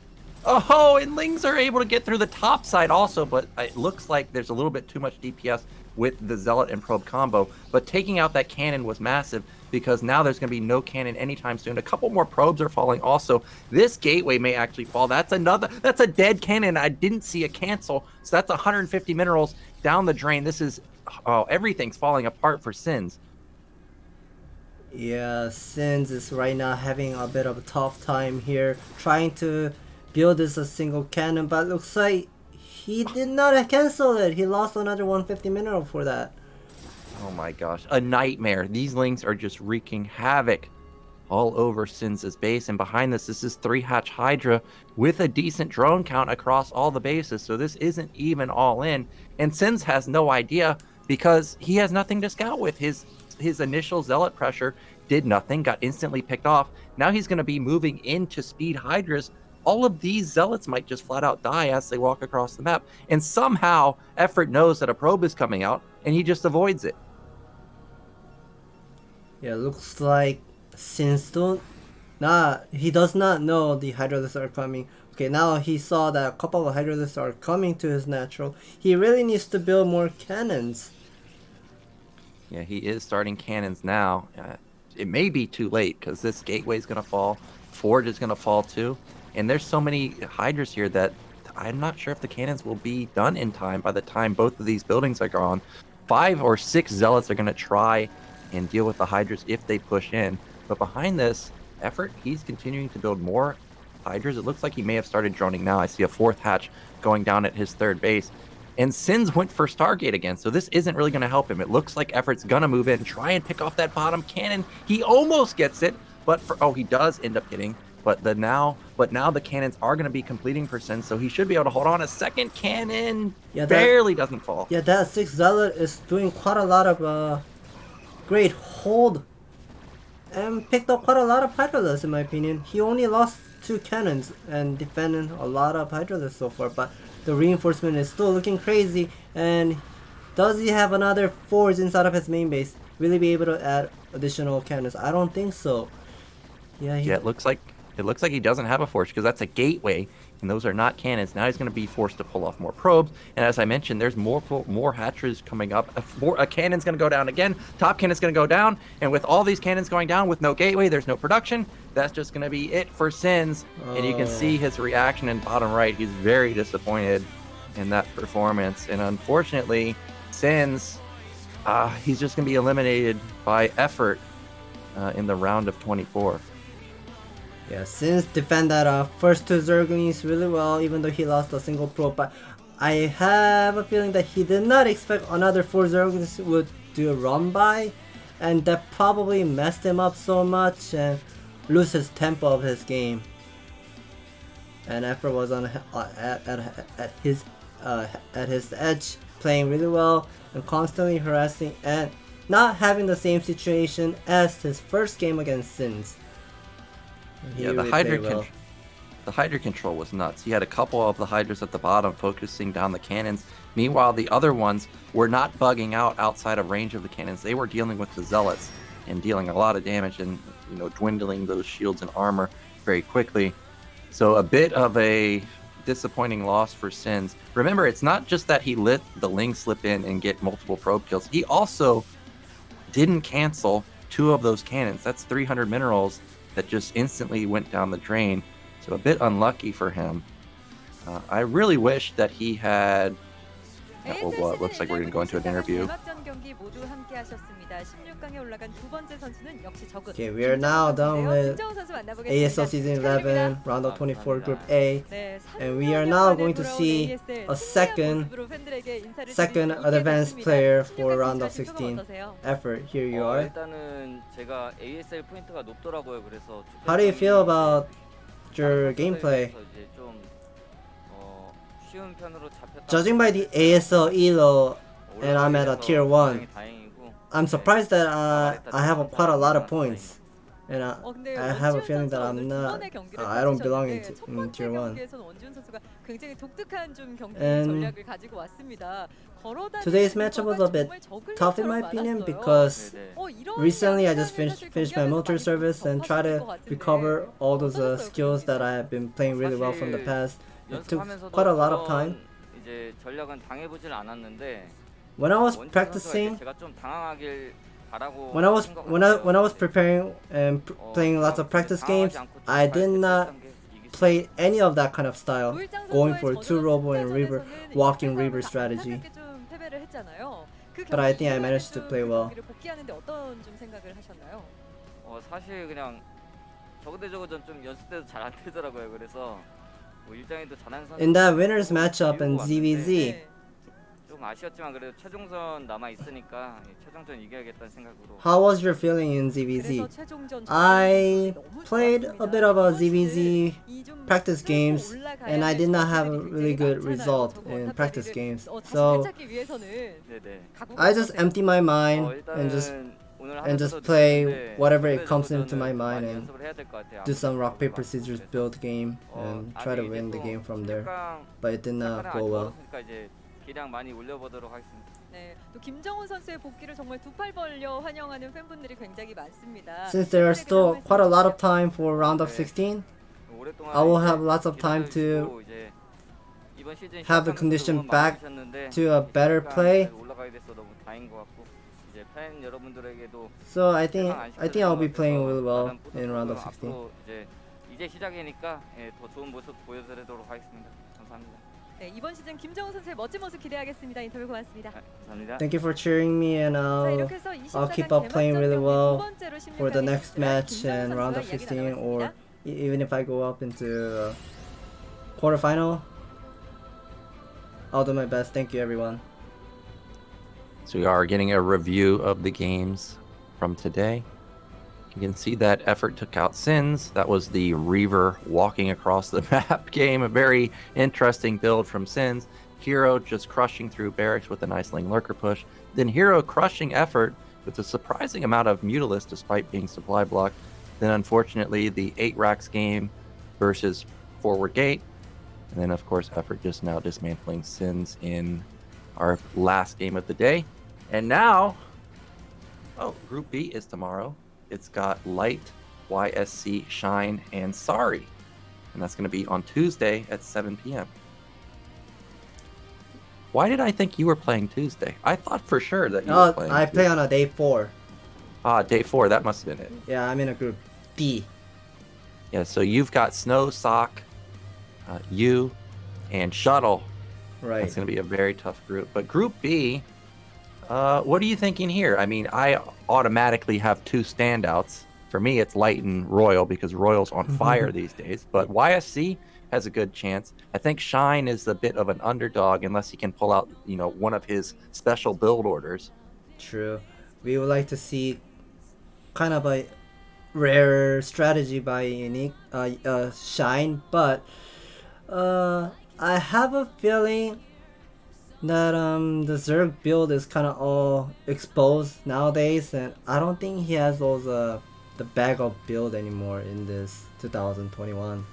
Speaker 4: Oh, and Lings are able to get through the top side also, but it looks like there's a little bit too much DPS with the Zealot and Probe combo. But taking out that cannon was massive, because now there's going to be no cannon anytime soon. A couple more probes are falling also. This gateway may actually fall. That's a dead cannon. I didn't see a cancel. So that's 150 minerals down the drain. This is, everything's falling apart for SSinz.
Speaker 1: Yeah, SSinz is right now having a bit of a tough time here, trying to build this a single cannon, but looks like he did not cancel it. He lost another 150 mineral for that.
Speaker 4: Oh my gosh, a nightmare. These Lings are just wreaking havoc all over SSinz's base, and behind this is 3-hatch Hydra with a decent drone count across all the bases, so this isn't even all in, and SSinz has no idea because he has nothing to scout with. His initial Zealot pressure did nothing, got instantly picked off. Now he's going to be moving into speed Hydras. All of these Zealots might just flat out die as they walk across the map, and somehow effort knows that a probe is coming out and he just avoids it.
Speaker 1: Yeah, looks like SSinz he does not know the Hydralisks are coming. Okay, now he saw that a couple of Hydralisks are coming to his natural. He really needs to build more cannons.
Speaker 4: Yeah, he is starting cannons now. It may be too late because this gateway is going to fall. Forge is going to fall too. And there's so many Hydras here that I'm not sure if the cannons will be done in time by the time both of these buildings are gone. 5 or 6 Zealots are going to try and deal with the Hydras if they push in. But behind this effort, he's continuing to build more Hydras. It looks like he may have started droning now. I see a 4th hatch going down at his 3rd base. And SSinz went for Stargate again, so this isn't really going to help him. It looks like Effort's going to move in, try and pick off that bottom cannon. He almost gets it, but he does end up hitting. But now the cannons are going to be completing for SSinz, so he should be able to hold on. A 2nd cannon barely doesn't fall.
Speaker 1: Yeah, that 6th Zealot is doing quite a lot of great hold and picked up quite a lot of Hydralisks in my opinion. He only lost 2 cannons and defended a lot of Hydralisks so far, but the reinforcement is still looking crazy. And does he have another forge inside of his main base? Will he be able to add additional cannons? I don't think so. Yeah,
Speaker 4: it looks like he doesn't have a forge because that's a gateway, and those are not cannons. Now he's going to be forced to pull off more probes. And as I mentioned, there's more hatches coming up. A cannon's going to go down again. Top cannon's going to go down. And with all these cannons going down with no gateway, there's no production. That's just going to be it for SSinz. And you can see his reaction in bottom right. He's very disappointed in that performance. And unfortunately, SSinz, he's just going to be eliminated by effort in the round of 24.
Speaker 1: Yeah, SSinz defend that first 2 Zerglings really well, even though he lost a single probe. But I have a feeling that he did not expect another 4 Zerglings would do a run by, and that probably messed him up so much and lose his tempo of his game. And Effort was on at his edge, playing really well and constantly harassing and not having the same situation as his first game against SSinz.
Speaker 4: Yeah, the Hydra control was nuts. He had a couple of the Hydras at the bottom focusing down the cannons. Meanwhile, the other ones were not bugging out outside of range of the cannons. They were dealing with the Zealots and dealing a lot of damage and dwindling those shields and armor very quickly. So a bit of a disappointing loss for SSinz. Remember, it's not just that he let the Ling slip in and get multiple probe kills. He also didn't cancel 2 of those cannons. That's 300 minerals that just instantly went down the drain. So a bit unlucky for him. I really wish that he had... well, it looks like we're going to go into an interview.
Speaker 1: Okay, we are now done with ASL Season 11 Round of 24 Group A, and we are now going to see a second advanced player for Round of 16 effort. Here you are. How do you feel about your gameplay? Judging by the ASL Elo, and I'm at a tier 1, I'm surprised that I have quite a lot of points, and I have a feeling that I don't belong in tier 1. And today's matchup was a bit tough in my opinion because recently I just finished my military service and tried to recover all those skills that I have been playing really well from the past. It took quite a lot of time. When I was practicing, when I was preparing and playing lots of practice games, I did not play any of that kind of style, going for 2 robo and reaver, walking reaver strategy. But I think I managed to play well.
Speaker 7: 사실 그냥 저그대저그전 좀 연습 때도 잘 안 되더라고요. 그래서 일장이도 잘하는 선수.
Speaker 1: In that winners matchup in ZVZ,
Speaker 7: 좀 아쉬웠지만 그래도 최종전 남아 있으니까 최종전 이겨야겠다는 생각으로.
Speaker 1: How was your feeling in ZVZ? I played a bit of a ZVZ practice games, and I did not have a really good result in practice games. So I just empty my mind and just play whatever it comes into my mind and do some rock paper scissors build game and try to win the game from there. But it did not go well.
Speaker 7: 기량 많이 올려보도록 하겠습니다.
Speaker 5: 네, 또 김정훈 선수의 복귀를 정말 두 팔 벌려 환영하는 팬분들이 굉장히 많습니다.
Speaker 1: Since there are still quite a lot of time for round of 16, I will have lots of time to have the condition back to a better play.
Speaker 7: 이제 팬 여러분들에게도
Speaker 1: So
Speaker 7: 실망 안
Speaker 1: I think I'll be
Speaker 7: 시켜드리는 것
Speaker 1: playing really
Speaker 7: 같아서
Speaker 1: well
Speaker 7: 나름
Speaker 1: in round
Speaker 7: 뿌듯하고요.
Speaker 1: of 16.
Speaker 7: 앞으로 이제 시작이니까 예, 더 좋은 모습 보여드리도록 하겠습니다. 감사합니다.
Speaker 5: 네, 이번 시즌 김정우 선수의 멋진 모습 기대하겠습니다. 인터뷰 고맙습니다.
Speaker 7: 감사합니다.
Speaker 1: Thank you for cheering me, and
Speaker 5: 자, 이렇게 해서
Speaker 1: I'll
Speaker 5: 24강
Speaker 1: keep up playing really
Speaker 5: 개막전
Speaker 1: well
Speaker 5: 경기 두 번째로
Speaker 1: for the
Speaker 5: 16강에
Speaker 1: next
Speaker 5: 진출한
Speaker 1: match
Speaker 5: 김정우
Speaker 1: and round
Speaker 5: 선수와
Speaker 1: of
Speaker 5: 이야기
Speaker 1: 16, or
Speaker 5: 나눠봤습니다.
Speaker 1: even if I go up into quarterfinal, I'll do my best. Thank you, everyone.
Speaker 4: So we are getting a review of the games from today. You can see that effort took out SSinz. That was the Reaver walking across the map game. A very interesting build from SSinz. Hero just crushing through Barracks with a nice lane lurker push. Then Hero crushing effort with a surprising amount of Mutalisk despite being supply blocked. Then unfortunately the 8 racks game versus forward gate. And then of course effort just now dismantling SSinz in our last game of the day. And now, Group B is tomorrow. It's got Light, YSC, Shine, and Sorry. And that's going to be on Tuesday at 7 p.m. Why did I think you were playing Tuesday? I thought for sure that you were playing
Speaker 1: I
Speaker 4: Tuesday.
Speaker 1: play on a day 4.
Speaker 4: Ah, day 4. That must have been it.
Speaker 1: Yeah, I'm in a group D.
Speaker 4: Yeah, so you've got Snow, Sock, you, and Shuttle.
Speaker 1: Right.
Speaker 4: It's going to be a very tough group. But Group B, what are you thinking here? I mean, I automatically have 2 standouts. For me, it's Light and Royal because Royal's on fire these days. But YSC has a good chance. I think Shine is a bit of an underdog unless he can pull out, one of his special build orders.
Speaker 1: True. We would like to see kind of a rare strategy by Shine, but I have a feeling that the Zerg build is kind of all exposed nowadays, and I don't think he has those the bag of build anymore in this 2021.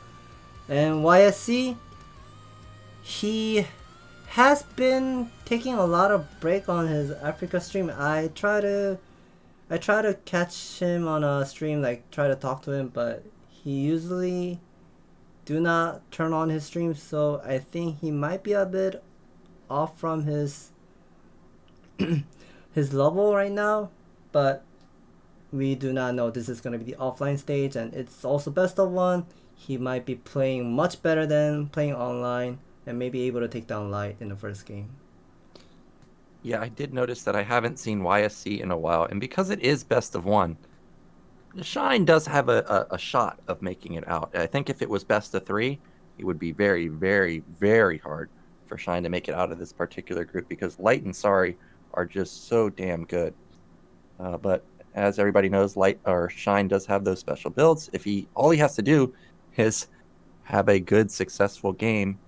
Speaker 1: And YSC, he has been taking a lot of break on his Africa stream. I try to catch him on a stream, like try to talk to him, but he usually do not turn on his stream, so I think he might be a bit off from his his level right now, but we do not know. This is going to be the offline stage, and it's also best of 1. He might be playing much better than playing online and maybe able to take down Light in the first game.
Speaker 4: Yeah, I did notice that I haven't seen YSC in a while, and because it is best of 1, Shine does have a shot of making it out. I think if it was best of 3, it would be very, very, very hard for Shine to make it out of this particular group because Light and Sorry are just so damn good. But as everybody knows, Light or Shine does have those special builds. All he has to do is have a good, successful game,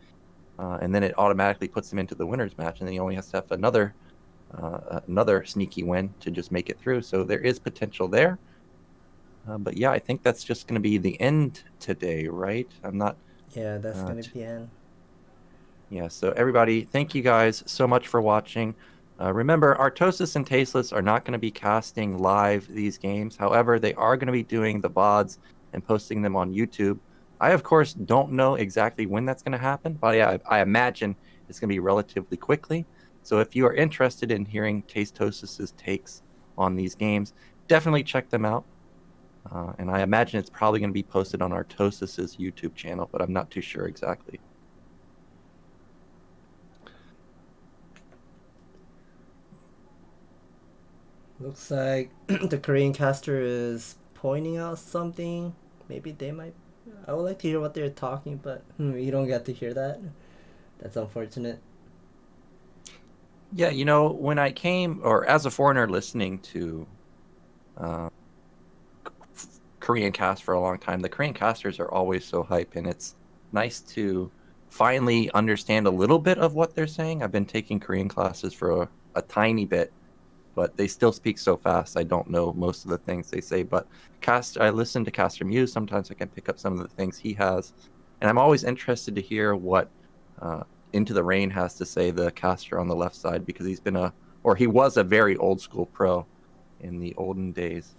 Speaker 4: and then it automatically puts him into the winner's match, and then he only has to have another sneaky win to just make it through. So there is potential there. But yeah, I think that's just going to be the end today, right? I'm not.
Speaker 1: Yeah, that's going to be the end.
Speaker 4: Yeah, so everybody, thank you guys so much for watching. Remember, Artosis and Tasteless are not going to be casting live these games. However, they are going to be doing the VODs and posting them on YouTube. I, of course, don't know exactly when that's going to happen, but yeah, I imagine it's going to be relatively quickly. So if you are interested in hearing Tastosis's takes on these games, definitely check them out. And I imagine it's probably going to be posted on Artosis's YouTube channel, but I'm not too sure exactly.
Speaker 1: Looks like the Korean caster is pointing out something. Maybe they might. I would like to hear what they're talking, but you don't get to hear that. That's unfortunate.
Speaker 4: Yeah, when I came, or as a foreigner listening to Korean cast for a long time, the Korean casters are always so hype, and it's nice to finally understand a little bit of what they're saying. I've been taking Korean classes for a tiny bit, but they still speak so fast. I don't know most of the things they say, but I listen to Caster Muse. Sometimes I can pick up some of the things he has, and I'm always interested to hear what Into the Rain has to say, the caster on the left side, because he was a very old school pro in the olden days.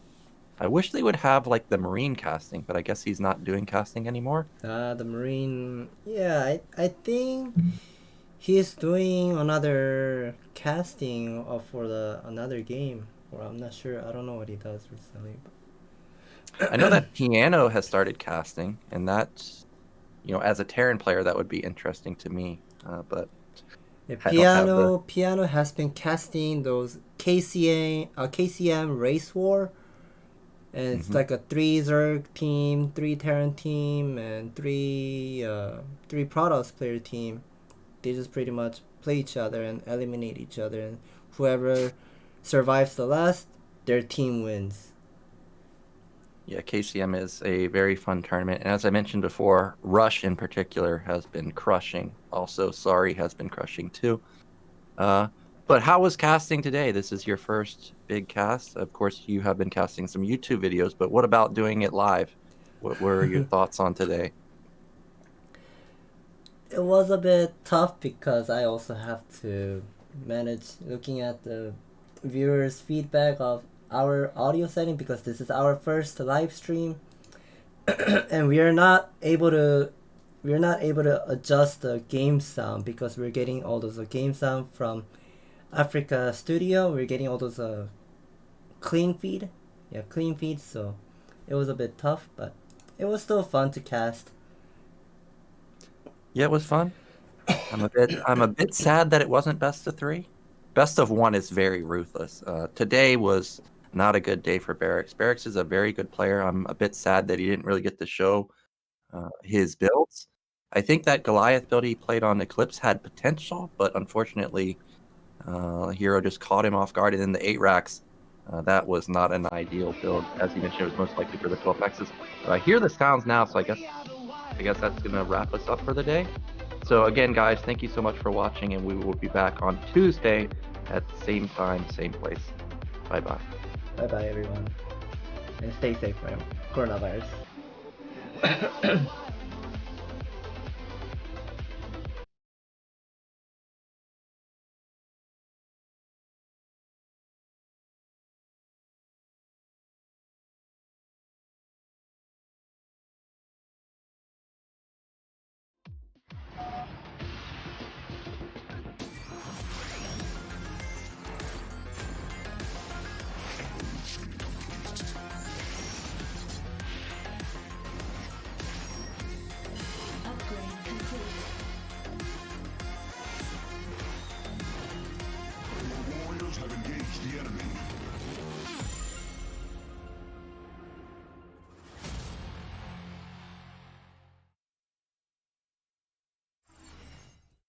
Speaker 4: I wish they would have like the Marine casting, but I guess he's not doing casting anymore.
Speaker 1: The Marine, yeah, I think he's doing another casting for another game. Or I'm not sure. I don't know what he does recently.
Speaker 4: I know that Piano has started casting, and that's, you know, as a Terran player, that would be interesting to me. But
Speaker 1: yeah,
Speaker 4: I don't have the...
Speaker 1: Piano has been casting those KCM Race War, and it's like a 3 Zerg team, 3 Terran team, and 3 Protoss player team. They just pretty much play each other and eliminate each other, and whoever survives the last, their team wins.
Speaker 4: Yeah, KCM is a very fun tournament. And as I mentioned before, Rush in particular has been crushing. Also, Sorry has been crushing too. But how was casting today? This is your first big cast. Of course, you have been casting some YouTube videos, but what about doing it live? What were your thoughts on today?
Speaker 1: It was a bit tough because I also have to manage looking at the viewers' feedback of our audio setting, because this is our first live stream and we are not able to adjust the game sound because we're getting all those game sound from Africa Studio. We're getting all those clean feed, so it was a bit tough, but it was still fun to cast.
Speaker 4: Yeah, it was fun. I'm a bit sad that it wasn't best of 3. Best of 1 is very ruthless. Today was not a good day for Barracks. Barracks is a very good player. I'm a bit sad that he didn't really get to show his builds. I think that Goliath build he played on Eclipse had potential, but unfortunately, Hero just caught him off guard. And then the 8 racks, that was not an ideal build. As he mentioned, it was most likely for the 12 X's. I hear the sounds now, so I guess that's gonna wrap us up for the day. So again, guys, thank you so much for watching, and we will be back on Tuesday at the same time, same place. Bye-bye.
Speaker 1: Bye-bye, everyone. And stay safe from coronavirus.